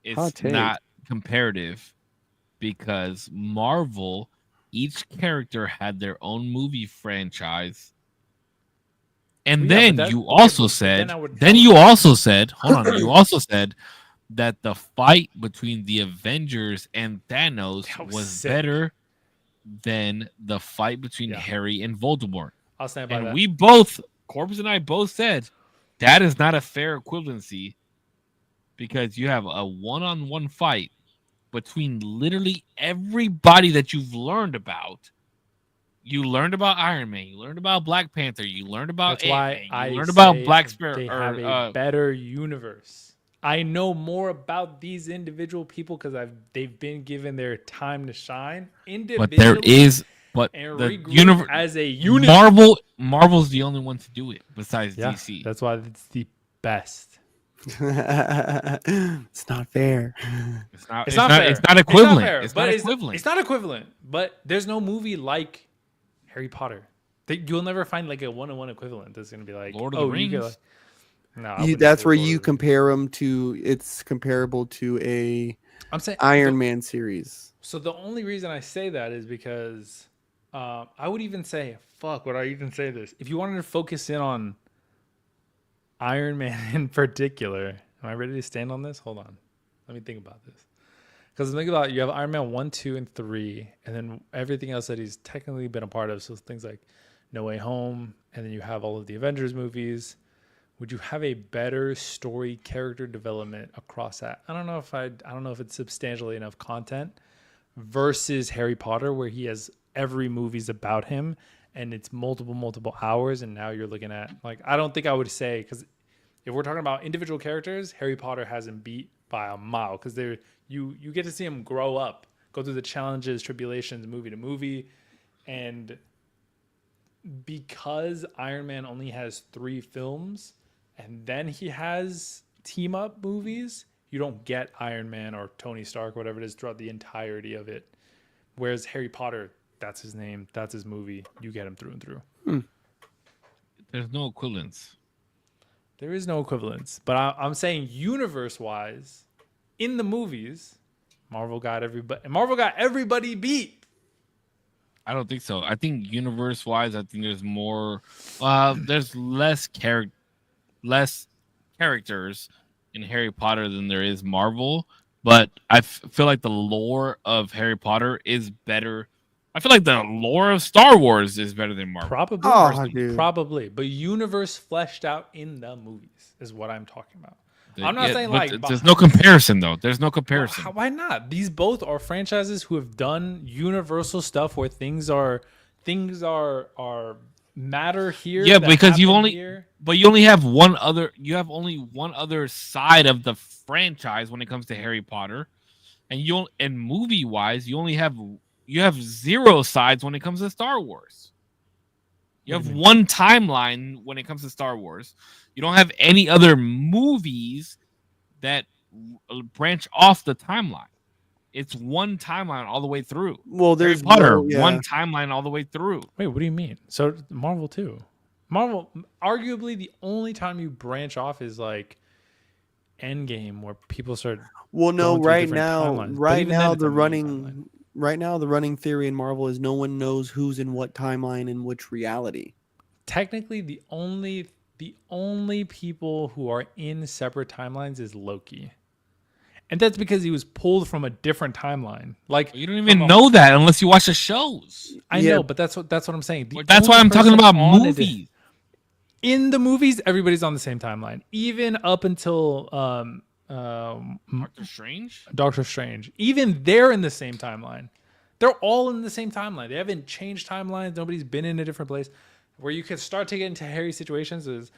it's Hot take. not comparative because Marvel, each character had their own movie franchise. And Well, yeah, then but that- you okay, also but said, then I would- then you also said, hold on, you also said that the fight between the Avengers and Thanos That was was sick. better than the fight between Yeah. Harry and Voldemort. I'll stand by And that. we both, Corbs and I both said that is not a fair equivalency because you have a one-on-one fight between literally everybody that you've learned about. You learned about Iron Man, you learned about Black Panther, you learned about That's why Ant-Man, I you learned about say Black Spirit they have a better universe. I know more about these individual people because they've been given their time to shine individually. but there is and the regroup universe as a unit. Marvel's the only one to do it besides Yeah, DC. that's why it's the best. It's not fair. It's not fair. it's not equivalent. fair, It's but not equivalent. It's not equivalent. But there's no movie like Harry Potter. You'll never find like a one-on-one equivalent that's gonna be like Lord of the Rings. You get no, I You, wouldn't that's say where Lord you of the Rings. compare them to. It's comparable to a I'm saying Iron Man series. So the only reason I say that is because I would even say, fuck, would I even say this? If you wanted to focus in on Iron Man in particular, am I ready to stand on this? Hold on. Let me think about this. Because think about it, you have Iron Man 1, 2, and 3, and then everything else that he's technically been a part of. So things like No Way Home, and then you have all of the Avengers movies. Would you have a better story character development across that? I don't know if it's substantially enough content versus Harry Potter, where he has every movie's about him and it's multiple hours. And now you're looking at like, I don't think I would say, because if we're talking about individual characters, Harry Potter has him beat by a mile because you get to see him grow up, go through the challenges, tribulations, movie to movie. And because Iron Man only has 3 films and then he has team up movies, you don't get Iron Man or Tony Stark, whatever it is, throughout the entirety of it. Whereas Harry Potter, that's his name, that's his movie. You get him through and through. There's no equivalence. There is no equivalence. But I'm saying universe-wise, in the movies, Marvel got everybody beat. I don't think so. I think universe-wise, I think there's more. There's less characters in Harry Potter than there is Marvel. But I feel like the lore of Harry Potter is better. I feel like the lore of Star Wars is better than Marvel. Probably. Oh, dude. Probably. But universe fleshed out in the movies is what I'm talking about. I'm not saying but like there's no comparison though. There's no comparison. Why not? These both are franchises who have done universal stuff where things are matter here. Yeah, that because you happen only here. but you only have one other. You have only one other side of the franchise when it comes to Harry Potter, and movie wise, you have 0 sides when it comes to Star Wars. You have one timeline when it comes to Star Wars. You don't have any other movies that branch off the timeline. It's one timeline all the way through. Well, there's Harry Potter, no, yeah. one timeline all the way through. Wait, what do you mean? So Marvel too. Marvel, arguably the only time you branch off is like Endgame, where people start. Well, no, going through right different now, timelines. But right even then, now it's a the mini timeline. the running theory in Marvel is no one knows who's in what timeline in which reality. Technically, the only people who are in separate timelines is Loki, And that's because he was pulled from a different timeline. Like You don't even know that unless you watch the shows. I know, but that's what I'm saying. That's why I'm talking about movies. In the movies, everybody's on the same timeline, even up until Doctor Strange. Even they're in the same timeline. They're all in the same timeline. They haven't changed timelines. Nobody's been in a different place. Where you could start to get into hairy situations is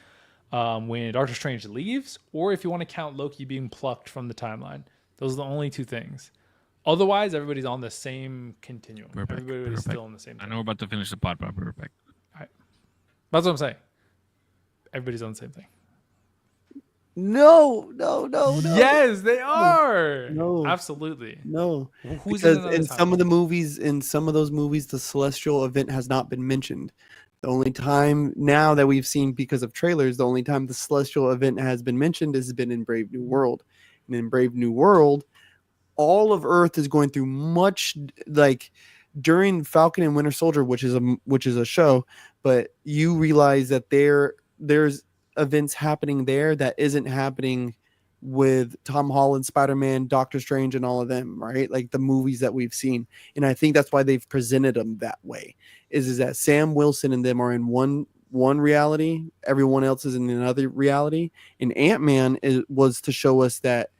when Doctor Strange leaves, or if you want to count Loki being plucked from the timeline. Those are the only two things. Otherwise, everybody's on the same continuum. Everybody's still on the same timeline. I know we're about to finish the pod, but we're back. All right. That's what I'm saying. Everybody's on the same thing. No. Yes, they are. No, absolutely. No, Who's because in some of those movies, the celestial event has not been mentioned. The only time now that we've seen, because of trailers, the only time the celestial event has been mentioned has been in Brave New World. And in Brave New World, all of Earth is going through much, like during Falcon and Winter Soldier, which is a show, but you realize that there's events happening there that isn't happening with Tom Holland, Spider-Man, Doctor Strange, and all of them, right? Like the movies that we've seen. And I think that's why they've presented them that way, is that Sam Wilson and them are in one reality, everyone else is in another reality. And Ant-Man was to show us that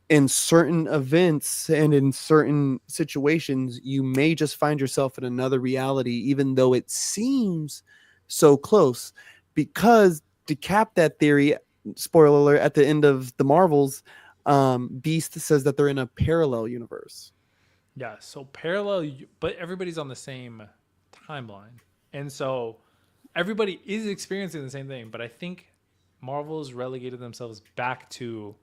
in certain events and in certain situations, you may just find yourself in another reality, even though it seems so close. Because to cap that theory, spoiler alert, at the end of the Marvels, Beast says that they're in a parallel universe. Yeah, so parallel, but everybody's on the same timeline. And so everybody is experiencing the same thing, but I think Marvel's relegated themselves back to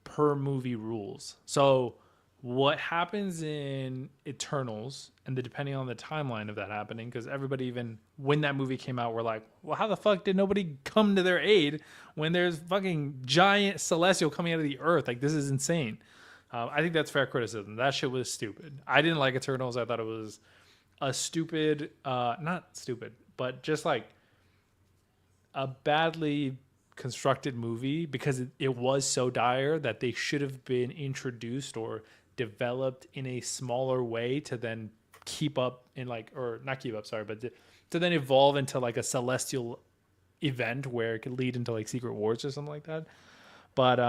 per movie rules. So what happens in Eternals, and depending on the timeline of that happening, because everybody, even when that movie came out, were like, well, how the fuck did nobody come to their aid when there's fucking giant celestial coming out of the earth? Like, this is insane. I think that's fair criticism. That shit was stupid. I didn't like Eternals. I thought it was a stupid, not stupid, but just like a badly constructed movie, because it was so dire that they should have been introduced or developed in a smaller way to then keep up in like, or not keep up, sorry, but to then evolve into like a celestial event where it could lead into like Secret Wars or something like that. But,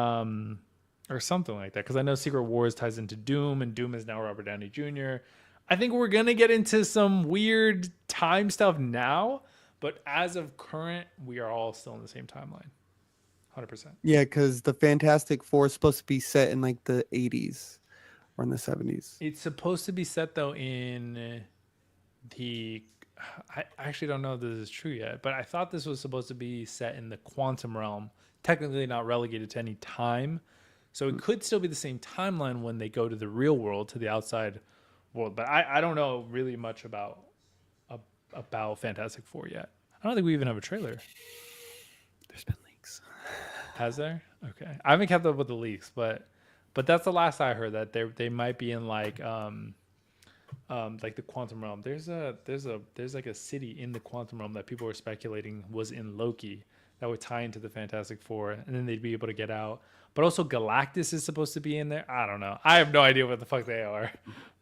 or something like that. Because I know Secret Wars ties into Doom, and Doom is now Robert Downey Jr. I think we're going to get into some weird time stuff now, but as of current, we are all still in the same timeline. 100%. Yeah, because the Fantastic Four is supposed to be set in like the 80s or in the 70s. It's supposed to be set though in the, I actually don't know if this is true yet, but I thought this was supposed to be set in the quantum realm, technically not relegated to any time. So it could still be the same timeline when they go to the real world, to the outside world. But I don't know really much about Fantastic Four yet. I don't think we even have a trailer. There's been leaks. Has there? Okay. I haven't kept up with the leaks, but that's the last I heard, that they might be in like the quantum realm. There's like a city in the quantum realm that people were speculating was in Loki that would tie into the Fantastic Four, and then they'd be able to get out. But also Galactus is supposed to be in there. I don't know. I have no idea what the fuck they are,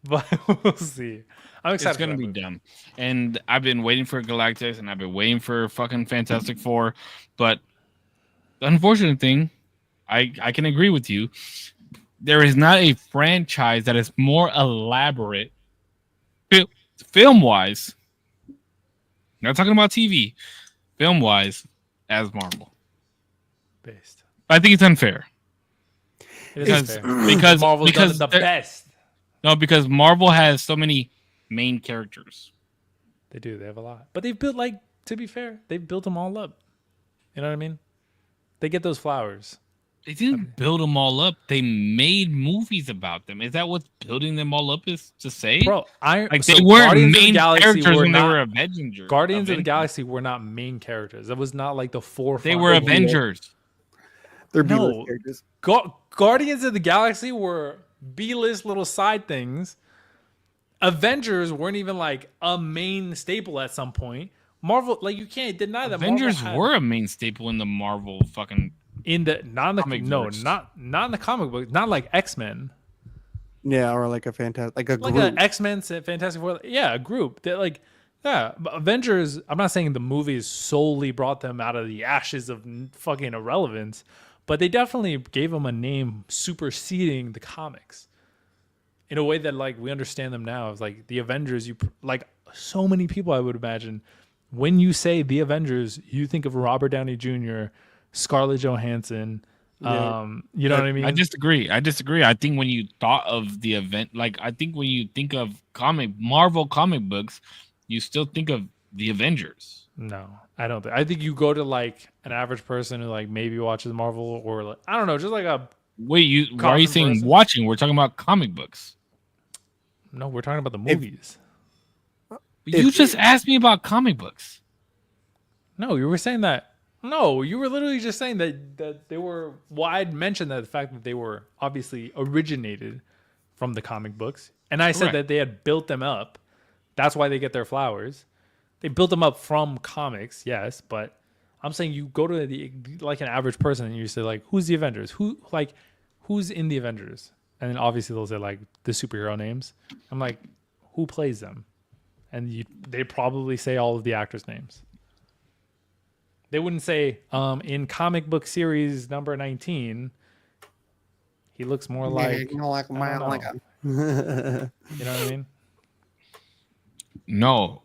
but we'll see. I'm excited. It's gonna be dumb, and I've been waiting for Galactus, and I've been waiting for fucking Fantastic Four. But the unfortunate thing, I can agree with you. There is not a franchise that is more elaborate, film-wise. Not talking about TV, film-wise, as Marvel. Based. I think it's unfair. It is unfair. Because Marvel's done the best. No, because Marvel has so many main characters. They do. They have a lot. But they've built, like, to be fair, they've built them all up. You know what I mean? They get those flowers. They didn't build them all up. They made movies about them. Is that what building them all up is to say? Bro, they weren't main characters when they were Avengers. Guardians of the Galaxy were not main characters. It was not like the four. They were Avengers. They're B-list characters. Guardians of the Galaxy were B-list little side things. Avengers weren't even like a main staple at some point. Marvel, like, you can't deny that Avengers were a main staple in the Marvel fucking in the not in the Comic no verse. not in the comic book, not like X-Men, Yeah, or like a fantastic, like a like group. a X-Men Fantastic Four, yeah, a group that like yeah, but Avengers. I'm not saying the movies solely brought them out of the ashes of fucking irrelevance, but they definitely gave them a name superseding the comics in a way that like we understand them now. It's like the Avengers. You like so many people, I would imagine, when you say the Avengers, you think of Robert Downey Jr., Scarlett Johansson. Yeah. You know what I mean? I disagree. I think when you thought of the event, like I think when you think of Marvel comic books, you still think of the Avengers. No, I don't think. I think you go to like an average person who like maybe watches Marvel or like, I don't know, just like a Wait, why are you Common saying person? watching? We're talking about comic books. no. We're talking about the movies. You just asked me about comic books. No, you were saying that. No, you were literally just saying that they were. Well, I'd mentioned that the fact that they were obviously originated from the comic books, and I said Correct. that they had built them up. That's why they get their flowers. They built them up from comics, yes, but I'm saying you go to the like an average person and you say like, who's the Avengers? Who's in the Avengers? And then obviously they'll say like the superhero names. I'm like, who plays them? And they probably say all of the actors' names. They wouldn't say in comic book series number 19, he looks more like, you know, like I don't like know. a. You know what I mean? No,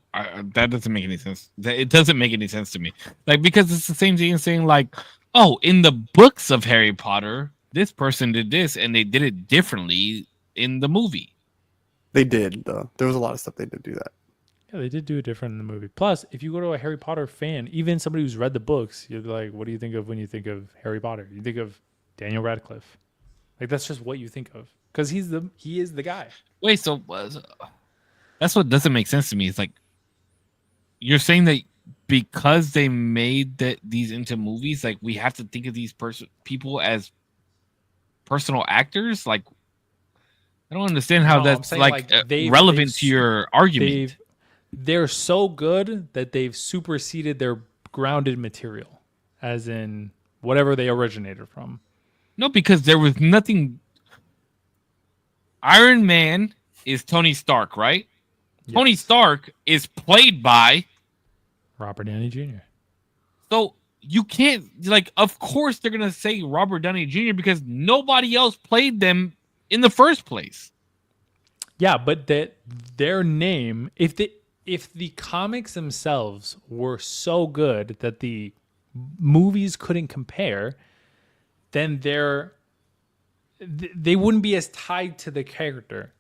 that doesn't make any sense. It doesn't make any sense to me. Like, because it's the same thing as saying like, oh, in the books of Harry Potter, this person did this and they did it differently in the movie. They did though. There was a lot of stuff they did do that. Yeah, they did do it different in the movie. Plus, if you go to a Harry Potter fan, even somebody who's read the books, you're like, what do you think of when you think of Harry Potter? You think of Daniel Radcliffe. Like that's just what you think of because he is the guy. Wait, so that's what doesn't make sense to me. It's like you're saying that because they made these into movies, like we have to think of these people as personal actors. Like I don't understand how No, I'm that's saying, like they've relevant to your argument. They're so good that they've superseded their grounded material, as in whatever they originated from. No, because there was nothing. Iron Man is Tony Stark, right? Yes. Tony Stark is played by. Robert Downey Jr. So you can't like. Of course, they're gonna say Robert Downey Jr. because nobody else played them in the first place. Yeah, but their name, if the comics themselves were so good that the movies couldn't compare, then they wouldn't be as tied to the character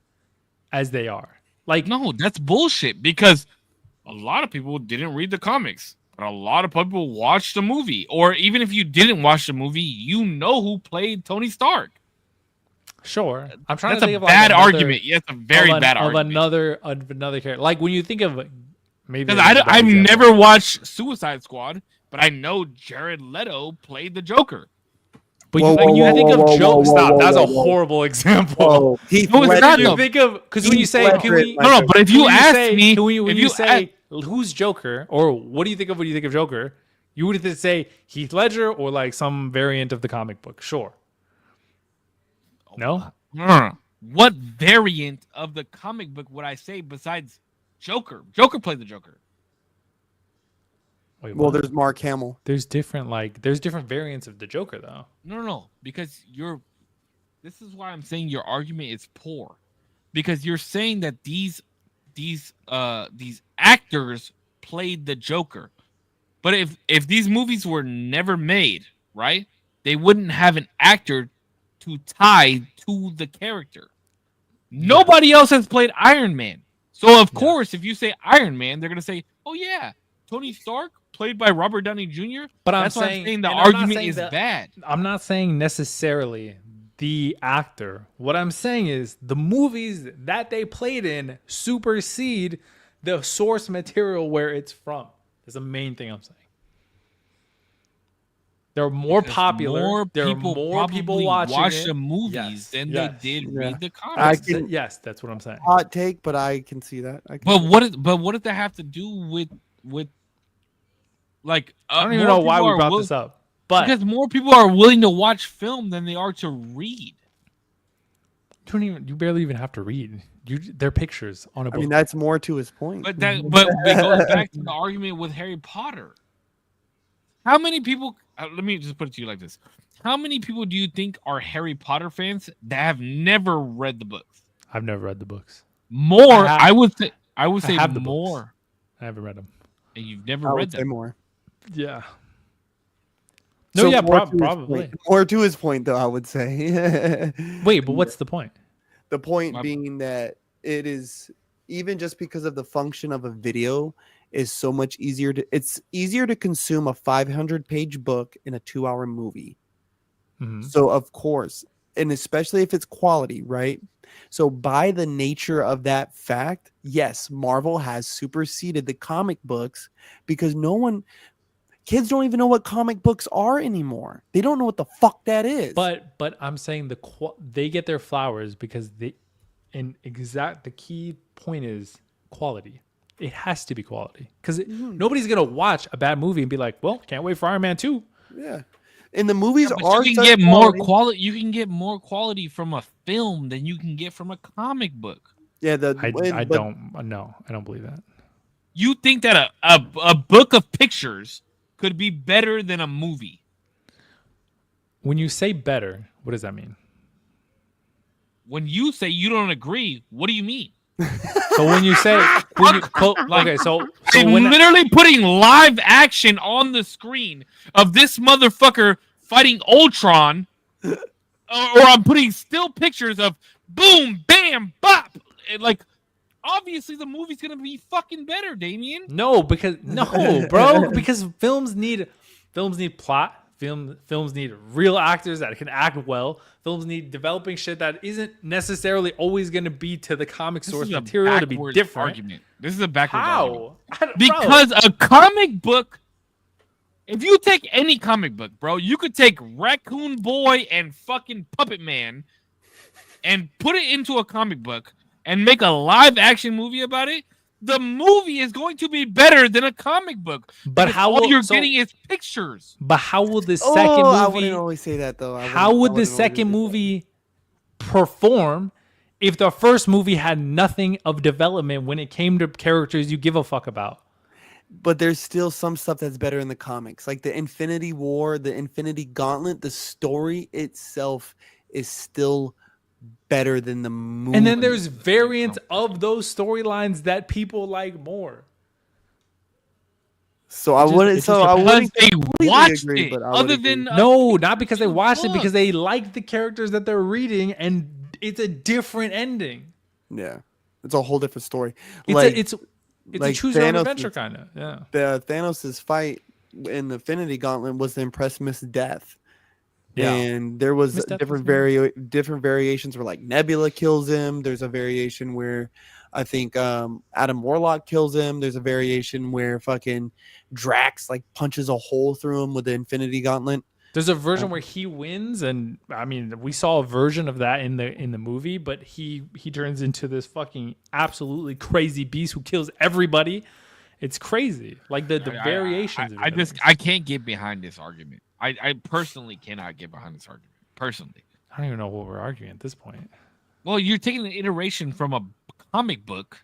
as they are. Like No, that's bullshit because a lot of people didn't read the comics, but a lot of people watched the movie. Or even if you didn't watch the movie, you know who played Tony Stark. sure, I'm trying That's to think a of like bad another- argument. Yeah, it's a very bad of argument. another character. Like when you think of maybe Because this is a bad I've example. never watched Suicide Squad, but I know Jared Leto played the Joker. But Whoa, when you whoa, think whoa, of whoa, Joe, whoa, stop. whoa, That's a whoa, whoa. horrible example. Oh, Heath No, it's Ledger. not, You though. think of because when you Heath say Ledger, can we like- No, but if you ask me, when if you say ask- who's Joker or what do you think of when you think of Joker, you would either say Heath Ledger or like some variant of the comic book. Sure. No. No. What variant of the comic book would I say besides Joker? Joker played the Joker. Wait, Well, what? there's Mark Hamill. there's different variants of the Joker though. No, because this is why I'm saying your argument is poor. Because you're saying that these actors played the Joker. But if these movies were never made, right? They wouldn't have an actor to tie to the character. Nobody else has played Iron Man. So of course, if you say Iron Man, they're going to say, "Oh yeah, Tony Stark played by Robert Downey Jr." But That's why I'm saying the and I'm not argument saying is that- bad. I'm not saying necessarily the actor. What I'm saying is the movies that they played in supersede the source material where it's from. That's the main thing I'm saying. They're more Because popular. There are more probably people watching watch it. the movies Yes, than yes. they did Yeah. read the I comics. can- Yes, that's what I'm saying. Hot take, but I can see that. I can But see what did that have to do with like? I don't even know why we brought this up. But because more people are willing to watch film than they are to read. you barely even have to read. They're pictures on a book. I mean, that's more to his point. But it goes back to the argument with Harry Potter. How many people? Let me just put it to you like this: how many people do you think are Harry Potter fans that have never read the books? I've never read the books. More, I would say have the more. books. I haven't read them. And you've never I would read say them. more. Yeah. So No, yeah, more to his probably. point. More to his point, though, I would say. Wait, but what's the point? The point being that it is, even just because of the function of a video, is so much easier it's easier to consume a 500-page book in a 2-hour movie. Mm-hmm. So of course, and especially if it's quality, right? So by the nature of that fact, yes, Marvel has superseded the comic books because kids don't even know what comic books are anymore. They don't know what the fuck that is. But I'm saying they get their flowers because the key point is quality. It has to be quality because nobody's gonna watch a bad movie and be like, "Well, can't wait for Iron Man 2." Yeah, and the movies But are. you can get more quality. You can get more quality from a film than you can get from a comic book. Yeah, I don't believe that. You think that a book of pictures could be better than a movie? When you say better, what does that mean? When you say you don't agree, what do you mean? So when you say, okay, so I'm literally putting live action on the screen of this motherfucker fighting Ultron, or I'm putting still pictures of boom, bam, bop. Like, obviously, the movie's gonna be fucking better, Damien. No, bro, because films need plot. Films need real actors that can act well. Films need developing shit that isn't necessarily always going to be to the comic source material to be different. Argument. This is a backwards How? argument. Because a comic book, if you take any comic book, bro, you could take Raccoon Boy and fucking Puppet Man and put it into a comic book and make a live action movie about it. The movie is going to be better than a comic book. But all you're getting is pictures. But how will the second movie? I wouldn't always say that though. How would the second movie perform if the first movie had nothing of development when it came to characters you give a fuck about? But there's still some stuff that's better in the comics, like the Infinity War, the Infinity Gauntlet. The story itself is still better than the movie. And then there's variants of those storylines that people like more. So I wouldn't they watched agree, it. but Other than no, not because they watched it, because they like the characters that they're reading, and it's a different ending. Yeah, it's a whole different story. It's like a choose your own adventure kind of. Yeah. The Thanos' fight in the Infinity Gauntlet was the Impress Miss Death. Yeah. And there was different variations where like Nebula kills him. There's a variation where I think Adam Warlock kills him. There's a variation where fucking Drax like punches a hole through him with the Infinity Gauntlet. There's a version where he wins, and I mean, we saw a version of that in the movie, but he turns into this fucking absolutely crazy beast who kills everybody. It's crazy, like the variations. I can't get behind this argument. I personally cannot get behind this argument. Personally, I don't even know what we're arguing at this point. Well, you're taking an iteration from a comic book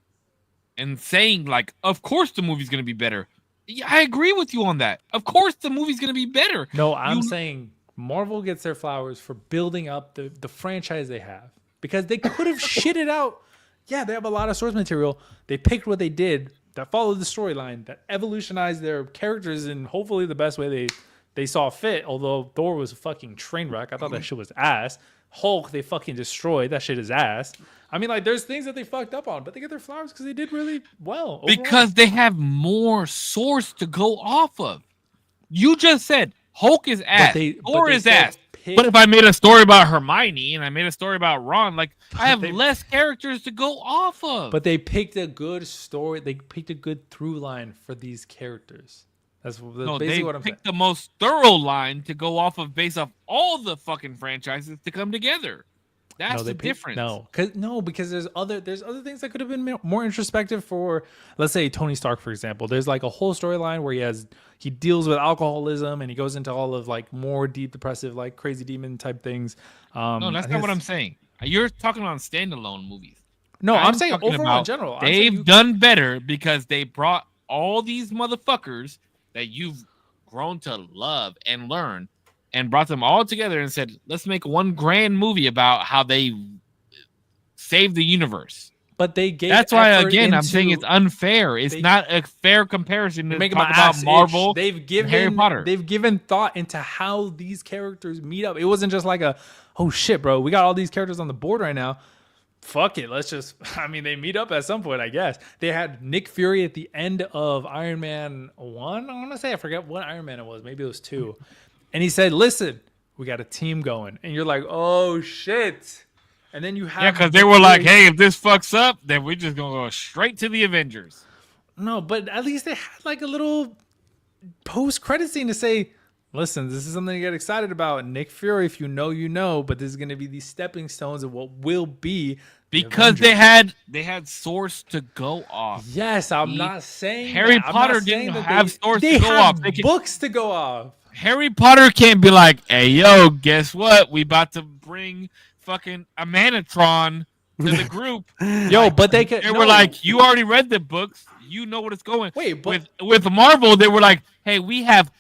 and saying like, of course the movie's gonna be better. Yeah, I agree with you on that. Of course the movie's gonna be better. No, I'm saying Marvel gets their flowers for building up the franchise they have, because they could have shitted out. Yeah, they have a lot of source material. They picked what they did that followed the storyline, that evolutionized their characters in hopefully the best way they saw fit. Although Thor was a fucking train wreck. I thought that shit was ass. Hulk, they fucking destroyed. That shit is ass. I mean, like, there's things that they fucked up on, but they get their flowers because they did really well. Overall. Because they have more source to go off of. You just said Hulk is ass. Thor is ass. But if I made a story about Hermione and I made a story about Ron, like, I have less characters to go off of. But they picked a good story. They picked a good through line for these characters. That's basically what I'm saying. They picked the most thorough line to go off of based off all the fucking franchises to come together. That's the difference. Because there's other things that could have been more introspective for, let's say, Tony Stark, for example. There's like a whole storyline where he deals with alcoholism and he goes into all of like more deep depressive, like crazy demon type things. No, that's not what I'm saying. You're talking about standalone movies. No, I'm saying talking overall about in general. They've done better because they brought all these motherfuckers that you've grown to love and learn and brought them all together and said, let's make one grand movie about how they saved the universe. But they gave That's why, again, I'm saying it's unfair. It's not a fair comparison to talk about Marvel and Harry Potter. They've given thought into how these characters meet up. It wasn't just like oh shit, bro, we got all these characters on the board right now. Fuck it, they meet up at some point, I guess. They had Nick Fury at the end of Iron Man 1. I want to say, I forget what Iron Man it was. Maybe it was 2. And he said, listen, we got a team going. And you're like, oh shit. And then you have because they were like, hey, if this fucks up, then we're just gonna go straight to the Avengers. No, but at least they had like a little post-credit scene to say, listen, this is something to get excited about. Nick Fury, if you know, you know, but this is gonna be these stepping stones of what will be. Because they had source to go off. Yes, I'm not saying Harry Potter didn't have source to go off. They had books to go off. Harry Potter can't be like, hey, yo, guess what? We about to bring fucking a Manatron to the group. Yo, but they could. They were like, you already read the books. You know what it's going. Wait, but with Marvel, they were like, hey, we have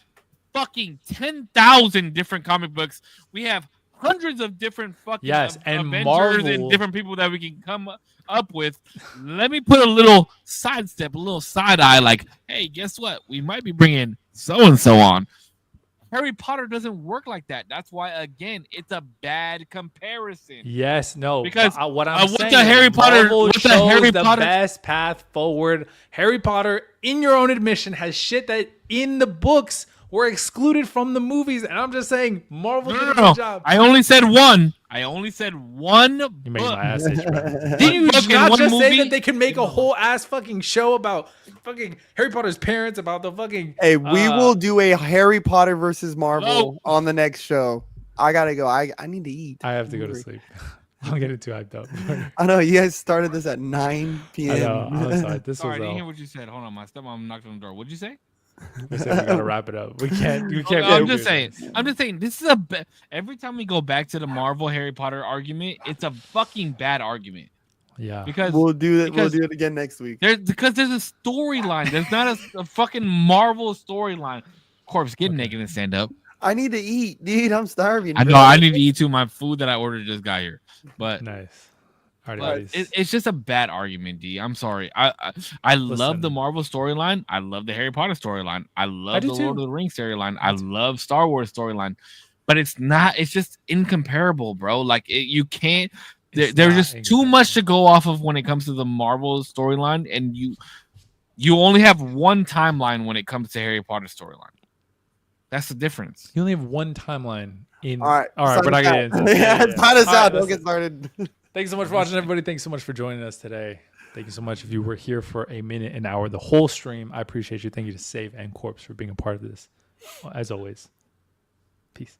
fucking 10,000 different comic books. We have hundreds of different fucking and Avengers Marvel, and different people that we can come up with. Let me put a little sidestep, a little side eye, like, hey, guess what? We might be bringing so and so on. Harry Potter doesn't work like that. That's why, again, it's a bad comparison. Yes, no. Because what I'm saying, Marvel shows the best path forward. Harry Potter, in your own admission, has shit that in the books were excluded from the movies, and I'm just saying, Marvel did a good job. I only said one. You made my ass itch, bro. Did you not just say that they could make a whole ass fucking show about fucking Harry Potter's parents, about the fucking... Hey, we will do a Harry Potter versus Marvel on the next show. I gotta go. I need to eat. I have to go to sleep. I'm getting too hyped up. I know you guys started this at 9 p.m. I know. I'm sorry. Sorry, I didn't hear what you said. Hold on, my stepmom knocked on the door. What'd you say? We said we gotta wrap it up. We can't. I'm just saying. This is every time we go back to the Marvel Harry Potter argument, it's a fucking bad argument. Yeah. Because we'll do it. We'll do it again next week. There's a storyline. There's not a fucking Marvel storyline. Korpsx, get naked and stand up. I need to eat, dude. I'm starving. I know. I need to eat too. My food that I ordered just got here. But nice. It's just a bad argument, D. I'm sorry. I love the Marvel storyline. I love the Harry Potter storyline. I love the Lord of the Rings storyline. I love Star Wars storyline. But it's not. It's just incomparable, bro. Like you can't. There's just too much to go off of when it comes to the Marvel storyline, and you only have one timeline when it comes to Harry Potter storyline. That's the difference. You only have one timeline. All right, we're not getting into it. Sign us out. Don't get started. Thanks so much for watching, everybody. Thanks so much for joining us today. Thank you so much if you were here for a minute, an hour, the whole stream. I appreciate you. Thank you to Save and Korpsx for being a part of this. As always, peace.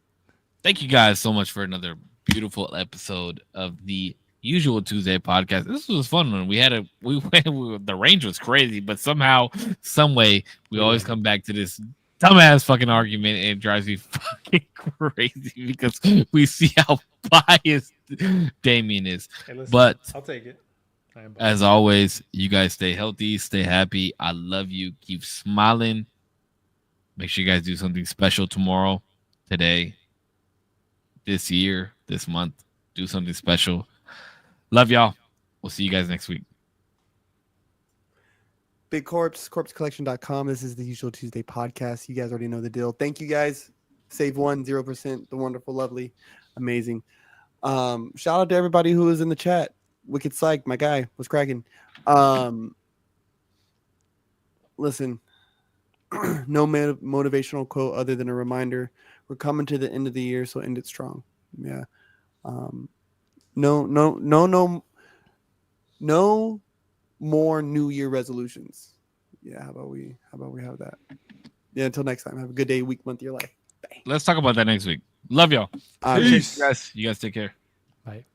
Thank you guys so much for another beautiful episode of the Usual Tuesday podcast. This was fun when we went. The range was crazy, but somehow, some way, we always come back to this dumbass fucking argument, and it drives me fucking crazy because we see how biased Damien is. Hey, listen, but I'll take it. As always, you guys stay healthy, stay happy. I love you. Keep smiling. Make sure you guys do something special tomorrow, today, this year, this month. Do something special. Love y'all. We'll see you guys next week. Big Korpsx, korpscollection.com. This is the Usual Tuesday podcast. You guys already know the deal. Thank you guys. Save 0%, the wonderful, lovely, amazing. Shout out to everybody who was in the chat. Wicked Psych, my guy, was cracking. Listen, no motivational quote other than a reminder. We're coming to the end of the year, so end it strong. Yeah. No more New Year resolutions. Yeah, how about we have that? Yeah, until next time. Have a good day, week, month of your life. Bye. Let's talk about that next week. Love y'all. Peace. You guys take care. Bye.